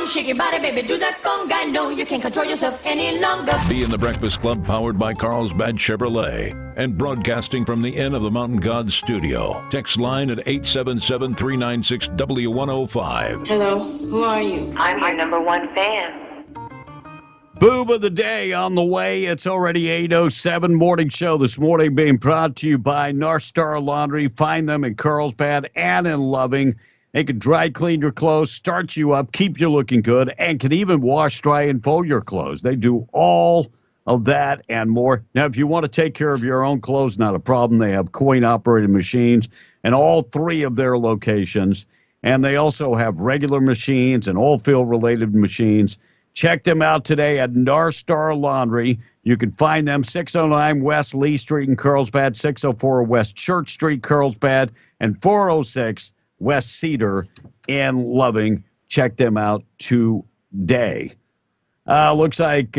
Shake your body, baby, do that conga. No, you can't control yourself any longer. Be in the Breakfast Club, powered by Carlsbad Chevrolet, and broadcasting from the Inn of the Mountain Gods studio. Text line at 877-396-W105. Hello, who are you? I'm your number one fan. Boob of the day on the way. It's already 8:07. Morning show this morning being brought to you by North Star Laundry. Find them in Carlsbad and in Loving. They can dry clean your clothes, start you up, keep you looking good, and can even wash, dry, and fold your clothes. They do all of that and more. Now, if you want to take care of your own clothes, not a problem. They have coin-operated machines in all 3 of their locations, and they also have regular machines and oil-field-related machines. Check them out today at North Star Laundry. You can find them 609 West Lee Street in Carlsbad, 604 West Church Street, Carlsbad, and 406 West Cedar in Loving. Check them out today. Looks like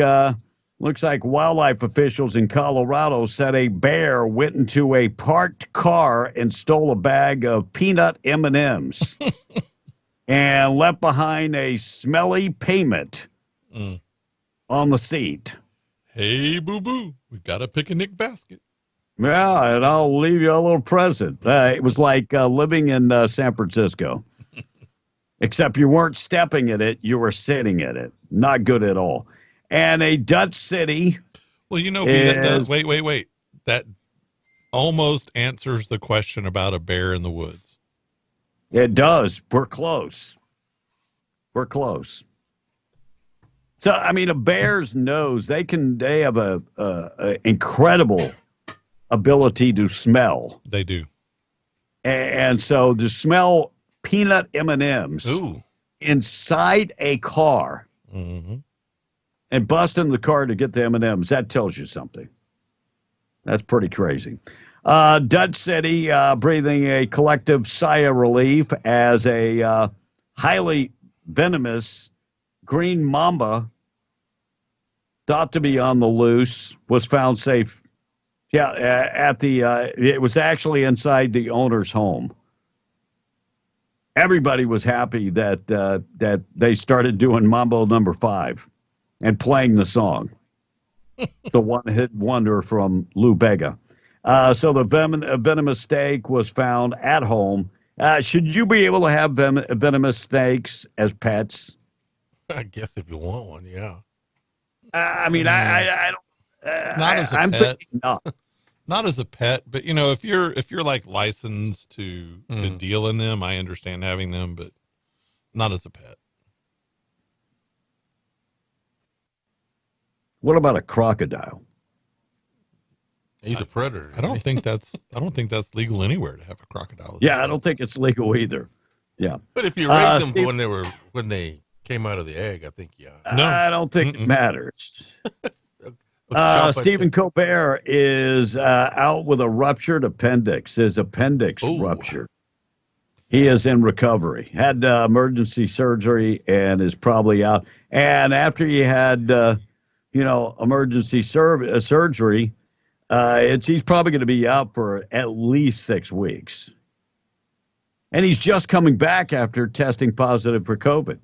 wildlife officials in Colorado said a bear went into a parked car and stole a bag of peanut M&Ms and left behind a smelly payment on the seat. Hey, boo-boo, we got a picnic basket. Yeah, and I'll leave you a little present. It was like living in San Francisco, except you weren't stepping in it, you were sitting in it. Not good at all. And a Dutch city. Well, that does, wait. That almost answers the question about a bear in the woods. It does. We're close. So, I mean, a bear's nose, they have a incredible ability to smell. They do. And so to smell peanut M&Ms inside a car and bust in the car to get the M&Ms, that tells you something. That's pretty crazy. Dutch City breathing a collective sigh of relief as a highly venomous green mamba thought to be on the loose was found safe. Yeah, it was actually inside the owner's home. Everybody was happy that they started doing Mambo number 5 and playing the song, the one-hit wonder from Lou Bega. So the venomous snake was found at home. Should you be able to have venomous snakes as pets? I guess if you want one, yeah. I mean, I don't. Not as a I'm pet. thinking not. Not as a pet, but if you're like licensed to deal in them, I understand having them, but not as a pet. What about a crocodile? He's a predator. I don't think that's legal anywhere to have a crocodile. Yeah, I don't think it's legal either. Yeah. But if you raised them when they came out of the egg, I think No, I don't think it matters. Stephen Colbert is out with a ruptured appendix. His appendix ruptured. He is in recovery. Had emergency surgery and is probably out. And after he had, emergency surgery, he's probably going to be out for at least 6 weeks. And he's just coming back after testing positive for COVID.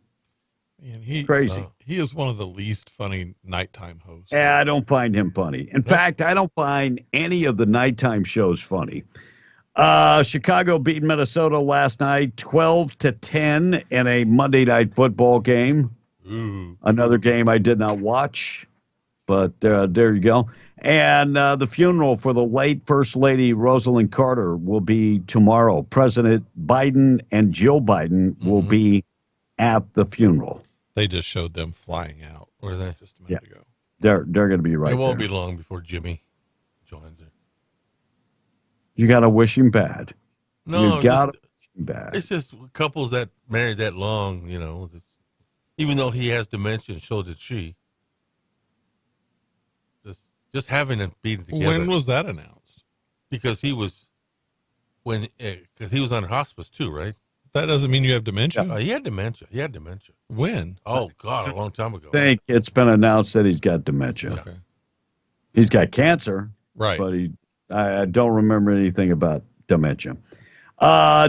And crazy. He is one of the least funny nighttime hosts. Yeah, I don't find him funny. In fact, I don't find any of the nighttime shows funny. Chicago beat Minnesota last night 12-10 in a Monday Night Football game. Ooh. Another game I did not watch, but there you go. And the funeral for the late First Lady Rosalind Carter will be tomorrow. President Biden and Jill Biden will be at the funeral. They just showed them flying out. Were they? Just a minute ago. They're going to be right there. It won't be long before Jimmy joins it. You got to wish him bad. No, you got to wish him bad. It's just couples that married that long, even though he has dementia, so did she. Just having them being together. When was that announced? Because he was on hospice too, right? That doesn't mean you have dementia. He had dementia. When? Oh God, a long time ago. I think it's been announced that he's got dementia. Okay. He's got cancer, right? But I don't remember anything about dementia.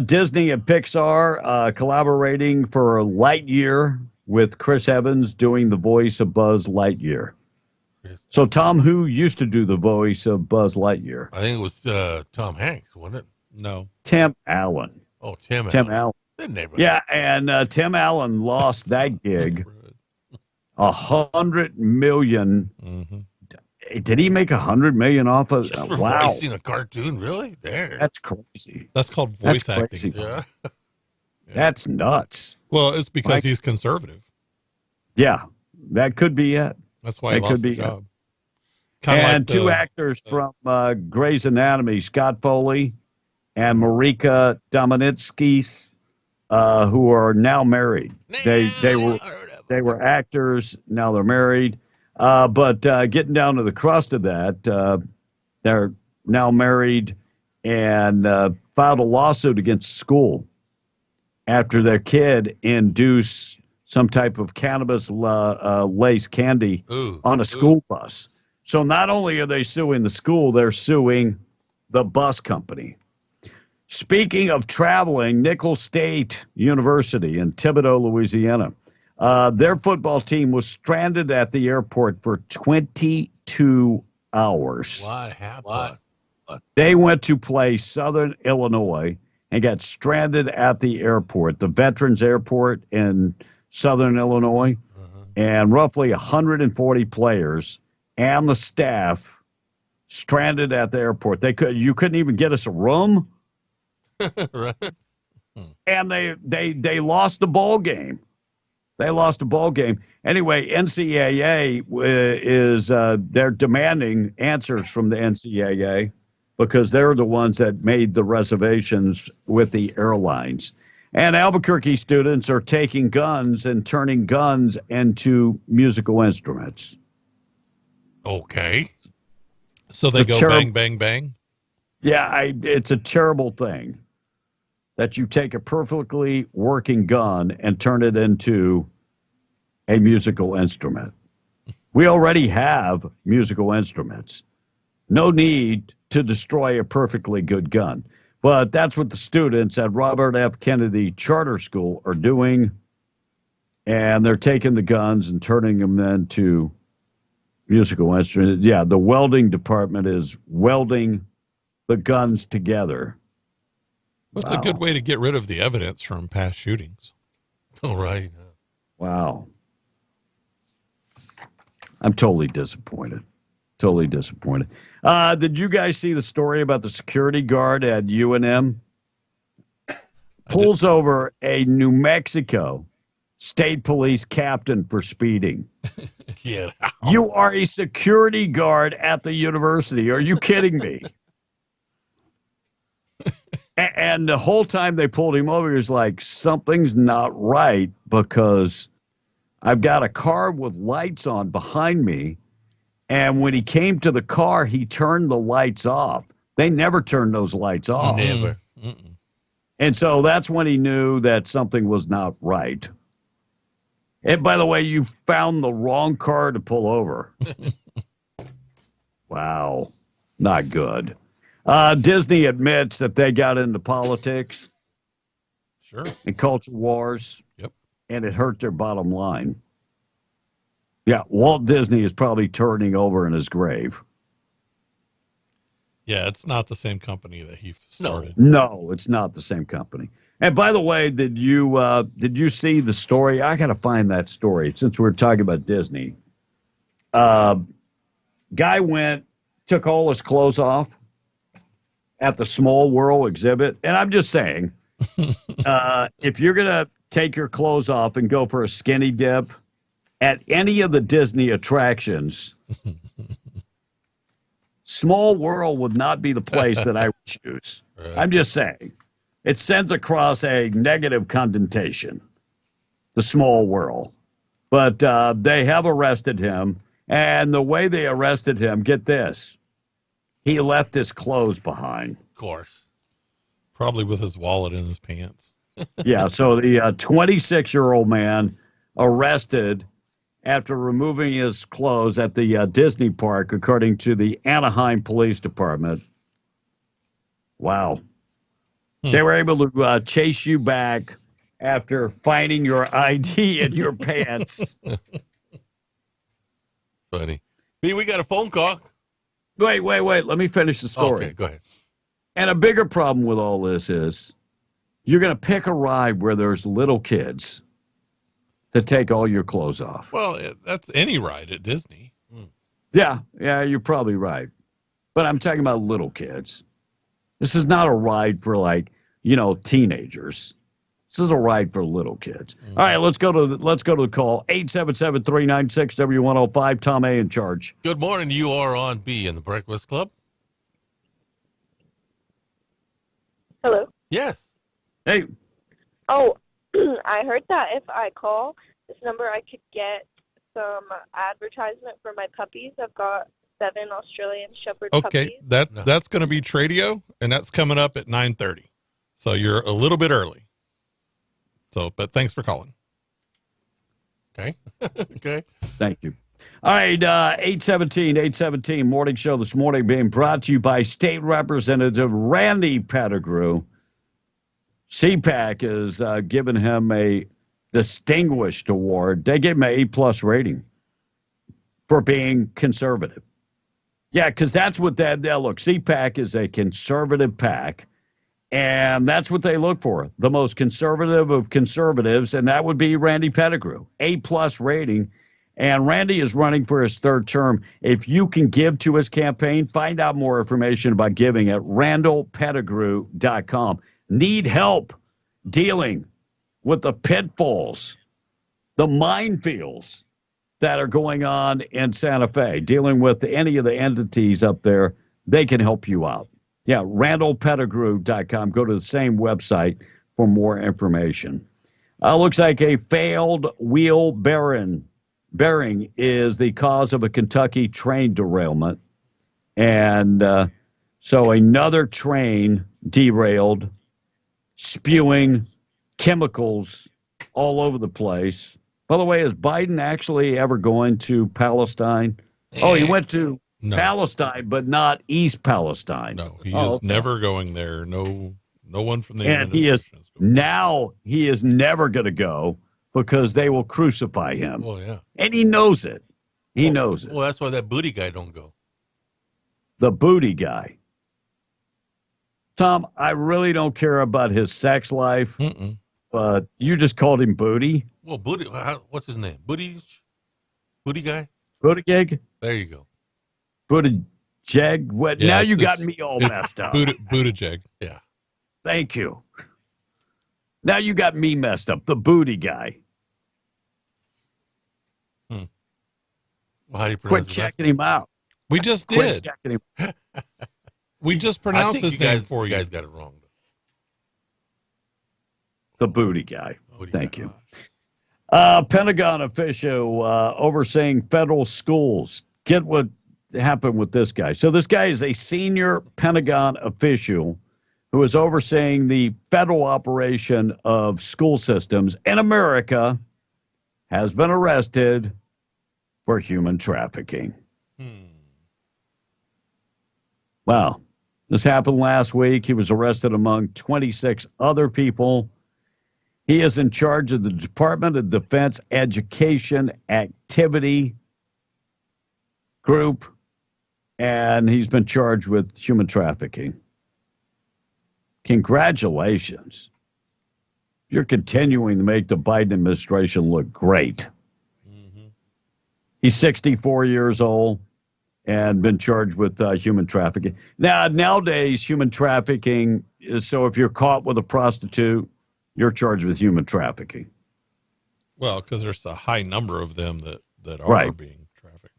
Disney and Pixar collaborating for Lightyear with Chris Evans doing the voice of Buzz Lightyear. So Tom Who used to do the voice of Buzz Lightyear? I think it was Tom Hanks, wasn't it? No. Tim Allen. Oh, Tim Allen. Yeah, and Tim Allen lost that gig. $100 million. Did he make $100 million off of? Just for wow, voicing a cartoon, really? There. That's crazy. That's called voice acting. Yeah. That's nuts. Well, it's because he's conservative. Yeah, that could be it. That's why he lost the job. And two actors from Grey's Anatomy, Scott Foley and Marika Dominitskis, who are now married. They were actors. Now they're married. But getting down to the crust of that, they're now married and filed a lawsuit against school after their kid induced some type of cannabis lace candy on a school bus. So not only are they suing the school, they're suing the bus company. Speaking of traveling, Nicholls State University in Thibodaux, Louisiana, their football team was stranded at the airport for 22 hours. What happened? They went to play Southern Illinois and got stranded at the airport, the Veterans Airport in Southern Illinois, and roughly 140 players and the staff stranded at the airport. You couldn't even get us a room. Right. And they lost the ball game. Anyway, NCAA is they're demanding answers from the NCAA, because they're the ones that made the reservations with the airlines. And Albuquerque students are taking guns and turning guns into musical instruments. Okay. So they go bang, bang, bang? Yeah, it's a terrible thing that you take a perfectly working gun and turn it into a musical instrument. We already have musical instruments. No need to destroy a perfectly good gun. But that's what the students at Robert F. Kennedy Charter School are doing. And they're taking the guns and turning them into musical instruments. Yeah, the welding department is welding the guns together. What's a good way to get rid of the evidence from past shootings? All right. Wow. I'm totally disappointed. Totally disappointed. Did you guys see the story about the security guard at UNM? Pulls over a New Mexico state police captain for speeding. Get out. You are a security guard at the university. Are you kidding me? And the whole time they pulled him over, he was like, something's not right because I've got a car with lights on behind me. And when he came to the car, he turned the lights off. They never turned those lights off. Never. And so that's when he knew that something was not right. And by the way, you found the wrong car to pull over. Wow. Not good. Disney admits that they got into politics. Sure. And culture wars. Yep. And it hurt their bottom line. Yeah, Walt Disney is probably turning over in his grave. Yeah, it's not the same company that he started. No, it's not the same company. And by the way, did you see the story? I got to find that story since we're talking about Disney. Guy took all his clothes off at the Small World exhibit. And I'm just saying, if you're going to take your clothes off and go for a skinny dip at any of the Disney attractions, Small World would not be the place that I would choose. Right. I'm just saying. It sends across a negative connotation, the Small World. But they have arrested him. And the way they arrested him, get this, he left his clothes behind. Of course. Probably with his wallet in his pants. Yeah, so the 26-year-old man arrested after removing his clothes at the Disney park, according to the Anaheim Police Department. Wow. They were able to chase you back after finding your ID in your pants. Funny. B, we got a phone call. Wait. Let me finish the story. Okay, go ahead. And a bigger problem with all this is you're going to pick a ride where there's little kids to take all your clothes off. Well, that's any ride at Disney. Yeah, you're probably right. But I'm talking about little kids. This is not a ride for teenagers. This is a ride for little kids. All right, let's go to the call. 877-396-W105. Tom A. in charge. Good morning. You are on B in the Breakfast Club. Hello. Yes. Hey. Oh, I heard that if I call this number, I could get some advertisement for my puppies. I've got 7 Australian Shepherd puppies. Okay, that's going to be Tradio, and that's coming up at 9:30. So you're a little bit early. So, but thanks for calling. Okay. Okay. Thank you. All right, 817 morning show this morning being brought to you by State Representative Randy Pettigrew. CPAC is giving him a distinguished award. They gave him an A+ rating for being conservative. Yeah, because that's what look, CPAC is a conservative PAC, and that's what they look for, the most conservative of conservatives, and that would be Randy Pettigrew, A+ rating. And Randy is running for his 3rd term. If you can give to his campaign, find out more information about giving at randallpettigrew.com. Need help dealing with the pitfalls, the minefields that are going on in Santa Fe, dealing with any of the entities up there, they can help you out. Yeah, RandallPettigrew.com. Go to the same website for more information. Looks like a failed wheel bearing is the cause of a Kentucky train derailment. And so another train derailed, spewing chemicals all over the place. By the way, is Biden actually ever going to Palestine? Oh, he went to Palestine, but not East Palestine. No, he is never going there. No one from the and he is never going to go because they will crucify him. Oh yeah, and he knows it. He knows it. Well, that's why that booty guy don't go. The booty guy. Tom, I really don't care about his sex life, but you just called him booty. Well, booty. What's his name? Booty guy. Buttigieg. There you go. Buttigieg. What? Yeah, now you got me all messed up. Buttigieg. Yeah. Thank you. Now you got me messed up. The booty guy. Well, how do you Quit checking him out. We just did. We just pronounced his name for you. You guys got it wrong. The booty guy. Thank you. Pentagon official overseeing federal schools. Get what happened with this guy. So this guy is a senior Pentagon official who is overseeing the federal operation of school systems in America, has been arrested for human trafficking. Wow. This happened last week. He was arrested among 26 other people. He is in charge of the Department of Defense Education Activity Group, and he's been charged with human trafficking. Congratulations. You're continuing to make the Biden administration look great. He's 64 years old and been charged with human trafficking. Now, nowadays, human trafficking is so if you're caught with a prostitute, you're charged with human trafficking. Well, because there's a high number of them that are being trafficked.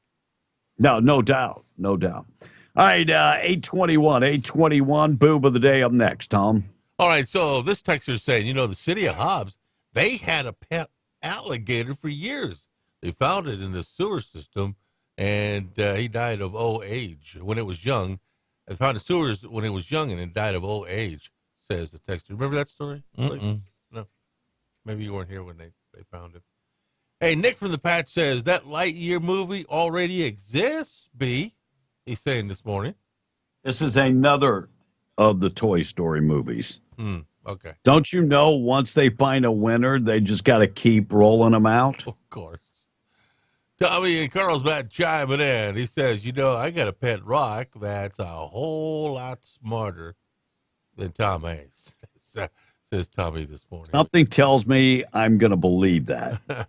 No doubt. No doubt. All right, 821, boob of the day up next, Tom. All right, so this texter is saying, the city of Hobbs, they had a pet alligator for years. They found it in the sewer system, and he died of old age when it was young. They found the sewers when it was young, and it died of old age, says the texter. Remember that story? No. Maybe you weren't here when they found it. Hey, Nick from the Patch says, that Lightyear movie already exists, B. He's saying this morning. This is another of the Toy Story movies. Okay. Don't you know once they find a winner, they just got to keep rolling them out? Of course. Tommy and Carlsbad chiming in. He says, I got a pet rock that's a whole lot smarter than Tom Hanks, says Tommy this morning. Something tells me I'm going to believe that.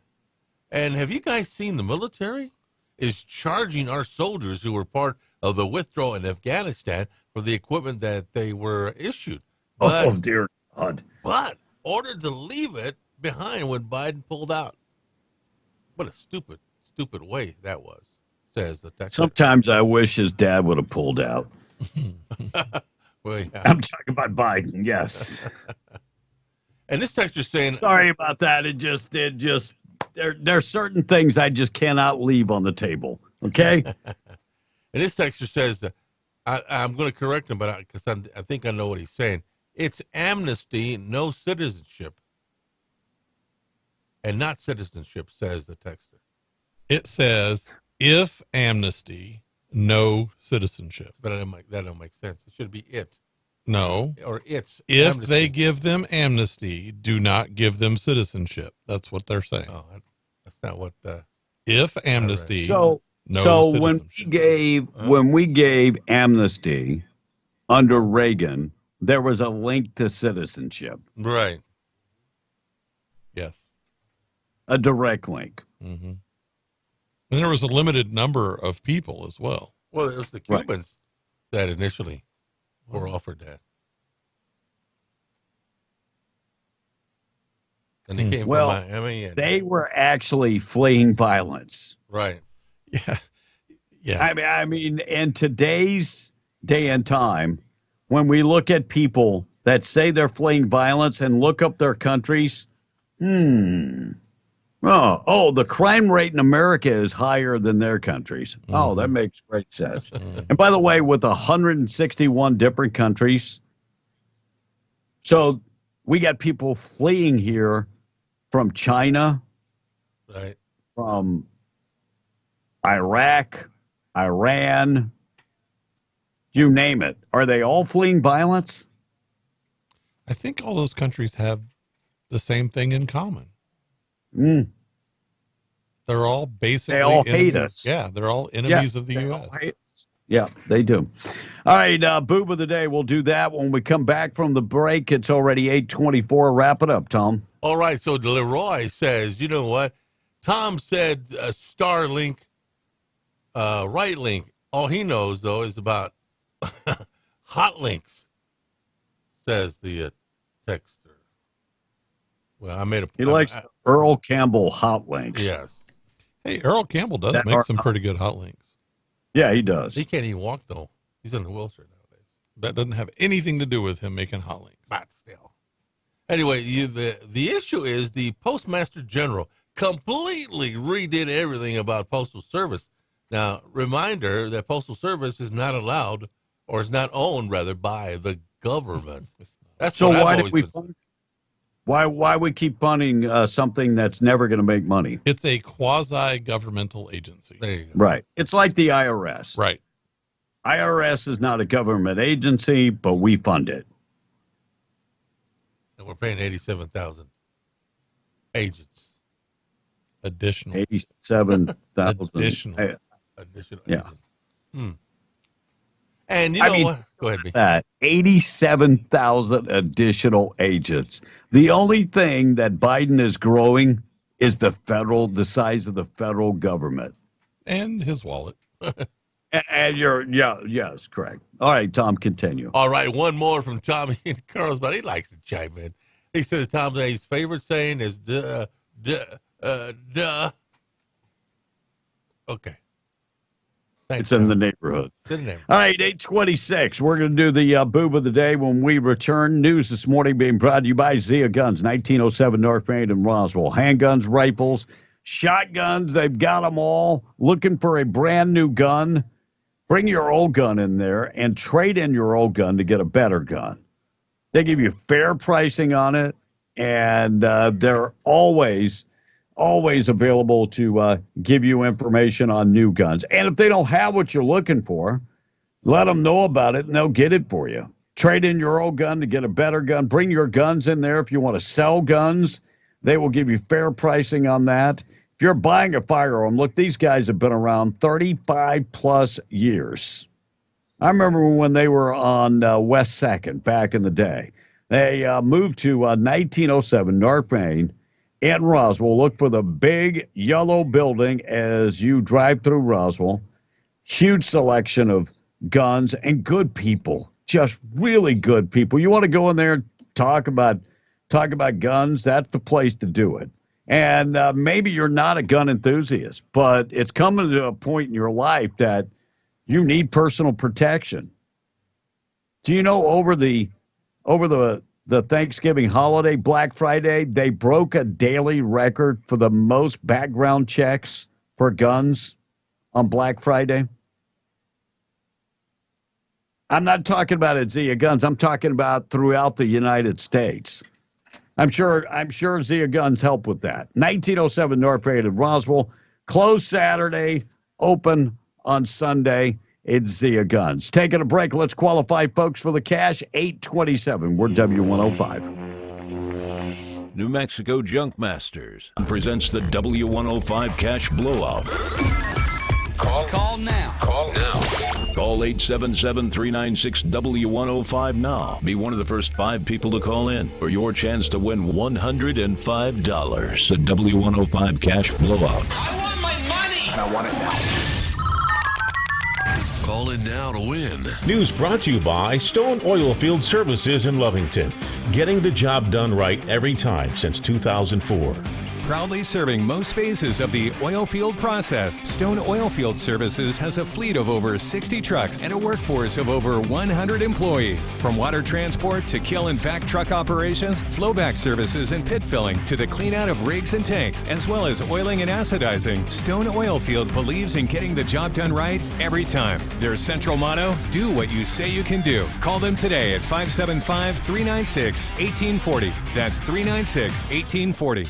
And have you guys seen the military is charging our soldiers who were part of the withdrawal in Afghanistan for the equipment that they were issued? Oh, dear God. But ordered to leave it behind when Biden pulled out. What a stupid way that was, says the texter. Sometimes I wish his dad would have pulled out. Well, yeah. I'm talking about Biden, yes. And this texter saying, sorry about that. It just there's certain things I just cannot leave on the table. Okay. And this texter says, I'm going to correct him, but because I think I know what he's saying. It's amnesty, no citizenship. And not citizenship, says the texter. It says, if amnesty, no citizenship. But that don't make sense. It should be it. No. Or it's if amnesty. they give them amnesty, do not give them citizenship. That's what they're saying. Oh, that's not what. If amnesty, so when we gave amnesty under Reagan, there was a link to citizenship. Right. Yes. A direct link. Mm-hmm. And there was a limited number of people as well. Well, it was the Cubans that initially were offered that. And they came from Miami. They were actually fleeing violence. Right. Yeah. I mean, in today's day and time, when we look at people that say they're fleeing violence and look up their countries, the crime rate in America is higher than their countries. Mm-hmm. Oh, that makes great sense. And by the way, with 161 different countries, so we got people fleeing here from China, right, from Iraq, Iran, you name it. Are they all fleeing violence? I think all those countries have the same thing in common. Mm. They're all basically... They all hate us. Yeah, they're all enemies of the U.S. Yeah, they do. All right, Boob of the Day, we'll do that when we come back from the break. It's already 8:24. Wrap it up, Tom. All right, so Leroy says, you know what? Tom said Starlink, right link. All he knows, though, is about hot links, says the texter. Well, I made a... He likes Earl Campbell hot links. Yes. Hey, Earl Campbell does make some pretty good hot links. Yeah, he does. He can't even walk, though. He's in a wheelchair nowadays. That doesn't have anything to do with him making hot links. But still. Anyway, the issue is the Postmaster General completely redid everything about Postal Service. Now, reminder that Postal Service is not allowed, or is not owned, rather, by the government. That's so what why I've did always we... Why we keep funding something that's never going to make money? It's a quasi-governmental agency. There you go. Right. It's like the IRS. Right. IRS is not a government agency, but we fund it. And we're paying 87,000 agents. Additional. 87,000. Additional. Yeah. Agents. And you know what? Go ahead, B. 87,000 additional agents. The only thing that Biden is growing is the size of the federal government. And his wallet. And yes, correct. All right, Tom, continue. All right, one more from Tommy and Carlos, but he likes to chime in. He says Tom's favorite saying is duh. Okay. Thanks, it's in the neighborhood. All right, 8:26. We're going to do the Boob of the Day when we return. News this morning being brought to you by Zia Guns, 1907 North Main in Roswell. Handguns, rifles, shotguns, they've got them all. Looking for a brand new gun? Bring your old gun in there and trade in your old gun to get a better gun. They give you fair pricing on it, and they're always available to give you information on new guns. And if they don't have what you're looking for, let them know about it, and they'll get it for you. Trade in your old gun to get a better gun. Bring your guns in there. If you want to sell guns, they will give you fair pricing on that. If you're buying a firearm, look, these guys have been around 35-plus years. I remember when they were on West 2nd back in the day. They moved to 1907 North Main in Roswell. Look for the big yellow building as you drive through Roswell. Huge selection of guns and good people, just really good people. You want to go in there and talk about guns, that's the place to do it. And maybe you're not a gun enthusiast, but it's coming to a point in your life that you need personal protection. Do you know over the Thanksgiving holiday, Black Friday, they broke a daily record for the most background checks for guns on Black Friday? I'm not talking about at Zia Guns. I'm talking about throughout the United States. I'm sure Zia Guns help with that. 1907 North Main in Roswell. Closed Saturday, open on Sunday. It's Zia Guns. Taking a break. Let's qualify folks for the cash. 8:27. We're W105. New Mexico Junk Masters presents the W105 Cash Blowout. Call now. Call 877-396-W105 now. Be one of the first 5 people to call in for your chance to win $105. The W105 Cash Blowout. I want my money. And I want it now. Call in now to win. News brought to you by Stone Oilfield Services in Lovington. Getting the job done right every time since 2004. Proudly serving most phases of the oil field process, Stone Oilfield Services has a fleet of over 60 trucks and a workforce of over 100 employees. From water transport to kill and vac truck operations, flowback services and pit filling to the clean out of rigs and tanks, as well as oiling and acidizing, Stone Oilfield believes in getting the job done right every time. Their central motto, do what you say you can do. Call them today at 575-396-1840. That's 396-1840.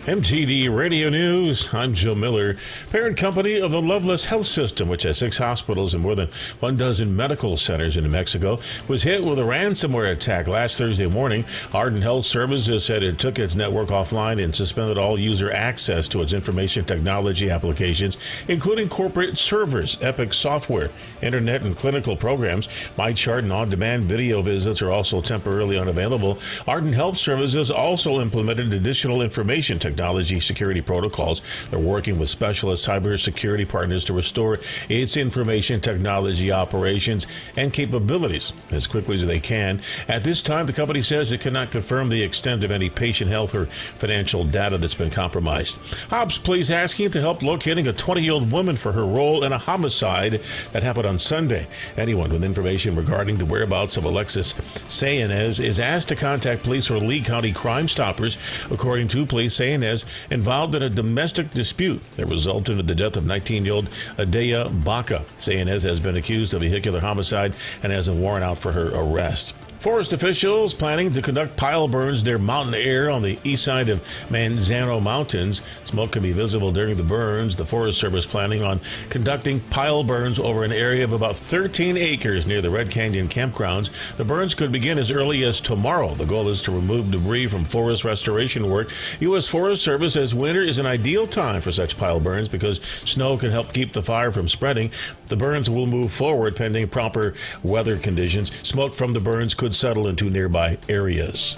MTD Radio News. I'm Joe Miller. Parent company of the Loveless Health System, which has 6 hospitals and more than 12 medical centers in New Mexico, was hit with a ransomware attack last Thursday morning. Ardent Health Services said it took its network offline and suspended all user access to its information technology applications, including corporate servers, Epic software, internet and clinical programs. MyChart and on-demand video visits are also temporarily unavailable. Ardent Health Services also implemented additional information technology security protocols. They're working with specialist cybersecurity partners to restore its information technology operations and capabilities as quickly as they can. At this time, the company says it cannot confirm the extent of any patient health or financial data that's been compromised. Hobbs Police asking to help locating a 20-year-old woman for her role in a homicide that happened on Sunday. Anyone with information regarding the whereabouts of Alexis Sayanez is asked to contact police or Lee County Crime Stoppers. According to police, Sayanez involved in a domestic dispute that resulted in the death of 19-year-old Adea Baca. Sayanez has been accused of vehicular homicide and has a warrant out for her arrest. Forest officials planning to conduct pile burns near Mountain Air on the east side of Manzano Mountains. Smoke can be visible during the burns. The Forest Service planning on conducting pile burns over an area of about 13 acres near the Red Canyon campgrounds. The burns could begin as early as tomorrow. The goal is to remove debris from forest restoration work. U.S. Forest Service says winter is an ideal time for such pile burns because snow can help keep the fire from spreading. The burns will move forward pending proper weather conditions. Smoke from the burns could settle into nearby areas.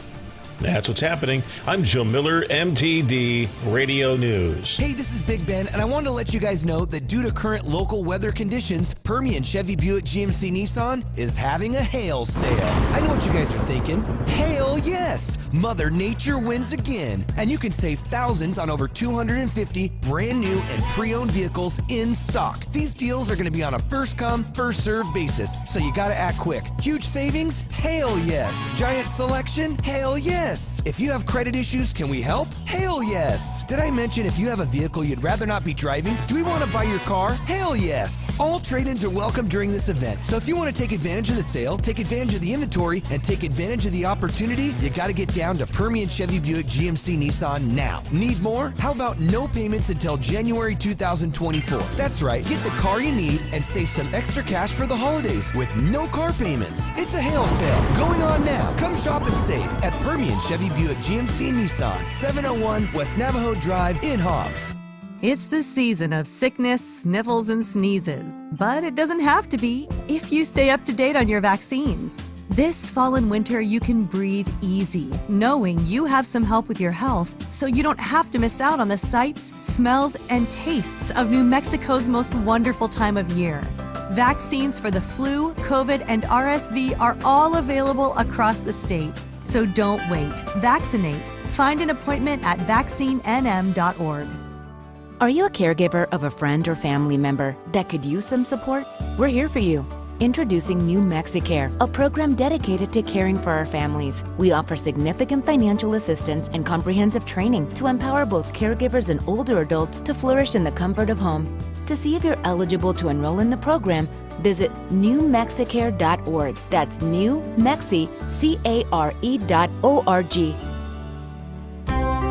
That's what's happening. I'm Joe Miller, MTD Radio News. Hey, this is Big Ben, and I wanted to let you guys know that due to current local weather conditions, Permian Chevy Buick GMC Nissan is having a hail sale. I know what you guys are thinking. Hail yes! Mother Nature wins again. And you can save thousands on over 250 brand new and pre-owned vehicles in stock. These deals are going to be on a first-come, first-served basis, so you got to act quick. Huge savings? Hail yes! Giant selection? Hail yes! If you have credit issues, can we help? Hail yes! Did I mention if you have a vehicle you'd rather not be driving? Do we want to buy your car? Hail yes! All trade-ins are welcome during this event. So if you want to take advantage of the sale, take advantage of the inventory, and take advantage of the opportunity, you got to get down to Permian Chevy Buick GMC Nissan now. Need more? How about no payments until January 2024? That's right. Get the car you need and save some extra cash for the holidays with no car payments. It's a hail sale going on now. Come shop and save at Permian Chevy Buick GMC Nissan, 701 West Navajo Drive in Hobbs. It's the season of sickness, sniffles, and sneezes, but it doesn't have to be if you stay up to date on your vaccines. This fall and winter, you can breathe easy, knowing you have some help with your health, so you don't have to miss out on the sights, smells, and tastes of New Mexico's most wonderful time of year. Vaccines for the flu, COVID, and RSV are all available across the state. So don't wait. Vaccinate. Find an appointment at vaccinenm.org. Are you a caregiver of a friend or family member that could use some support? We're here for you. Introducing New Mexicare, a program dedicated to caring for our families. We offer significant financial assistance and comprehensive training to empower both caregivers and older adults to flourish in the comfort of home. To see if you're eligible to enroll in the program, visit newmexicare.org. That's newmexicare.org.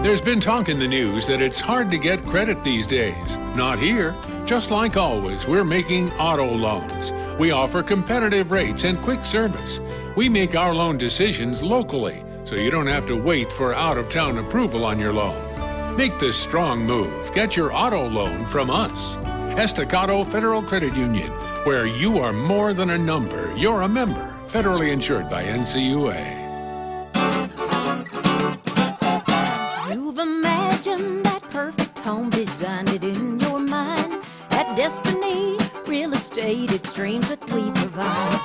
There's been talk in the news that it's hard to get credit these days. Not here. Just like always, we're making auto loans. We offer competitive rates and quick service. We make our loan decisions locally, so you don't have to wait for out-of-town approval on your loan. Make this strong move. Get your auto loan from us. Estacado Federal Credit Union, where you are more than a number. You're a member. Federally insured by NCUA. You've imagined that perfect home, designed it in your mind. At at Destiny Real Estate. It's dreams that we provide.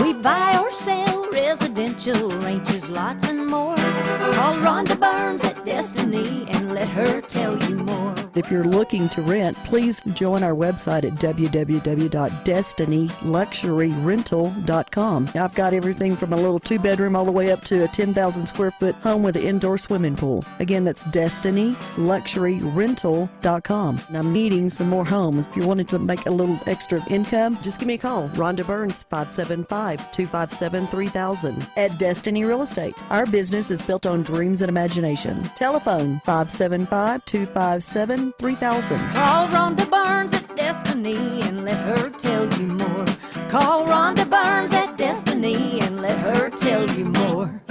We buy or sell residential ranches, lots and more. Call Rhonda Burns at Destiny and let her tell you more. If you're looking to rent, please join our website at www.destinyluxuryrental.com. I've got everything from a little 2-bedroom all the way up to a 10,000 square foot home with an indoor swimming pool. Again, that's destinyluxuryrental.com. And I'm needing some more homes. If you're wanting to make a little extra income, just give me a call. Rhonda Burns, 575-257-3000 at Destiny Real Estate. Our business is built on dreams and imagination. Telephone 575-257-3000. Call Rhonda Burns at Destiny and let her tell you more. Call Rhonda Burns at Destiny and let her tell you more.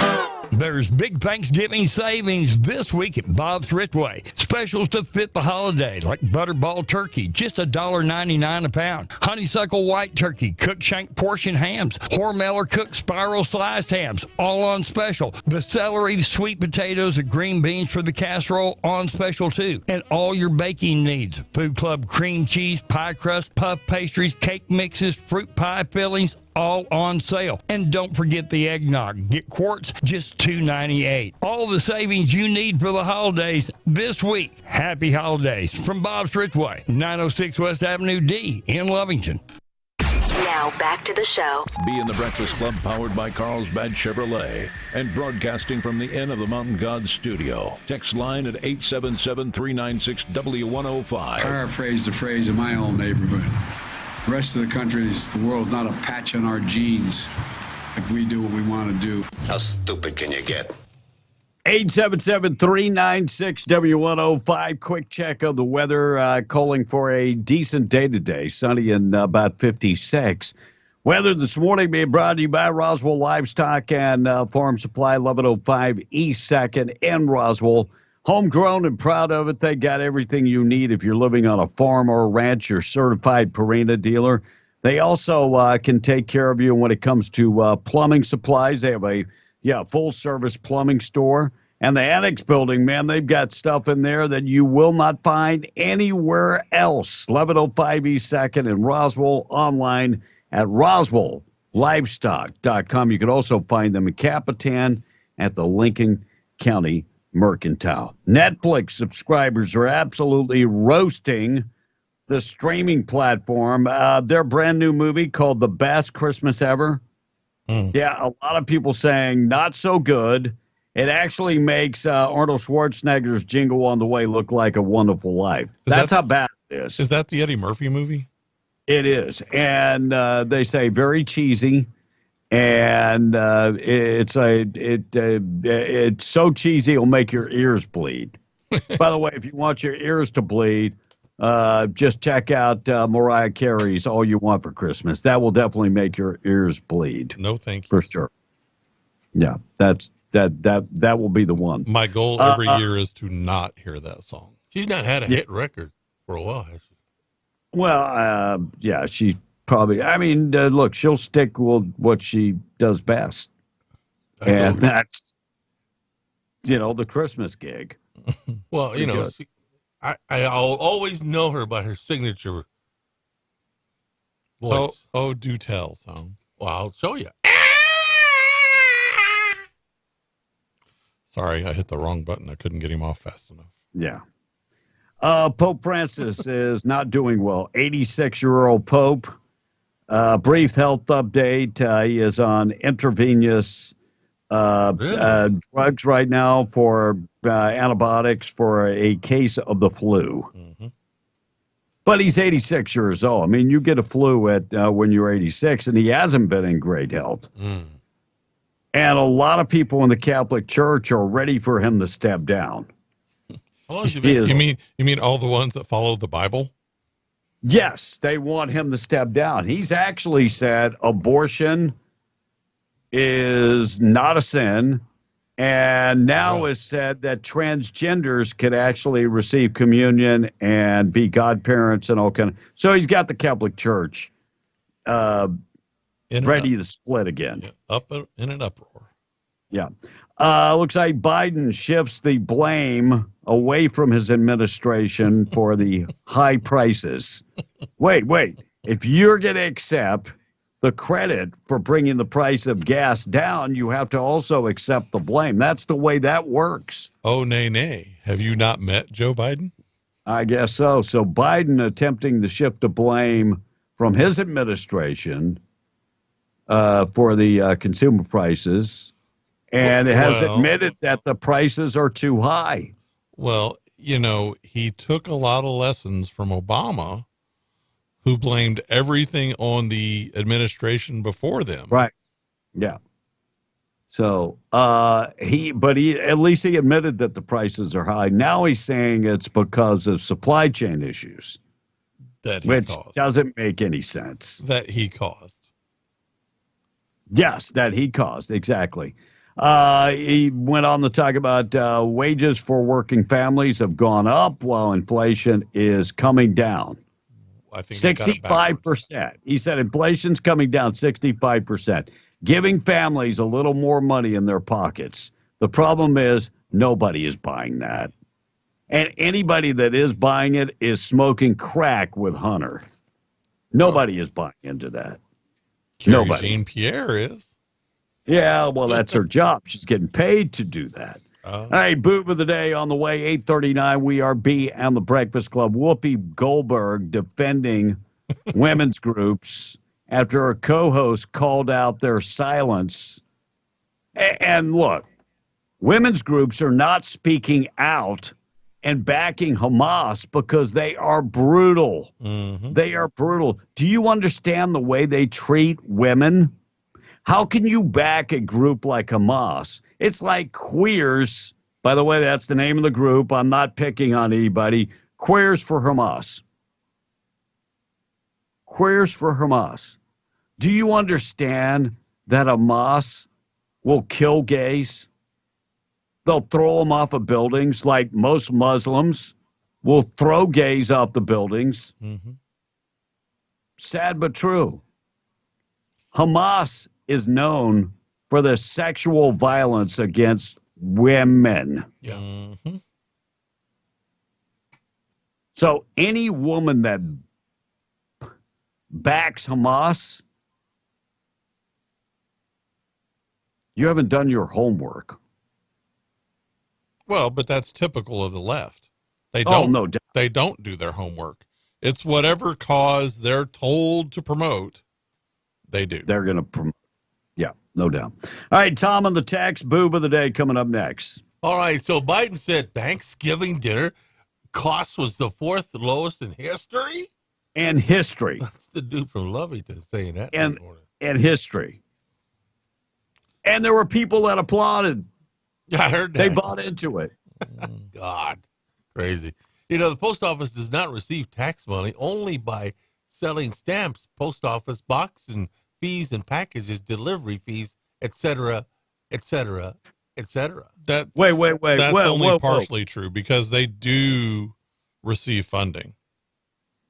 There's big Thanksgiving savings this week at Bob's Ritway. Specials to fit the holiday, like Butterball turkey, just $1.99 a pound. Honeysuckle white turkey, cooked shank portion hams, Hormel or cooked spiral sliced hams, all on special. The celery, sweet potatoes, and green beans for the casserole on special too. And all your baking needs. Food Club cream cheese, pie crust, puff pastries, cake mixes, fruit pie fillings, all on sale. And don't forget the eggnog. Get quarts, just $2.98. All the savings you need for the holidays this week. Happy holidays from Bob's Ritway, 906 West Avenue D in Lovington. Now back to the show. Be in the Breakfast Club, powered by Carlsbad Chevrolet and broadcasting from the Inn of the Mountain God studio. Text line at 877-396-W105. Paraphrase the phrase in my own neighborhood. The rest of the country, the world's not a patch on our genes if we do what we want to do. How stupid can you get? 877-396-W105. Quick check of the weather, calling for a decent day today. Sunny and about 56. Weather this morning being brought to you by Roswell Livestock and Farm Supply, 1105 East 2nd in Roswell. Homegrown and proud of it. They got everything you need if you're living on a farm or a ranch. You're certified Purina dealer. They also can take care of you when it comes to plumbing supplies. They have a full-service plumbing store. And the Annex building, man, they've got stuff in there that you will not find anywhere else. 1105 East 2nd in Roswell, online at roswelllivestock.com. You can also find them in Capitan at the Lincoln County Mercantile. Netflix subscribers are absolutely roasting the streaming platform. Their brand new movie called The Best Christmas Ever. Yeah, a lot of people saying not so good. It actually makes Arnold Schwarzenegger's Jingle All the Way look like A Wonderful Life. That's how bad it is. Is that the Eddie Murphy movie? It is. And they say very cheesy. And it's so cheesy it'll make your ears bleed. By the way, if you want your ears to bleed, just check out Mariah Carey's "All You Want for Christmas." That will definitely make your ears bleed. No, thank you. For sure. Yeah, that will be the one. My goal every year is to not hear that song. She's not had a hit record for a while, has she? Well, yeah, she probably. I mean, look, she'll stick with what she does best, and that's the Christmas gig. Well, I'll always know her by her signature voice. Oh, do tell song. Well, I'll show you. Sorry, I hit the wrong button. I couldn't get him off fast enough. Yeah. Pope Francis is not doing well. 86-year-old Pope. Brief health update. He is on intravenous drugs right now for antibiotics for a case of the flu. Mm-hmm. But he's 86 years old. I mean, you get a flu at when you're 86, and he hasn't been in great health. And a lot of people in the Catholic Church are ready for him to step down. How long has you been? You mean all the ones that follow the Bible? Yes, they want him to step down. He's actually said abortion is not a sin, and now has said that transgenders could actually receive communion and be godparents and all kind of. So he's got the Catholic Church ready to split again. Yeah, up in an uproar. Yeah. Looks like Biden shifts the blame away from his administration for the high prices. Wait. If you're going to accept the credit for bringing the price of gas down, you have to also accept the blame. That's the way that works. Oh, nay. Have you not met Joe Biden? I guess so. So Biden attempting to shift the blame from his administration for the consumer prices, and has admitted that the prices are too high. Well, he took a lot of lessons from Obama, who blamed everything on the administration before them. Right. Yeah. So he at least he admitted that the prices are high. Now he's saying it's because of supply chain issues, which doesn't make any sense. That he caused. Yes, that he caused. Exactly. He went on to talk about wages for working families have gone up while inflation is coming down. I think 65%. He said inflation's coming down 65%, giving families a little more money in their pockets. The problem is nobody is buying that. And anybody that is buying it is smoking crack with Hunter. Nobody is buying into that. Nobody. Jean-Pierre is. Yeah, well, that's her job. She's getting paid to do that. All right, boob of the day on the way, 8:39. We are B and the Breakfast Club. Whoopi Goldberg defending women's groups after her co-host called out their silence. And look, women's groups are not speaking out and backing Hamas because they are brutal. Mm-hmm. They are brutal. Do you understand the way they treat women? How can you back a group like Hamas? It's like Queers. By the way, that's the name of the group. I'm not picking on anybody. Queers for Hamas. Queers for Hamas. Do you understand that Hamas will kill gays? They'll throw them off of buildings like most Muslims will throw gays off the buildings. Mm-hmm. Sad but true. Hamas is known for the sexual violence against women. Yeah. Mm-hmm. So any woman that backs Hamas, you haven't done your homework. Well, but that's typical of the left. They don't. They don't do their homework. It's whatever cause they're told to promote. They do. They're going to promote. Yeah, no doubt. All right, Tom on the text boob of the day coming up next. All right, so Biden said Thanksgiving dinner cost was the fourth lowest in history. And history. That's the dude from Lovington saying that. And history. And there were people that applauded. I heard that. They bought into it. God, crazy. The post office does not receive tax money, only by selling stamps, post office box and fees and packages, delivery fees, etc., etc., etc. Wait. That's only partially true because they do receive funding,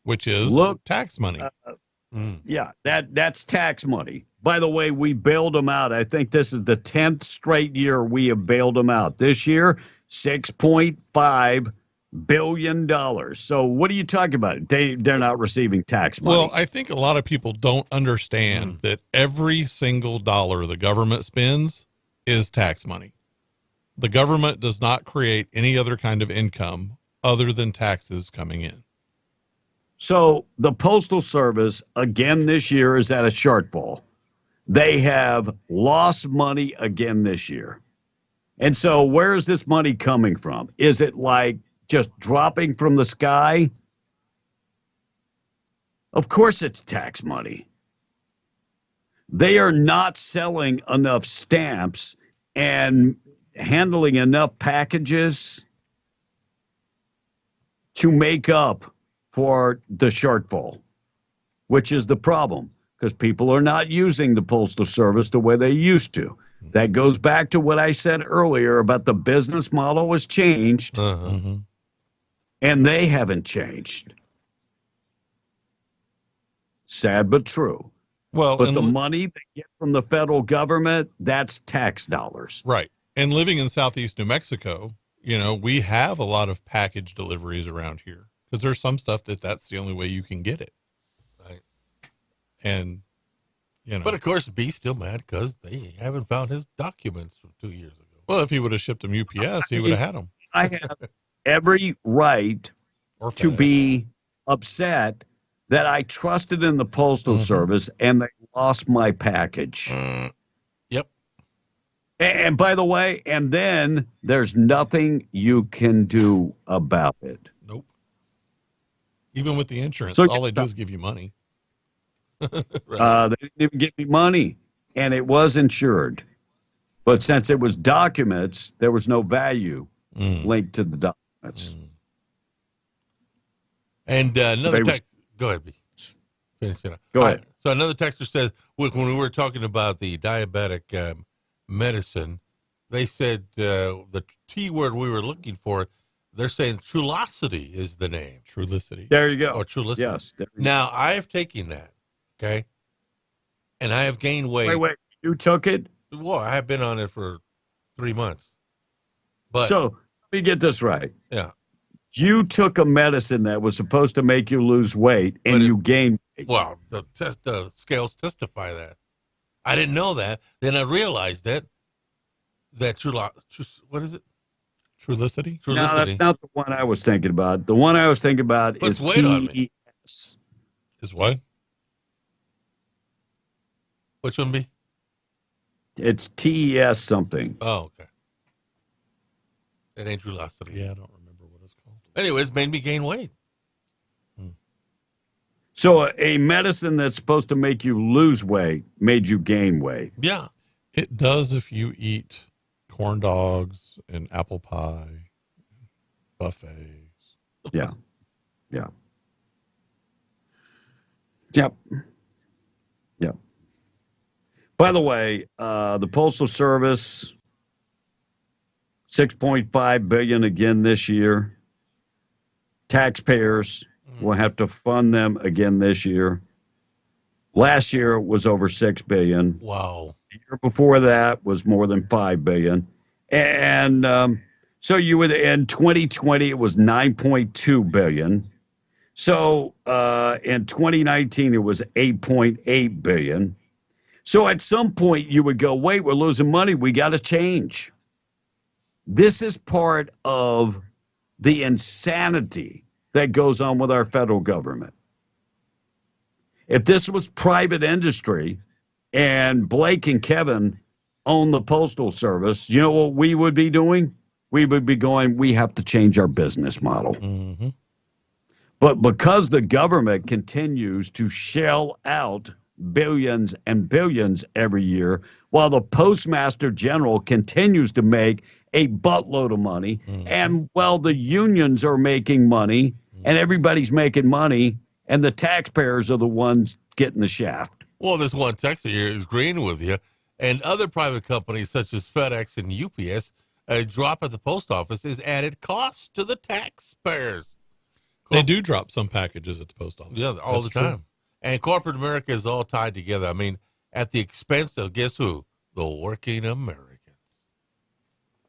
which is tax money. Yeah, that's tax money. By the way, we bailed them out. I think this is the 10th straight year we have bailed them out. This year, $6.5 billion. So what are you talking about? They're not receiving tax money. Well, I think a lot of people don't understand that every single dollar the government spends is tax money. The government does not create any other kind of income other than taxes coming in. So the Postal Service, again this year, is at a shortfall. They have lost money again this year. And so where is this money coming from? Is it like just dropping from the sky? Of course it's tax money. They are not selling enough stamps and handling enough packages to make up for the shortfall, which is the problem, because people are not using the Postal Service the way they used to. That goes back to what I said earlier about the business model has changed, and they haven't changed. Sad but true. Well, but the money they get from the federal government, that's tax dollars. Right. And living in southeast New Mexico, we have a lot of package deliveries around here because there's some stuff that's the only way you can get it. And, you know. But of course, B's still mad because they haven't found his documents from 2 years ago. Well, if he would have shipped them UPS, he would have had them. I have every right to be upset that I trusted in the Postal Service and they lost my package. Yep. And by the way, and then there's nothing you can do about it. Nope. Even with the insurance, So all they do is give you money. They didn't even give me money, and it was insured. But since it was documents, there was no value linked to the documents. And another text. Go ahead, B. Finish it up. Go ahead. So another texter says, when we were talking about the diabetic medicine, they said the T word we were looking for, they're saying Trulicity is the name. Trulicity. There you go. Or Trulicity. Yes. Now, I have taken that, okay? And I have gained weight. Wait. You took it? Well, I have been on it for 3 months. But So let me get this right. Yeah. You took a medicine that was supposed to make you lose weight, and you gained weight. Well, the scales testify that. I didn't know that. Then I realized that what is it? Trulicity? No, that's not the one I was thinking about. The one I was thinking about Puts is weight on me. TES. Is what? Which one, B? It's TES something. Oh, okay. It ain't Trulicity. Yeah, I don't remember what it's called. Anyways, made me gain weight. So a medicine that's supposed to make you lose weight made you gain weight. Yeah. It does if you eat corn dogs and apple pie, buffets. Yeah. Yeah. Yep. Yep. By the way, the Postal Service, $6.5 billion again this year. Taxpayers will have to fund them again this year. Last year was over $6 billion. Wow. The year before that was more than $5 billion. And so you would, in 2020, it was $9.2 billion. So in 2019, it was $8.8 billion. So at some point you would go, wait, we're losing money. We got to change. This is part of the insanity that goes on with our federal government. If this was private industry and Blake and Kevin own the Postal Service, you know what we would be doing? We would be going, we have to change our business model. Mm-hmm. But because the government continues to shell out billions and billions every year, while the Postmaster General continues to make a buttload of money, and while the unions are making money, and everybody's making money, and the taxpayers are the ones getting the shaft. Well, this one texter here is agreeing with you, and other private companies such as FedEx and UPS, a drop at the post office is added cost to the taxpayers. They do drop some packages at the post office. Yeah, all That's the time. true. And corporate America is all tied together. I mean, at the expense of, guess who? The working Americans.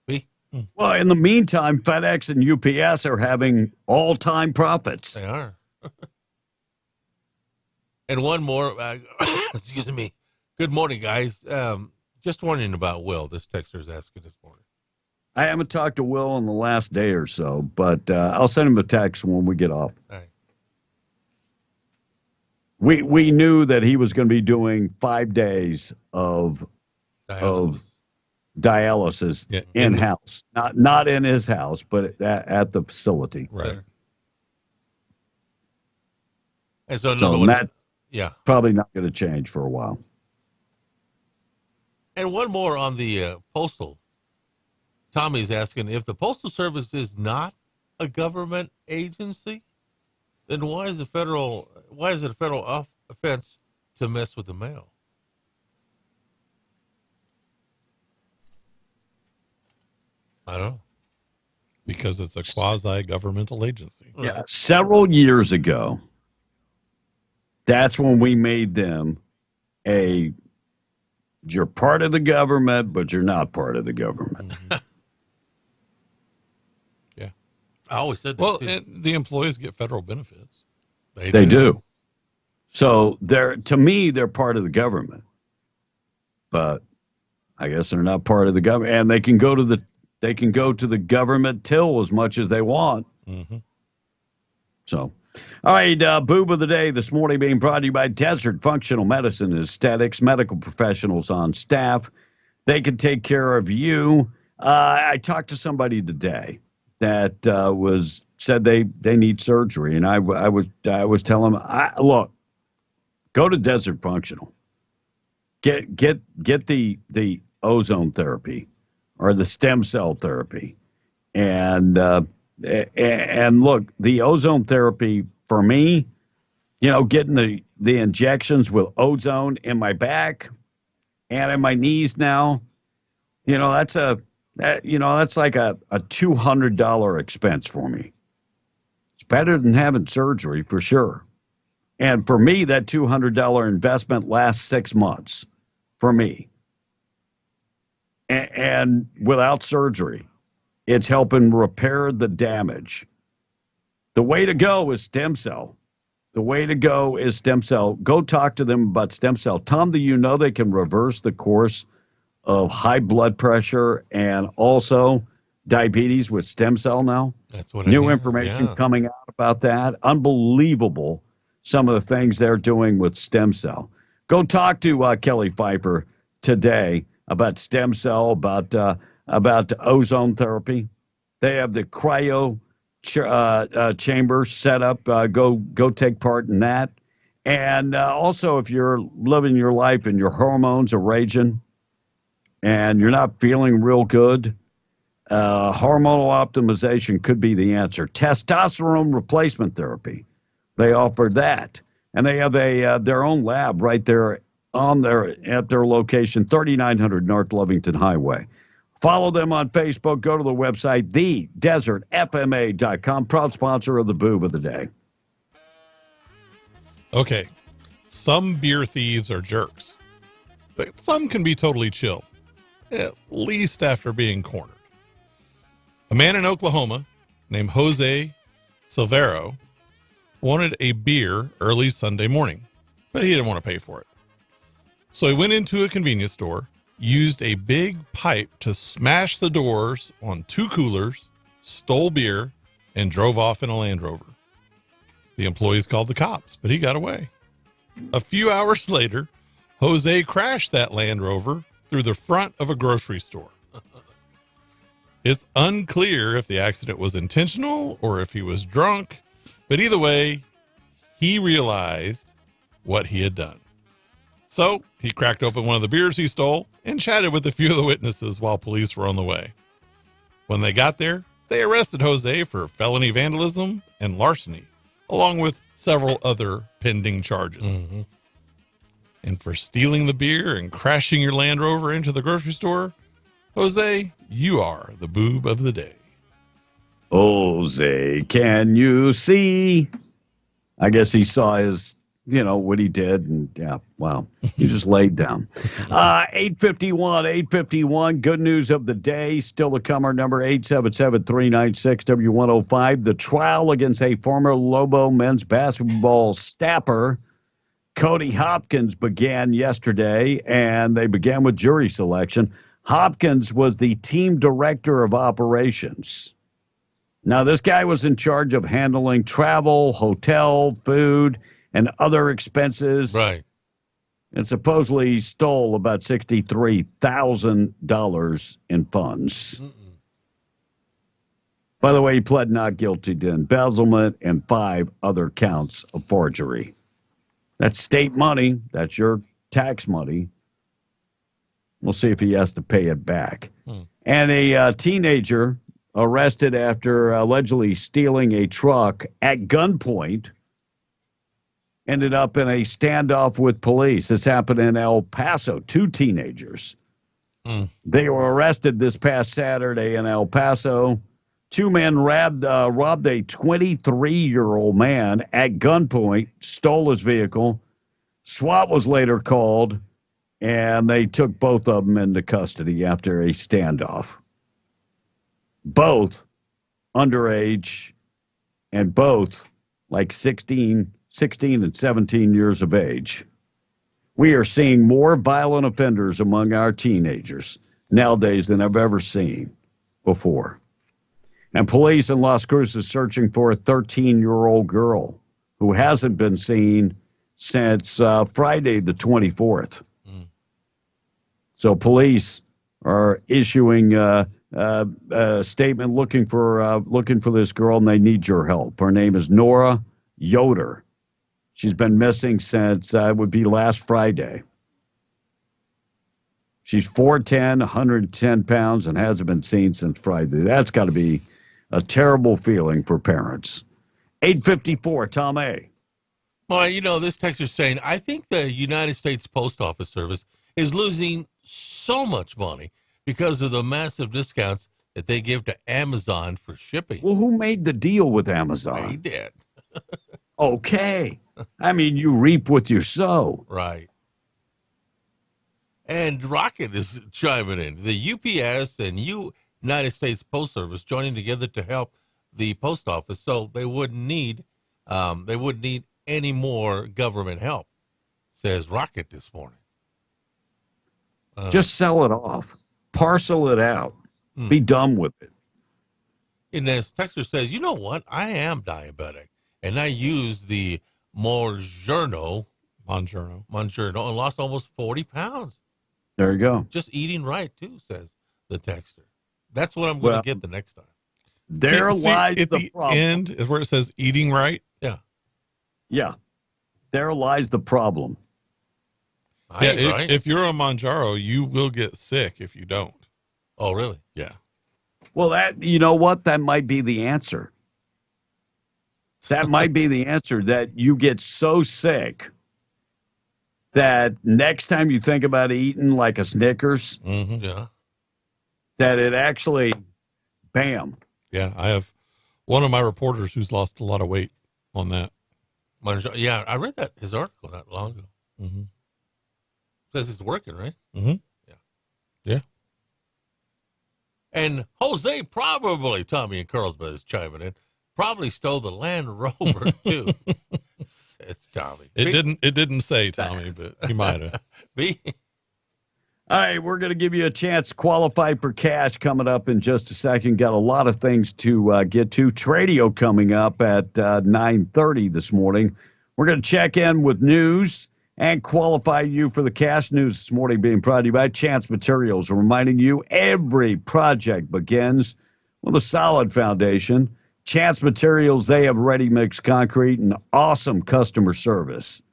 See? Well, in the meantime, FedEx and UPS are having all-time profits. They are. And one more, excuse me. Good morning, guys. Just wondering about Will. This texter is asking this morning. I haven't talked to Will in the last day or so, but I'll send him a text when we get off. All right. We knew that he was going to be doing 5 days of dialysis Yeah, in-house, not in his house, but at the facility. Right. And so another one. That's probably not going to change for a while. And one more on the postal. Tommy's asking, if the Postal Service is not a government agency, then why is it a federal offense to mess with the mail? I don't know. Because it's a quasi-governmental agency. Yeah, several years ago, that's when we made them you're part of the government, but you're not part of the government. Yeah. I always said that. Well, too. and the employees get federal benefits. They do. So to me, they're part of the government. But I guess they're not part of the government. And they can go to the government till as much as they want. Mm-hmm. So, all right, Boob of the Day this morning being brought to you by Desert Functional Medicine and Aesthetics, medical professionals on staff. They can take care of you. I talked to somebody today that said they need surgery, and I was telling them, look, go to Desert Functional, get the ozone therapy or the stem cell therapy, and look, the ozone therapy for me, getting the injections with ozone in my back and in my knees now, that's like a $200 expense for me. It's better than having surgery for sure. And for me, that $200 investment lasts 6 months for me. And without surgery, it's helping repair the damage. The way to go is stem cell. Go talk to them about stem cell. Tom, do you know they can reverse the course of high blood pressure and also diabetes with stem cell now? That's what New information coming out about that. Unbelievable, some of the things they're doing with stem cell. Go talk to Kelly Pfeiffer today about stem cell, about ozone therapy. They have the cryo chamber set up. Go take part in that. And also, if you're living your life and your hormones are raging and you're not feeling real good, hormonal optimization could be the answer. Testosterone replacement therapy, they offer that. And they have their own lab right there at their location, 3900 North Lovington Highway. Follow them on Facebook. Go to the website, thedesertfma.com. Proud sponsor of the Boob of the Day. Okay, some beer thieves are jerks, but some can be totally chill, at least after being cornered. A man in Oklahoma named Jose Silvero wanted a beer early Sunday morning, but he didn't want to pay for it. So he went into a convenience store, used a big pipe to smash the doors on 2 coolers, stole beer, and drove off in a Land Rover. The employees called the cops, but he got away. A few hours later, Jose crashed that Land Rover through the front of a grocery store. It's unclear if the accident was intentional or if he was drunk, but either way, he realized what he had done. So he cracked open one of the beers he stole and chatted with a few of the witnesses while police were on the way. When they got there, they arrested Jose for felony vandalism and larceny, along with several other pending charges. Mm-hmm. And for stealing the beer and crashing your Land Rover into the grocery store, Jose, you are the Boob of the Day. Jose, can you see? I guess he saw his, what he did. And yeah, wow, he just laid down. 851. Good news of the day. Still to come, our number 877-396-W105. The trial against a former Lobo men's basketball staffer, Cody Hopkins, began yesterday, and they began with jury selection. Hopkins was the team director of operations. Now, this guy was in charge of handling travel, hotel, food, and other expenses. Right. And supposedly he stole about $63,000 in funds. Mm-mm. By the way, he pled not guilty to embezzlement and 5 other counts of forgery. That's state money. That's your tax money. We'll see if he has to pay it back. And a teenager arrested after allegedly stealing a truck at gunpoint ended up in a standoff with police. This happened in El Paso. 2 teenagers. They were arrested this past Saturday in El Paso. 2 men robbed a 23-year-old man at gunpoint, stole his vehicle. SWAT was later called, and they took both of them into custody after a standoff. Both underage and both like 16 and 17 years of age. We are seeing more violent offenders among our teenagers nowadays than I've ever seen before. And police in Las Cruces searching for a 13-year-old girl who hasn't been seen since Friday the 24th. So police are issuing a statement looking for this girl, and they need your help. Her name is Nora Yoder. She's been missing since it would be last Friday. She's 4'10", 110 pounds, and hasn't been seen since Friday. That's got to be a terrible feeling for parents. 854, Tom A. Well, this text is saying, I think the United States Post Office Service is losing so much money because of the massive discounts that they give to Amazon for shipping. Well, who made the deal with Amazon? They did. Okay. I mean, you reap what you sow. Right. And Rocket is chiming in. The UPS and United States Post Service joining together to help the post office, so they wouldn't need any more government help, says Rocket this morning. Just sell it off. Parcel it out. Be done with it. And this texter says, you know what? I am diabetic, and I use the Mounjaro and lost almost 40 pounds. There you go. Just eating right, too, says the texter. That's what I'm going to get the next time. There lies at the problem. End is where it says eating right. Yeah. Yeah. There lies the problem. If you're a Mounjaro, you will get sick if you don't. Oh, really? Yeah. Well, you know what? That might be the answer. That might be the answer, that you get so sick that next time you think about eating like a Snickers, that it actually, bam. Yeah, I have one of my reporters who's lost a lot of weight on that. Yeah, I read his article not long ago. Mm-hmm. Says it's working, right? Mm-hmm. Yeah. And Jose probably, Tommy in Carlsbad is chiming in, probably stole the Land Rover too. Says Tommy. It didn't say, Tommy, but he might have. All right, we're going to give you a chance to qualify for cash coming up in just a second. Got a lot of things to get to. Tradio coming up at 9:30 this morning. We're going to check in with news and qualify you for the cash news this morning, being brought to you by Chance Materials, reminding you every project begins with a solid foundation. Chance Materials, they have ready-mix concrete and awesome customer service.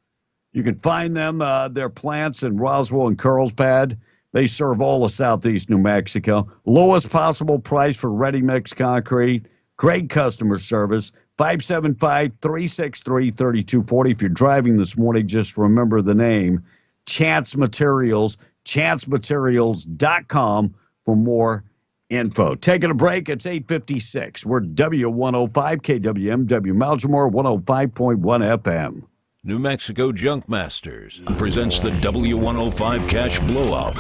You can find them, their plants in Roswell and Carlsbad. They serve all of southeast New Mexico. Lowest possible price for ready-mix concrete. Great customer service. 575-363-3240. If you're driving this morning, just remember the name, Chance Materials, chancematerials.com for more info. Taking a break, it's 8:56. We're W105 KWMW Malmsbury 105.1 FM. New Mexico Junk Masters presents the W105 Cash Blowout.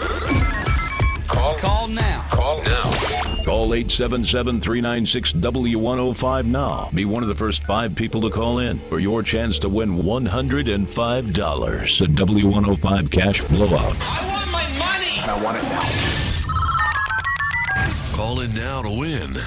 Call now. Call 877-396-W105 now. Be one of the first 5 people to call in for your chance to win $105. The W105 Cash Blowout. I want my money. I want it now. Call in now to win.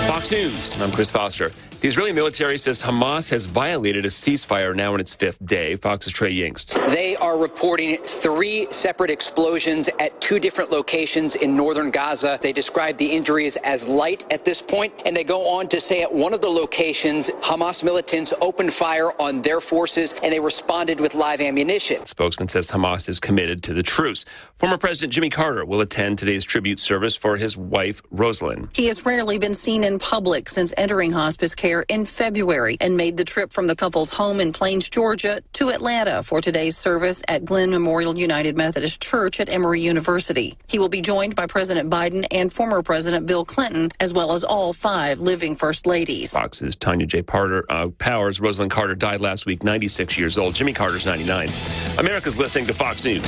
Fox News. I'm Chris Foster. The Israeli military says Hamas has violated a ceasefire now in its 5th day. Fox's Trey Yingst. They are reporting 3 separate explosions at 2 different locations in northern Gaza. They describe the injuries as light at this point, and they go on to say at one of the locations, Hamas militants opened fire on their forces, and they responded with live ammunition. Spokesman says Hamas is committed to the truce. Former President Jimmy Carter will attend today's tribute service for his wife, Rosalind. He has rarely been seen in public since entering hospice care in February and made the trip from the couple's home in Plains, Georgia to Atlanta for today's service at Glenn Memorial United Methodist Church at Emory University. He will be joined by President Biden and former President Bill Clinton, as well as all 5 living First Ladies. Fox's Tanya J. Powers. Rosalind Carter died last week, 96 years old. Jimmy Carter's 99. America's listening to Fox News.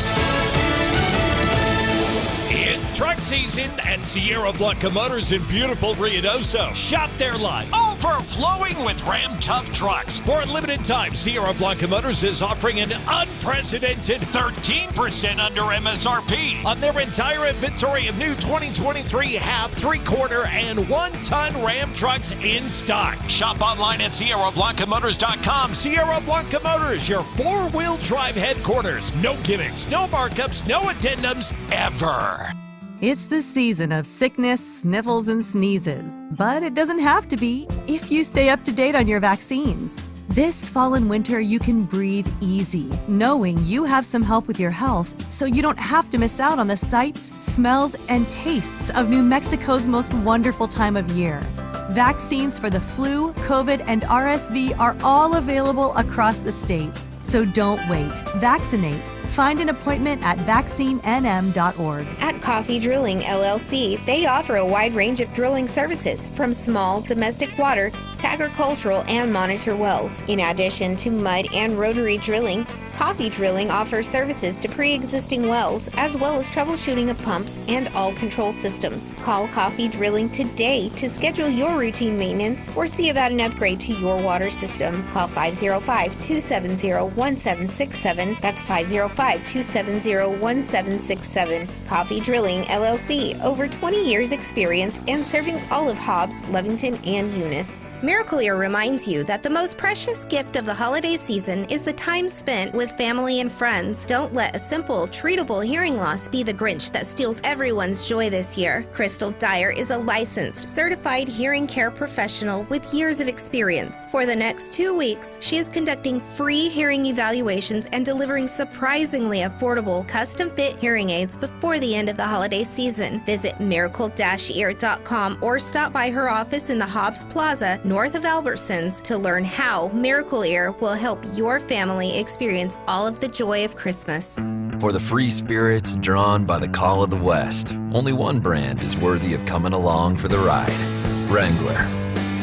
It's It's truck season at Sierra Blanca Motors in beautiful Ruidoso. Shop their line, overflowing with Ram Tough trucks. For a limited time, Sierra Blanca Motors is offering an unprecedented 13% under MSRP on their entire inventory of new 2023 half, 3/4, and 1-ton Ram trucks in stock. Shop online at SierraBlancaMotors.com. Sierra Blanca Motors, your 4-wheel drive headquarters. No gimmicks, no markups, no addendums, ever. It's the season of sickness, sniffles, and sneezes, but it doesn't have to be if you stay up to date on your vaccines. This fall and winter, you can breathe easy, knowing you have some help with your health, so you don't have to miss out on the sights, smells, and tastes of New Mexico's most wonderful time of year. Vaccines for the flu, COVID, and RSV are all available across the state. So don't wait. Vaccinate. Find an appointment at vaccinenm.org. At Coffee Drilling LLC, they offer a wide range of drilling services, from small domestic water to agricultural and monitor wells. In addition to mud and rotary drilling, Coffee Drilling offers services to pre-existing wells, as well as troubleshooting of pumps and all control systems. Call Coffee Drilling today to schedule your routine maintenance or see about an upgrade to your water system. Call 505-270-1767. That's 505-270-1767. Coffee Drilling LLC, over 20 years experience and serving all of Hobbs, Lovington, and Eunice. Miracle-Ear reminds you that the most precious gift of the holiday season is the time spent with family and friends. Don't let a simple, treatable hearing loss be the Grinch that steals everyone's joy this year. Crystal Dyer is a licensed, certified hearing care professional with years of experience. For the next 2 weeks, she is conducting free hearing evaluations and delivering surprisingly affordable, custom-fit hearing aids before the end of the holiday season. Visit miracle-ear.com or stop by her office in the Hobbs Plaza, north of Albertsons, to learn how Miracle-Ear will help your family experience all of the joy of Christmas. For the free spirits drawn by the call of the West, only one brand is worthy of coming along for the ride: Wrangler.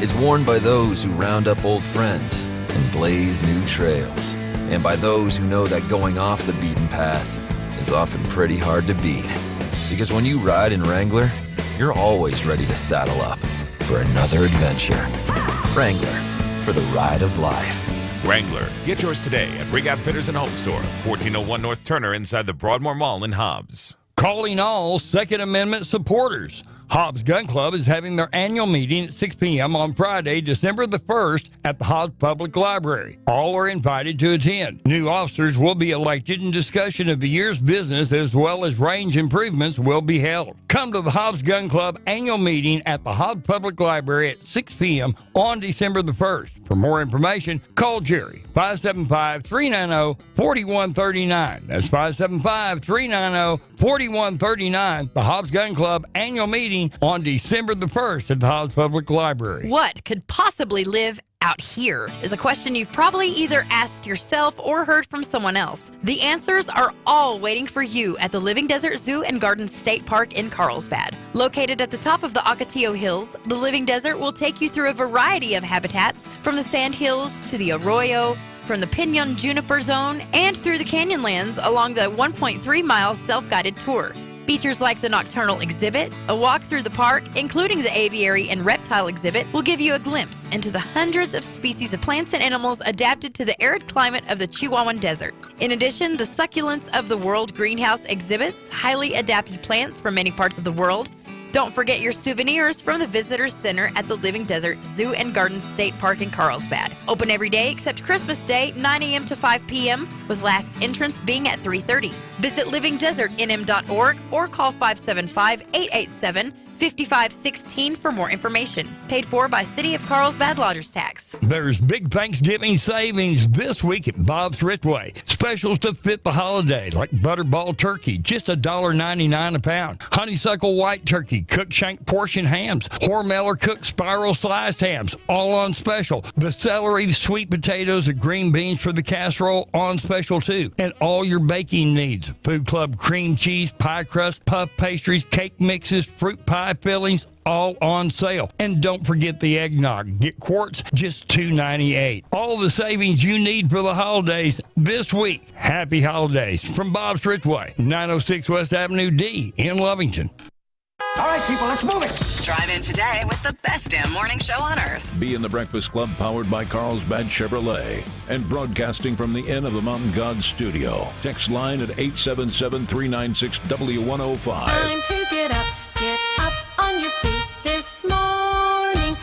It's worn by those who round up old friends and blaze new trails, and by those who know that going off the beaten path is often pretty hard to beat. Because when you ride in Wrangler, you're always ready to saddle up for another adventure. Wrangler, for the ride of life. Wrangler. Get yours today at Rig Outfitters and Home Store, 1401 North Turner, inside the Broadmoor Mall in Hobbs. Calling all Second Amendment supporters. Hobbs Gun Club is having their annual meeting at 6 p.m. on Friday, December the 1st at the Hobbs Public Library. All are invited to attend. New officers will be elected and discussion of the year's business as well as range improvements will be held. Come to the Hobbs Gun Club annual meeting at the Hobbs Public Library at 6 p.m. on December the 1st. For more information, call Jerry, 575-390-4139. That's 575-390-4139. The Hobbs Gun Club annual meeting on December the 1st at the Hobbs Public Library. What could possibly live out here is a question you've probably either asked yourself or heard from someone else. The answers are all waiting for you at the Living Desert Zoo and Garden State Park in Carlsbad. Located at the top of the Ocotillo Hills, the Living Desert will take you through a variety of habitats, from the Sand Hills to the Arroyo, from the Pinon Juniper Zone, and through the Canyonlands along the 1.3-mile self-guided tour. Features like the nocturnal exhibit, a walk through the park, including the aviary and reptile exhibit, will give you a glimpse into the hundreds of species of plants and animals adapted to the arid climate of the Chihuahuan Desert. In addition, the Succulents of the World greenhouse exhibits highly adapted plants from many parts of the world. Don't forget your souvenirs from the Visitor Center at the Living Desert Zoo and Garden State Park in Carlsbad. Open every day except Christmas Day, 9 a.m. to 5 p.m., with last entrance being at 3:30. Visit livingdesertnm.org or call 575-887-5516 for more information. Paid for by City of Carlsbad Lodgers Tax. There's big Thanksgiving savings this week at Bob's Ritway. Specials to fit the holiday, like Butterball turkey, just $1.99 a pound. Honeysuckle white turkey, cooked shank portion hams, Hormeller cooked spiral sliced hams, all on special. The celery, sweet potatoes, and green beans for the casserole on special too. And all your baking needs: Food Club cream cheese, pie crust, puff pastries, cake mixes, fruit pie, dry fillings, all on sale. And don't forget the eggnog. Get quarts, just $2.98. All the savings you need for the holidays this week. Happy holidays from Bob's Ridgeway, 906 West Avenue D in Lovington. All right, people, let's move it. Drive in today with the best damn morning show on earth. Be in the Breakfast Club, powered by Carlsbad Chevrolet, and broadcasting from the Inn of the Mountain God studio. Text line at 877-396-W105. Time to get up on your feet this morning.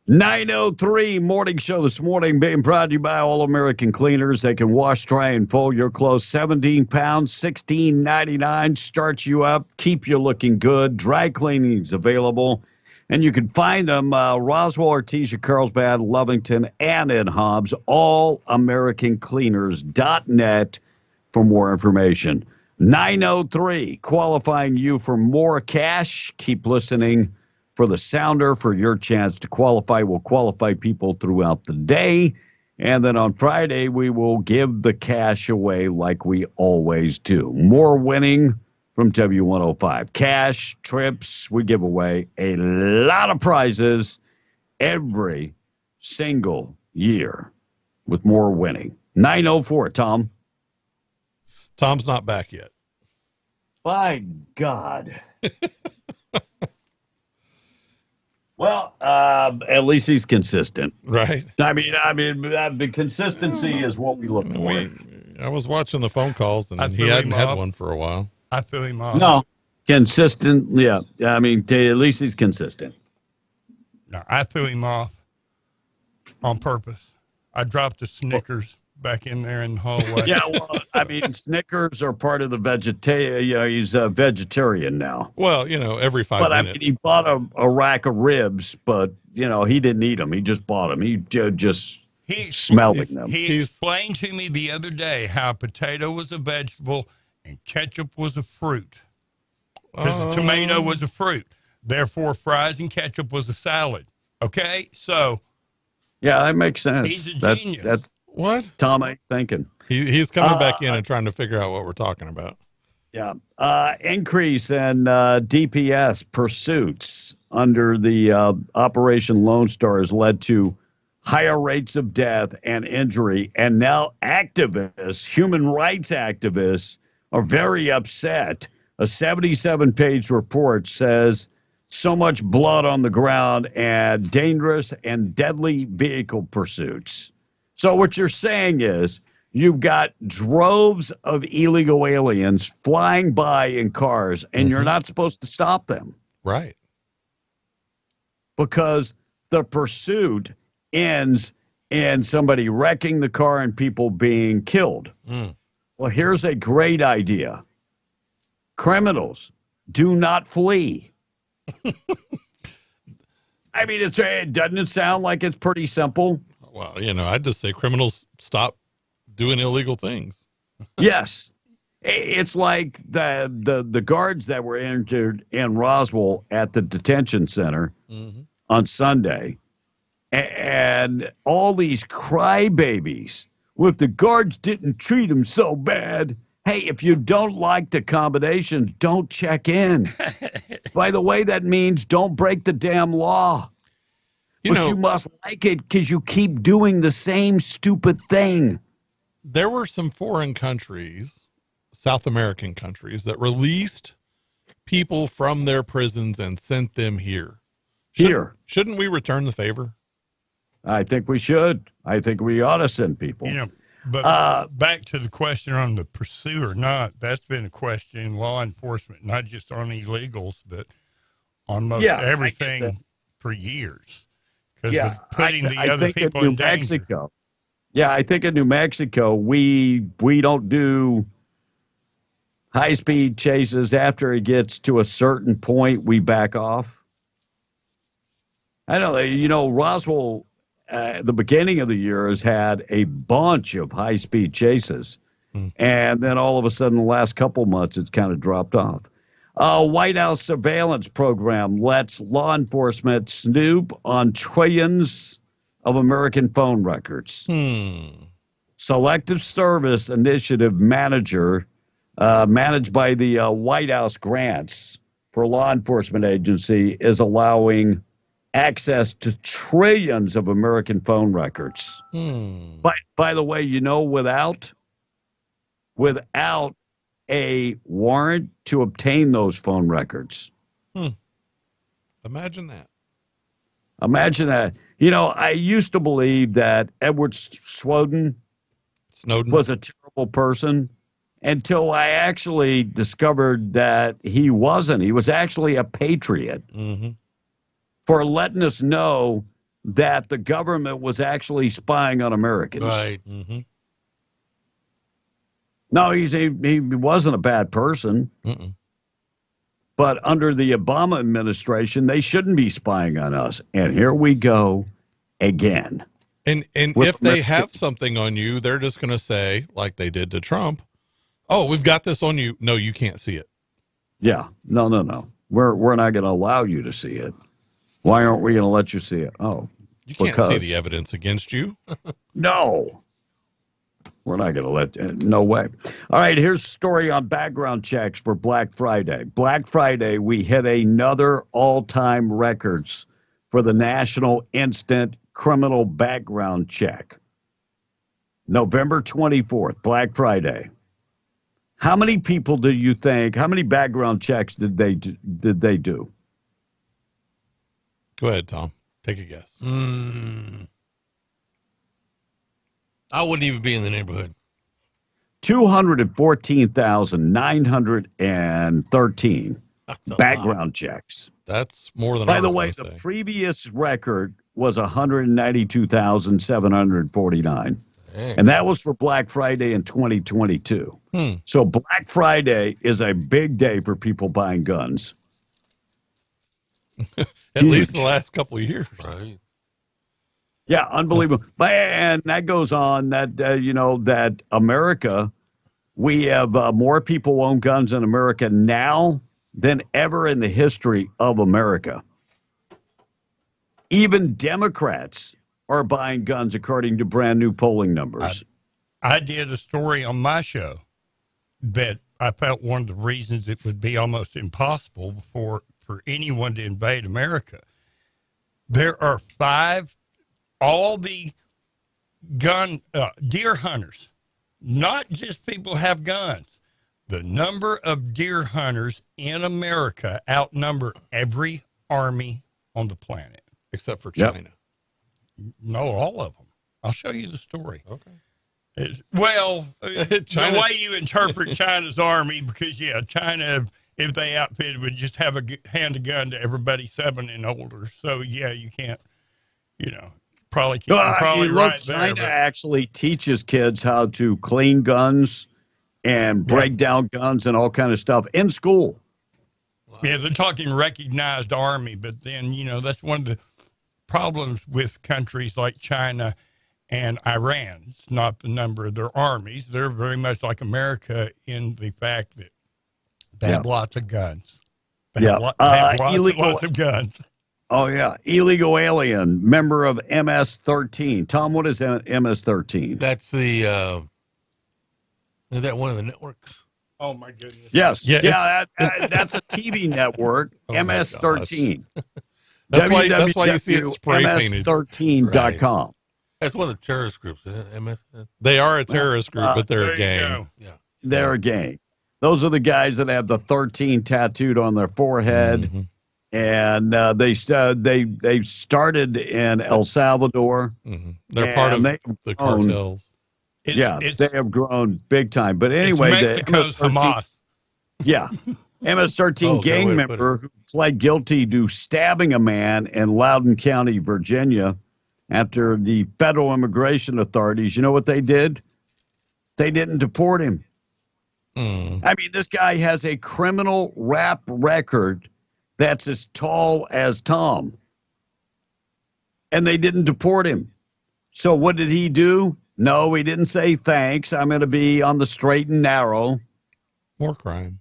9:03 morning show this morning, being brought to you by All American Cleaners. They can wash, dry, and fold your clothes. 17 pounds, $16.99. Starts you up, keep you looking good. Dry cleaning's available. And you can find them, Roswell, Artesia, Carlsbad, Lovington, and in Hobbs. AllAmericanCleaners.net for more information. 9:03, qualifying you for more cash. Keep listening for the sounder for your chance to qualify. We'll qualify people throughout the day. And then on Friday, we will give the cash away like we always do. More winning from W105. Cash, trips, we give away a lot of prizes every single year with more winning. 9:04, Tom. Tom's not back yet. By God. Well, at least he's consistent, right? I mean, the consistency is what we look for. I was watching the phone calls, and he hadn't had one for a while. I threw him off. No, consistent. Yeah, I mean, at least he's consistent. No, I threw him off on purpose. I dropped the Snickers back in there in the hallway. Yeah, well, I mean, Snickers are part of the vegetarian. You know, he's a vegetarian now. Well, every 5 minutes. But I mean, he bought a rack of ribs, but he didn't eat them. He just bought them. He just smelling them. He explained to me the other day how a potato was a vegetable and ketchup was a fruit. Because the tomato was a fruit. Therefore, fries and ketchup was a salad. Okay? So. Yeah, that makes sense. He's a genius. That's what Tom ain't thinking. He's coming back in and trying to figure out what we're talking about. Yeah. Increase in DPS pursuits under the Operation Lone Star has led to higher rates of death and injury. And now activists, human rights activists, are very upset. A 77-page report says so much blood on the ground and dangerous and deadly vehicle pursuits. So what you're saying is you've got droves of illegal aliens flying by in cars, and you're not supposed to stop them. Right. Because the pursuit ends in somebody wrecking the car and people being killed. Well, here's a great idea. Criminals do not flee. I mean, doesn't it sound like it's pretty simple? Well, I'd just say criminals stop doing illegal things. Yes. It's like the guards that were injured in Roswell at the detention center on Sunday. And all these crybabies, well, if the guards didn't treat them so bad, hey, if you don't like the combinations, don't check in. By the way, that means don't break the damn law. But you must like it because you keep doing the same stupid thing. There were some foreign countries, South American countries, that released people from their prisons and sent them here. Shouldn't we return the favor? I think we should. I think we ought to send people. But back to the question on the pursue or not, that's been a question in law enforcement, not just on illegals, but on most everything for years. Yeah, putting the I other think people in New in danger. Mexico. Yeah, I think in New Mexico we don't do high-speed chases. After it gets to a certain point, we back off. I know, Roswell, the beginning of the year has had a bunch of high-speed chases. And then all of a sudden, the last couple months, it's kind of dropped off. White House surveillance program lets law enforcement snoop on trillions of American phone records. Selective Service Initiative Manager, managed by the White House grants, for a law enforcement agency is allowing access to trillions of American phone records. By the way, you know, without a warrant to obtain those phone records. Imagine that. Imagine that. You know, I used to believe that Edward Snowden was a terrible person until I actually discovered that he wasn't. He was actually a patriot. For letting us know that the government was actually spying on Americans. Right. No, he wasn't a bad person. But under the Obama administration, they shouldn't be spying on us. And here we go again. And if they have something on you, they're just going to say, like they did to Trump, oh, we've got this on you. No, you can't see it. Yeah. No. We're not going to allow you to see it. Why aren't we going to let you see it? Oh, you can't see the evidence against you. No. We're not going to let, no way. All right, here's a story on background checks for Black Friday. Black Friday, we hit another all-time records for the National Instant Criminal Background Check. November 24th, Black Friday. How many people do you think, how many background checks did they do? Go ahead, Tom. Take a guess. I wouldn't even be in the neighborhood. 214,913 background checks. That's more than By I was the way, gonna the say. previous record was 192,749. And that was for Black Friday in 2022. So Black Friday is a big day for people buying guns. At least the last couple of years. Right. Yeah, unbelievable. And that goes on that, that America, we have more people own guns in America now than ever in the history of America. Even Democrats are buying guns, according to brand new polling numbers. I did a story on my show that I felt one of the reasons it would be almost impossible for anyone to invade America. There are all the gun deer hunters, not just people have guns. The number of deer hunters in America outnumber every army on the planet. Except for China. No, all of them. I'll show you the story. Okay. The way you interpret China's army, because, China, if they outfitted, would just have hand a gun to everybody 7 and older. So, you can't, probably right China there. actually teaches kids how to clean guns and break down guns and all kind of stuff in school. Yeah, they're talking recognized army, but then, that's one of the problems with countries like China and Iran. It's not the number of their armies. They're very much like America in the fact that they have lots of guns. They have lots of guns. Oh, yeah. Illegal alien, member of MS-13. Tom, what is MS-13? That's is that one of the networks? Oh, my goodness. Yes. Yeah, that's a TV network, MS-13. That's why you see it spray painted. MS13.com. That's one of the terrorist groups, MS. They are a terrorist group, but they're a gang. Yeah. They're a gang. Those are the guys that have the 13 tattooed on their forehead. And they started in El Salvador. They're part of the cartels. They have grown big time. But anyway, Mexico's Hamas. Yeah. MS-13 gang member who pled guilty to stabbing a man in Loudoun County, Virginia, after the federal immigration authorities, you know what they did? They didn't deport him. I mean, this guy has a criminal rap record that's as tall as Tom. And they didn't deport him. So what did he do? No, he didn't say thanks. I'm going to be on the straight and narrow. More crime.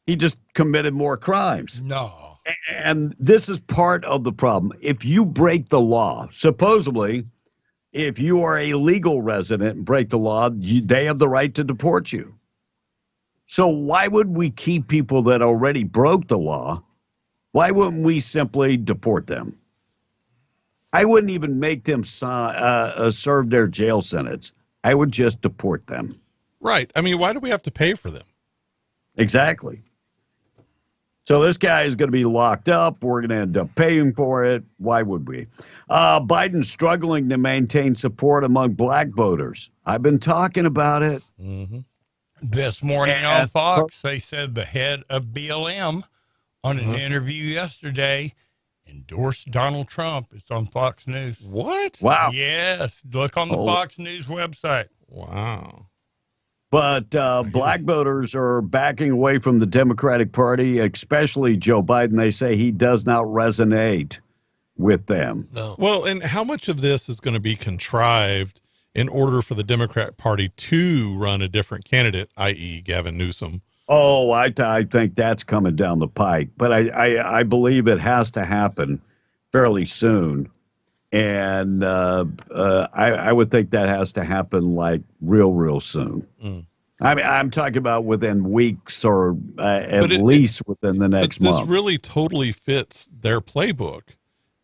He just committed more crimes. No. And this is part of the problem. If you break the law, supposedly, if you are a legal resident and break the law, they have the right to deport you. So why would we keep people that already broke the law? Why wouldn't we simply deport them? I wouldn't even make them serve their jail sentence. I would just deport them. Right. I mean, why do we have to pay for them? Exactly. So this guy is going to be locked up. We're going to end up paying for it. Why would we? Biden's struggling to maintain support among black voters. I've been talking about it. Mm-hmm. This morning on Fox, they said the head of BLM on an interview yesterday endorsed Donald Trump. It's on Fox News. What? Wow. Yes. Look on the Fox News website. Wow. But black voters are backing away from the Democratic Party, especially Joe Biden. They say he does not resonate with them. No. Well, and how much of this is going to be contrived in order for the Democrat Party to run a different candidate, i.e. Gavin Newsom? Oh, I think that's coming down the pike. But I believe it has to happen fairly soon. And I would think that has to happen like real soon. Mm. I mean, I'm talking about within weeks or at least within the next month. This really totally fits their playbook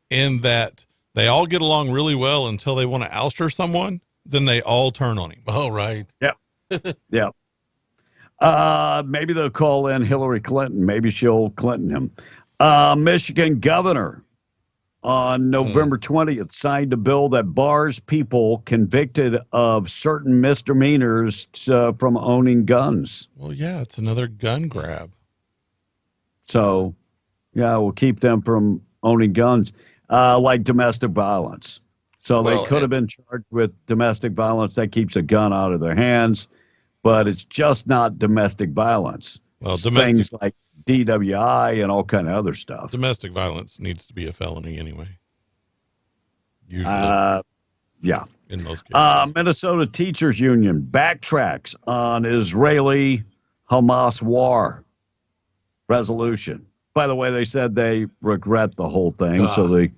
in that they all get along really well until they want to ouster someone, then they all turn on him. Oh, right. Yep. Yep. Maybe they'll call in Hillary Clinton. Maybe she'll Clinton him. Michigan governor on November 20th signed a bill that bars people convicted of certain misdemeanors from owning guns. Well, yeah, it's another gun grab. So, yeah, we'll keep them from owning guns, like domestic violence. So they could have been charged with domestic violence. That keeps a gun out of their hands, but it's just not domestic violence. Well, things like DWI and all kind of other stuff. Domestic violence needs to be a felony anyway. Usually. Yeah. In most cases. Minnesota Teachers Union backtracks on Israeli Hamas war resolution. By the way, they said they regret the whole thing. So the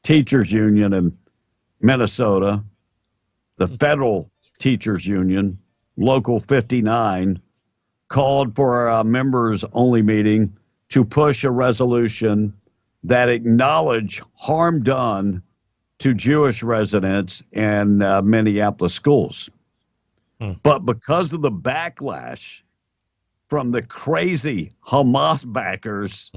Teachers Union in Minnesota, the Federal Teachers Union, Local 59, called for a members-only meeting to push a resolution that acknowledge harm done to Jewish residents in Minneapolis schools. But because of the backlash from the crazy Hamas backers,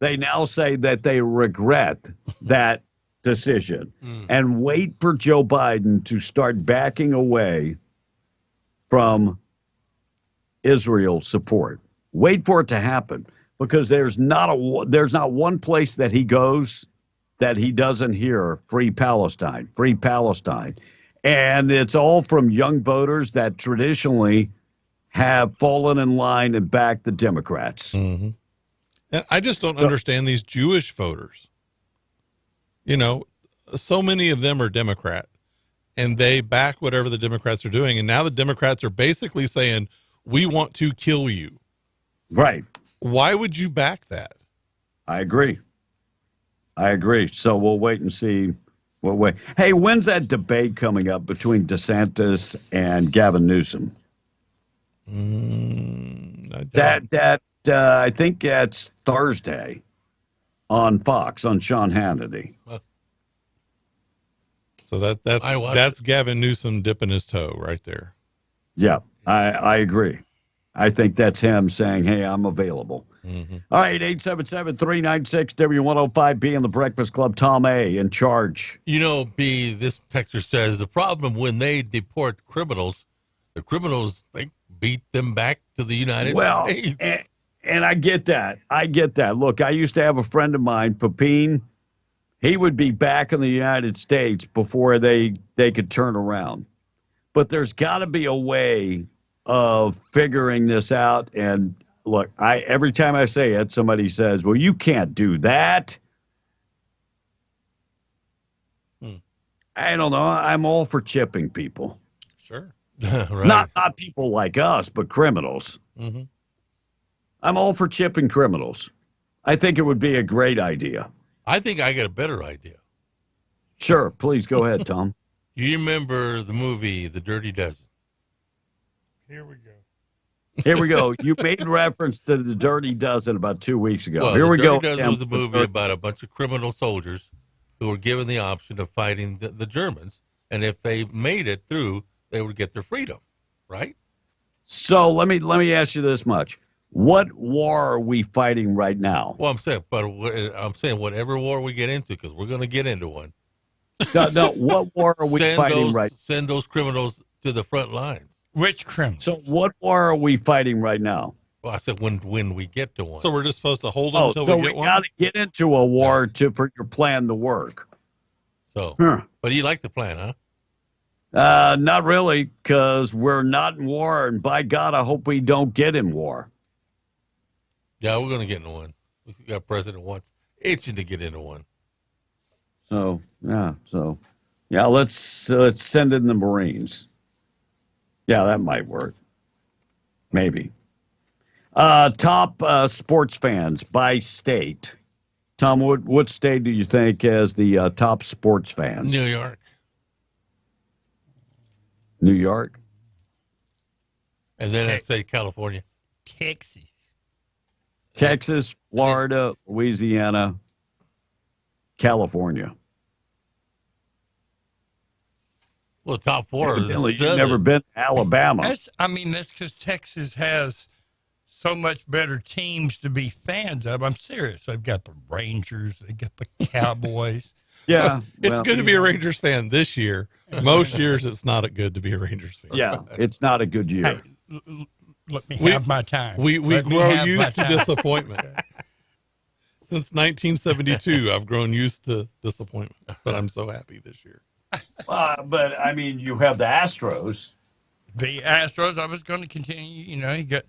they now say that they regret that decision and wait for Joe Biden to start backing away from Israel support. Wait for it to happen, because there's not one place that he goes that he doesn't hear free Palestine, free Palestine. And it's all from young voters that traditionally have fallen in line and backed the Democrats. And I just don't understand these Jewish voters. You know, so many of them are Democrat and they back whatever the Democrats are doing. And now the Democrats are basically saying, we want to kill you. Right. Why would you back that? I agree. So we'll wait and see. Hey, when's that debate coming up between DeSantis and Gavin Newsom? I think that's Thursday on Fox, on Sean Hannity. So that's Gavin Newsom dipping his toe right there. Yeah, I agree. I think that's him saying, hey, I'm available. All right, 877-396-W105B in the Breakfast Club. Tom A. in charge. You know, B, this texter says the problem when they deport criminals, the criminals beat them back to the United States. And I get that. Look, I used to have a friend of mine, Pepin. He would be back in the United States before they could turn around. But there's got to be a way of figuring this out. And look, every time I say it, somebody says, well, you can't do that. I don't know. I'm all for chipping people. Sure. Right. Not people like us, but criminals. I'm all for chipping criminals. I think it would be a great idea. I think I got a better idea. Sure. Please go ahead, Tom. You remember the movie The Dirty Dozen? Here we go. Here we go. You made reference to the Dirty Dozen about 2 weeks ago. Well, Here we go. Dirty Dozen was a movie about a bunch of criminal soldiers who were given the option of fighting the Germans, and if they made it through, they would get their freedom, right? So let me ask you this much: what war are we fighting right now? Well, I'm saying whatever war we get into, because we're going to get into one. No, what war are we fighting right now? Send those criminals to the front lines. Which criminals? So what war are we fighting right now? Well, I said when we get to one. So we're just supposed to hold them until we get one? got to get into a war for your plan to work. So, but you like the plan, huh? Not really, because we're not in war, and by God, I hope we don't get in war. Yeah, we're going to get into one. We got a president once itching to get into one. So let's send in the Marines. Yeah, that might work. Maybe. Top sports fans by state. Tom, what state do you think has the top sports fans? New York. New York? And then I'd say California. Texas, Florida, Louisiana, California. Well, the top four are the You've never been to Alabama. That's because Texas has so much better teams to be fans of. I'm serious. They've got the Rangers. They got the Cowboys. Yeah. It's good to be a Rangers fan this year. Most years, it's not good to be a Rangers fan. Yeah, it's not a good year. Hey, let me have my time. We grow used to disappointment. Since 1972, I've grown used to disappointment, but I'm so happy this year. But, I mean, you have the Astros. The Astros, I was going to continue. You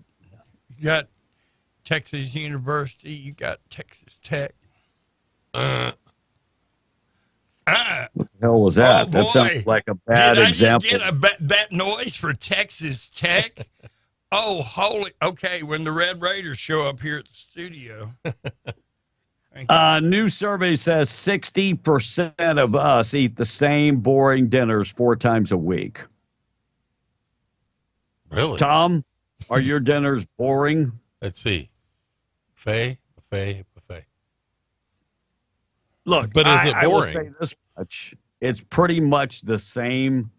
got Texas University. You got Texas Tech. What the hell was that? Oh, that sounds like a bad example. Did I just get that noise for Texas Tech? Oh, holy. Okay, when the Red Raiders show up here at the studio. New survey says 60% of us eat the same boring dinners 4 times a week. Really? Tom, are your dinners boring? Let's see. Buffet. Look, but is it boring? I will say this much. It's pretty much the same.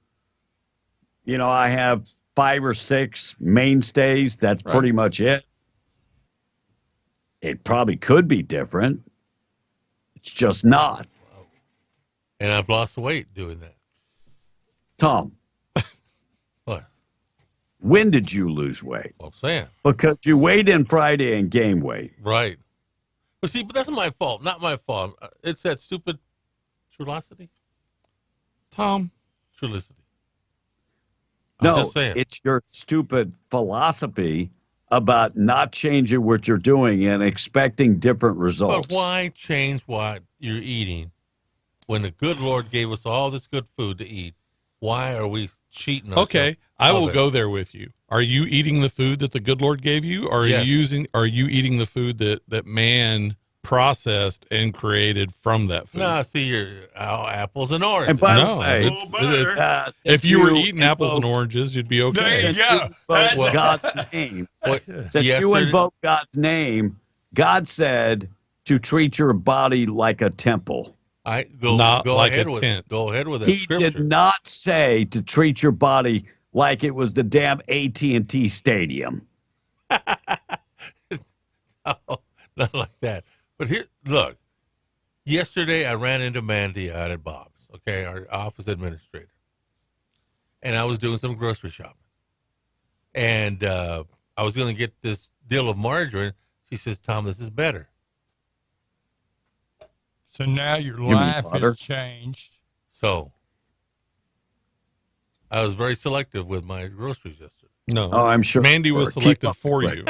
I have 5 or 6 mainstays. That's pretty much it. It probably could be different. It's just not. And I've lost weight doing that. Tom. What? When did you lose weight? Well, I'm saying. Because you weighed in Friday and gained weight. Right. But that's my fault. Not my fault. It's that stupid Trulicity. Tom. Trulicity. No, it's your stupid philosophy about not changing what you're doing and expecting different results. But why change what you're eating when the good Lord gave us all this good food to eat? Why are we cheating ourselves? Okay, I will go there with you. Are you eating the food that the good Lord gave you? Or are you eating the food that man processed and created from that food? No, see, you're apples and oranges. And by the way, if you were eating apples and oranges, you'd be okay. There you go. God's name. Since you invoke God's name, God said to treat your body like a temple. Go ahead with that He scripture. did not say to treat your body like it was the damn AT&T Stadium. No, not like that. But here, look. Yesterday, I ran into Mandy out at Bob's, okay, our office administrator. And I was doing some grocery shopping. And I was going to get this deal of margarine. She says, Tom, this is better. So now your life has changed. So I was very selective with my groceries yesterday. No. Oh, I'm sure. Mandy was selective for you.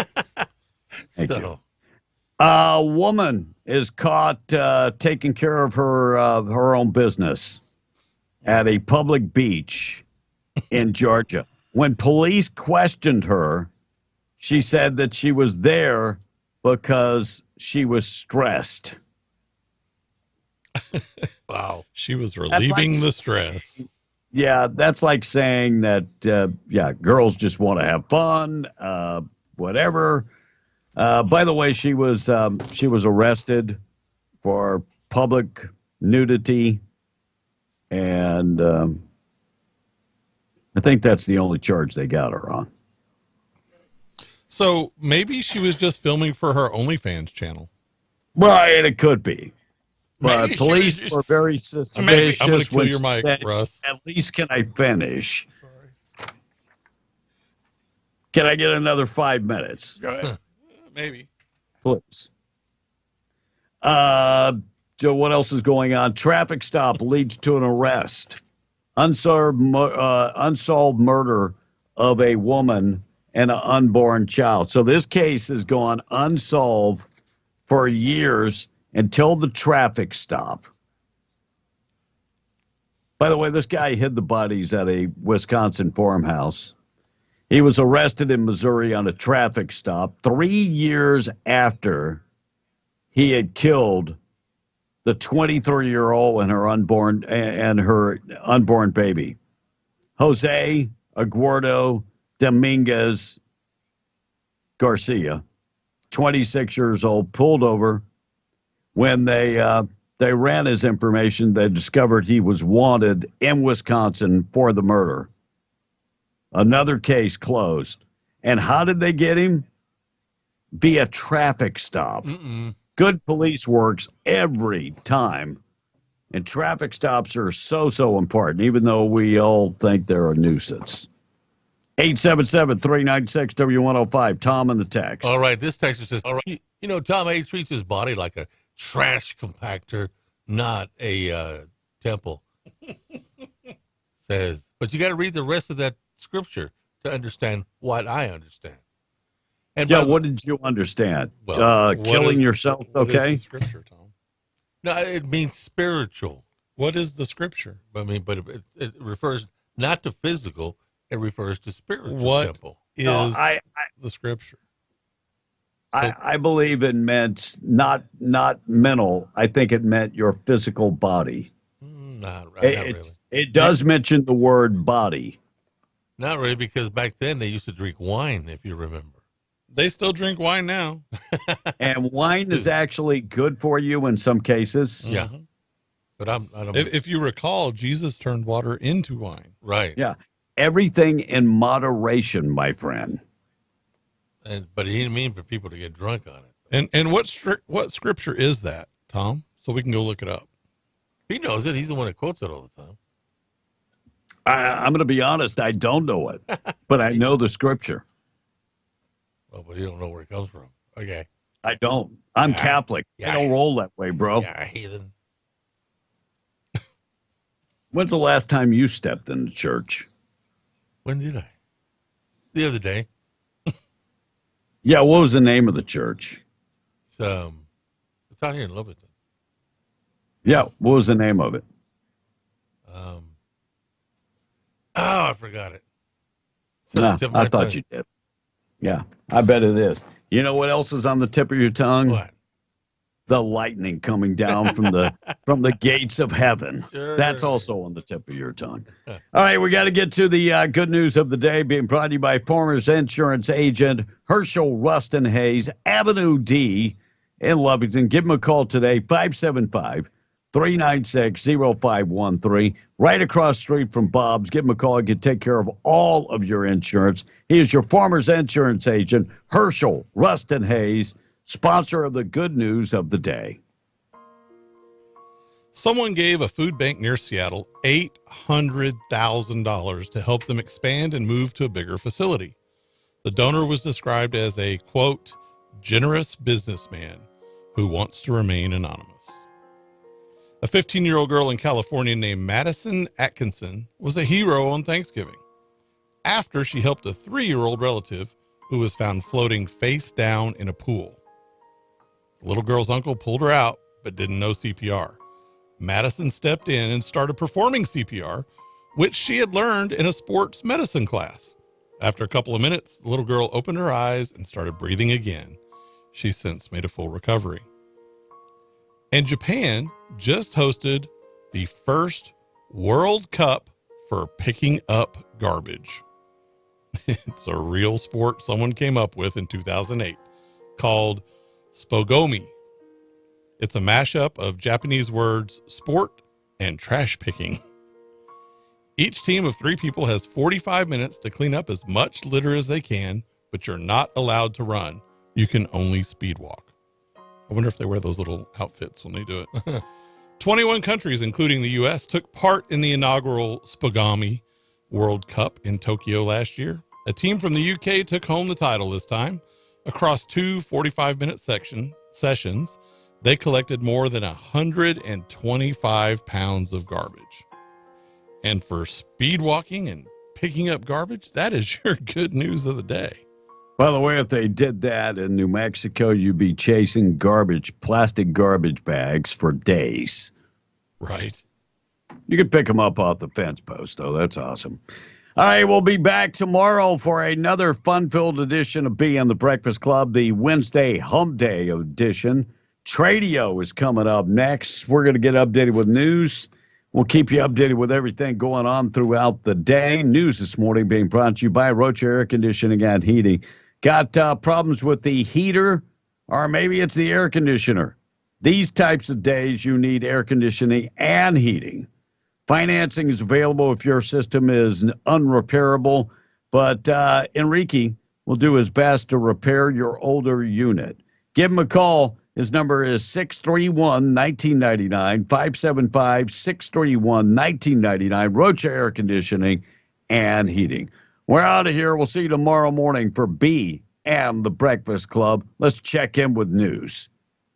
Thank you. A woman is caught taking care of her own business at a public beach in Georgia. When police questioned her, she said that she was there because she was stressed. Wow. She was relieving the stress. Yeah, that's like saying that, girls just want to have fun, whatever. By the way, she was arrested for public nudity, and I think that's the only charge they got her on. So maybe she was just filming for her OnlyFans channel. Right, it could be. But Maybe police were very suspicious. I'm going to kill when your she mic, said, Russ. At least can I finish? Sorry. Can I get another 5 minutes? Go ahead. Maybe. Please. Joe, what else is going on? Traffic stop leads to an arrest. Unsolved murder of a woman and an unborn child. So this case has gone unsolved for years until the traffic stop. By the way, this guy hid the bodies at a Wisconsin farmhouse. He was arrested in Missouri on a traffic stop 3 years after he had killed the 23-year-old and her unborn baby. Jose Eduardo Dominguez Garcia, 26 years old, pulled over. When they ran his information, they discovered he was wanted in Wisconsin for the murder. Another case closed. And how did they get him? Via traffic stop. Good police works every time. And traffic stops are so important, even though we all think they're a nuisance. 877-396-W105. Tom in the text. All right, this text says, all right, you know, Tom A. treats his body like a trash compactor, not a temple. Says, but you got to read the rest of that scripture to understand what I understand. And what did you understand? Well, killing yourself, okay? Is the scripture, Tom? No, it means spiritual. What is the scripture? I mean, but it refers not to physical, it refers to spiritual temple. Is the scripture? I believe it meant not mental. I think it meant your physical body. Not really. It does mention the word body. Not really, because back then they used to drink wine, if you remember. They still drink wine now. And wine is actually good for you in some cases. Yeah. But I don't. If you recall, Jesus turned water into wine. Right. Yeah. Everything in moderation, my friend. But he didn't mean for people to get drunk on it. And what scripture is that, Tom? So we can go look it up. He knows it. He's the one that quotes it all the time. I'm going to be honest. I don't know it, but I know the scripture. Oh, but you don't know where it comes from. Okay. I don't. I'm Catholic. I don't roll that way, bro. Yeah, heathen. When's the last time you stepped into church? When did I? The other day. Yeah, what was the name of the church? It's out here in Lovington. Yeah, what was the name of it? I forgot it. I thought you did. Yeah, I bet it is. You know what else is on the tip of your tongue? What? The lightning coming down from the gates of heaven. Sure. That's also on the tip of your tongue. All right, we got to get to the good news of the day, being brought to you by Farmers Insurance Agent Herschel Rustin Hayes, Avenue D in Lovington. Give him a call today, 575-396-0513. Right across the street from Bob's. Give him a call. He can take care of all of your insurance. He is your Farmers Insurance Agent, Herschel Rustin Hayes, sponsor of the good news of the day. Someone gave a food bank near Seattle $800,000 to help them expand and move to a bigger facility. The donor was described as a, quote, generous businessman who wants to remain anonymous. A 15-year-old girl in California named Madison Atkinson was a hero on Thanksgiving after she helped a 3-year-old relative who was found floating face down in a pool. The little girl's uncle pulled her out, but didn't know CPR. Madison stepped in and started performing CPR, which she had learned in a sports medicine class. After a couple of minutes, the little girl opened her eyes and started breathing again. She's since made a full recovery. And Japan just hosted the first World Cup for picking up garbage. It's a real sport someone came up with in 2008 called Spogomi. It's a mashup of Japanese words sport and trash picking. Each team of 3 people has 45 minutes to clean up as much litter as they can, but you're not allowed to run. You can only speed walk. I wonder if they wear those little outfits when they do it. 21 countries, including the U.S., took part in the inaugural Spogomi World Cup in Tokyo last year. A team from the UK took home the title this time. Across 2 45-minute sessions, they collected more than 125 pounds of garbage. And for speed walking and picking up garbage, that is your good news of the day. By the way, if they did that in New Mexico, you'd be chasing plastic garbage bags for days. Right. You could pick them up off the fence post, though. That's awesome. All right, we'll be back tomorrow for another fun-filled edition of B and the Breakfast Club, the Wednesday Hump Day edition. Tradio is coming up next. We're going to get updated with news. We'll keep you updated with everything going on throughout the day. News this morning being brought to you by Rocha Air Conditioning and Heating. Got problems with the heater, or maybe it's the air conditioner. These types of days, you need air conditioning and heating. Financing is available if your system is unrepairable, but Enrique will do his best to repair your older unit. Give him a call. His number is 631-1999, 575-631-1999, Rocha Air Conditioning and Heating. We're out of here. We'll see you tomorrow morning for B and the Breakfast Club. Let's check in with news.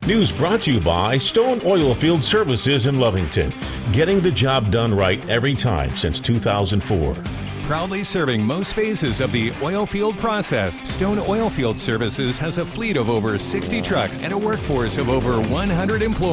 News brought to you by Stone Oilfield Services in Lovington. Getting the job done right every time since 2004. Proudly serving most phases of the oil field process, Stone Oilfield Services has a fleet of over 60 trucks and a workforce of over 100 employees.